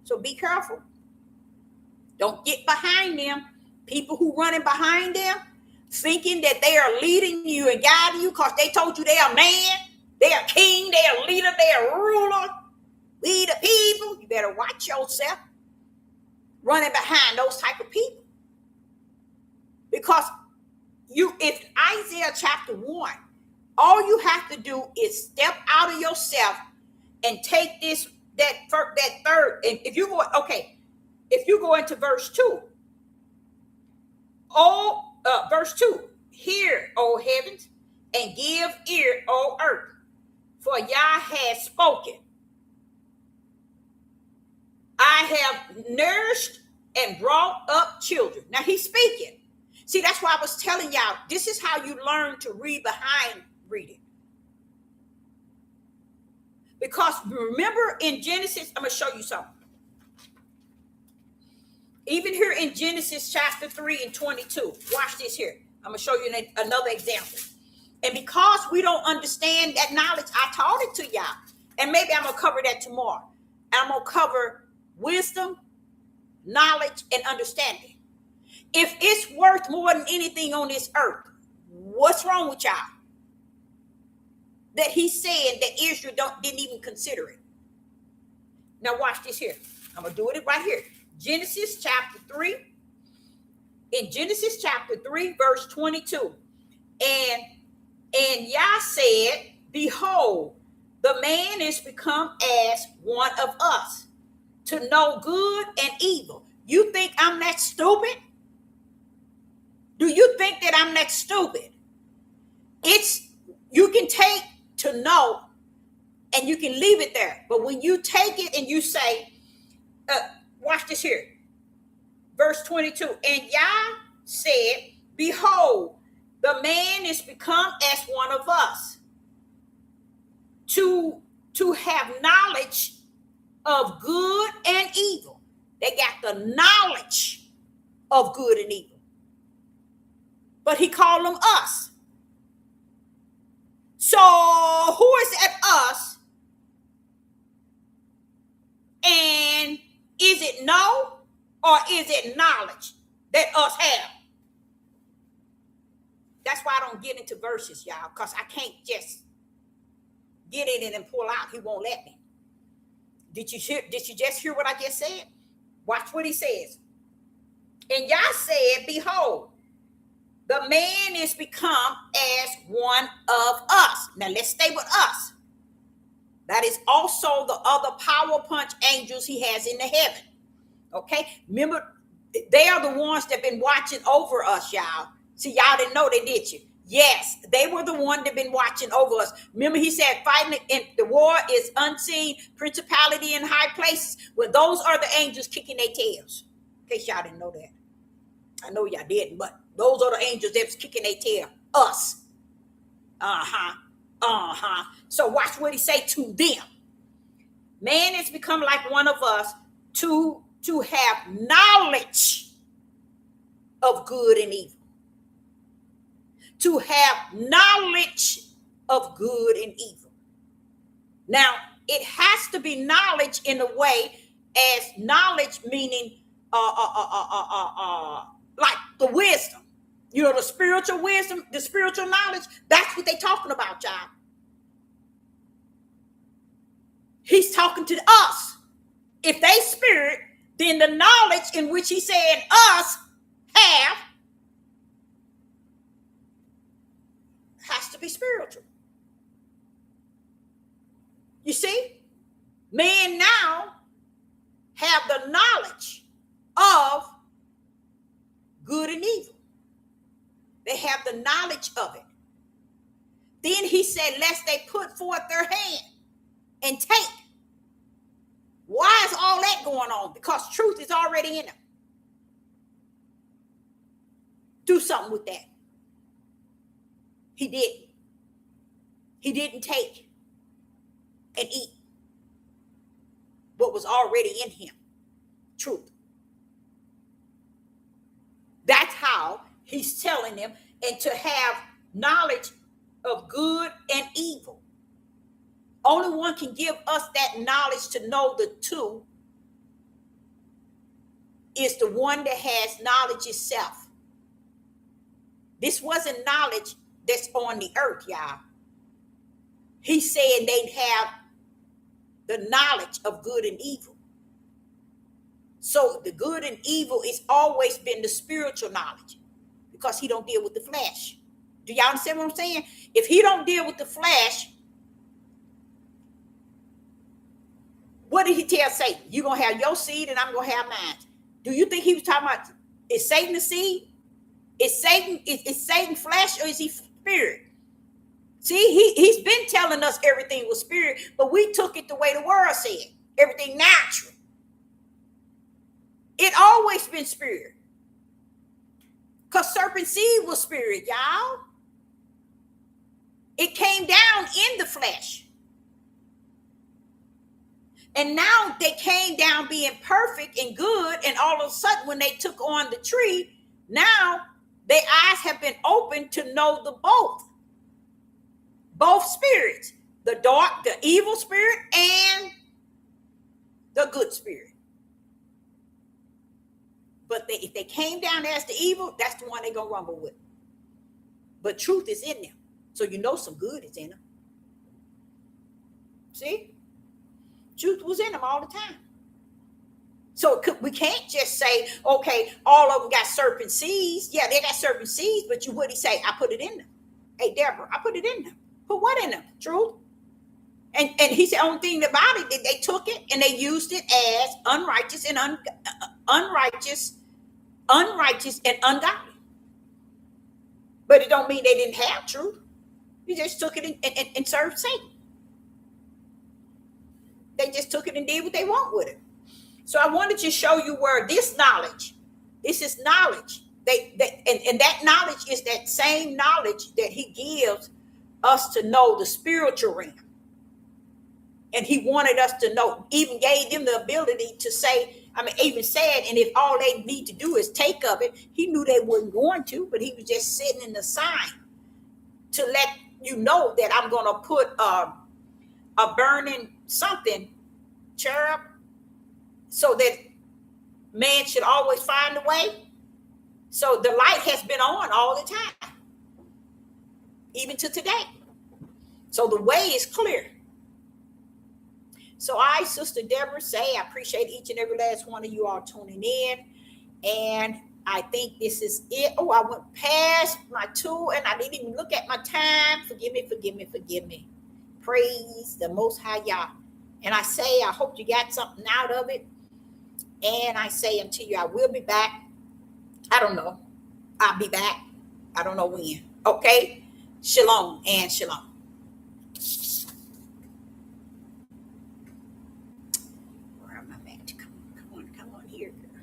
S1: So be careful. Don't get behind them. People who running behind them, thinking that they are leading you and guiding you because they told you they are man, they are king, they are leader, they are ruler. We the people. You better watch yourself running behind those type of people. Because if Isaiah chapter 1, all you have to do is step out of yourself and take that third. And if you go into verse 2, verse 2, hear, O heavens, and give ear, O earth, for Yah has spoken. I have nourished and brought up children. Now he's speaking. See, that's why I was telling y'all, this is how you learn to read behind reading. Because remember in Genesis, I'm going to show you something. Even here in Genesis chapter 3 and 22, watch this here. I'm going to show you another example. And because we don't understand that knowledge, I taught it to y'all. And maybe I'm going to cover that tomorrow. And I'm going to cover wisdom, knowledge, and understanding. If it's worth more than anything on this earth, what's wrong with y'all? That he's saying that Israel didn't even consider it. Now watch this here. I'm going to do it right here. Genesis chapter 3. In Genesis chapter 3, verse 22. And Yah said, behold, the man is become as one of us, to know good and evil. You think I'm that stupid? Do you think that I'm that stupid? You can take to know and you can leave it there. But when you take it and you say, watch this here. Verse 22. And Yah said, behold, the man is become as one of us, to have knowledge of good and evil. They got the knowledge of good and evil. but he called them us. So who is at us? And is it know or is it knowledge that us have? That's why I don't get into verses, y'all, because I can't just get in it and pull out. He won't let me. Did you just hear what I just said? Watch what he says. And Yah said, behold, the man is become as one of us. Now let's stay with us. That is also the other power punch angels he has in the heaven. Okay? Remember, they are the ones that have been watching over us, y'all. See, y'all didn't know they did you. Yes, they were the one that been watching over us. Remember, he said, fighting in the war is unseen, principality in high places. Well, those are the angels kicking their tails. In case y'all didn't know that. I know y'all didn't, but those are the angels that's kicking their tail. Us. So watch what he say to them. Man has become like one of us to have knowledge of good and evil. To have knowledge of good and evil. Now, it has to be knowledge in a way as knowledge meaning like the wisdom. You know, the spiritual wisdom, the spiritual knowledge. That's what they're talking about, y'all. He's talking to us. If they spirit, then the knowledge in which he said us have has to be spiritual. You see? Men now have the knowledge of good and evil. They have the knowledge of it. Then he said, lest they put forth their hand and take. Why is all that going on? Because truth is already in them. Do something with that. He didn't. He didn't take and eat what was already in him. Truth. That's how he's telling them, and to have knowledge of good and evil. Only one can give us that knowledge to know the two is the one that has knowledge itself. This wasn't knowledge that's on the earth, y'all. He's saying they'd have the knowledge of good and evil. So the good and evil has always been the spiritual knowledge because he don't deal with the flesh. Do y'all understand what I'm saying? If he don't deal with the flesh, what did he tell Satan? You're going to have your seed and I'm going to have mine. Do you think he was talking about, is Satan the seed? Is Satan flesh or is he spirit? See, he's been telling us everything was spirit, but we took it the way the world said. Everything natural. It always been spirit. Because serpent seed was spirit, y'all. It came down in the flesh. And now they came down being perfect and good. And all of a sudden, when they took on the tree, now their eyes have been opened to know the both spirits, the dark, the evil spirit, and the good spirit. But if they came down as the evil, that's the one they're going to rumble with. But truth is in them. So you know some good is in them. See? Truth was in them all the time. So we can't just say, okay, all of them got serpent seeds. Yeah, they got serpent seeds, but what he say? I put it in them. Hey, Deborah, I put it in them. Put what in them? Truth. And he said, only thing about it, they took it and they used it as unrighteous and unrighteous and ungodly. But it don't mean they didn't have truth. He just took it and served Satan. They just took it and did what they want with it. So I wanted to show you where this is knowledge. And that knowledge is that same knowledge that he gives us to know the spiritual realm. And he wanted us to know, even gave them the ability to say, even said, and if all they need to do is take of it, he knew they weren't going to, but he was just sitting in the sign to let you know that I'm going to put a burning something, cherub, so that man should always find a way. So the light has been on all the time, even to today. So the way is clear. So I, Sister Deborah, say I appreciate each and every last one of you all tuning in. And I think this is it. Oh, I went past my 2 and I didn't even look at my time. Forgive me, forgive me, forgive me. Praise the Most High Yah. And I say, I hope you got something out of it. And I say unto you, I will be back. I don't know. I'll be back. I don't know when. Okay? Shalom and shalom. Where am I at? Come on here, girl.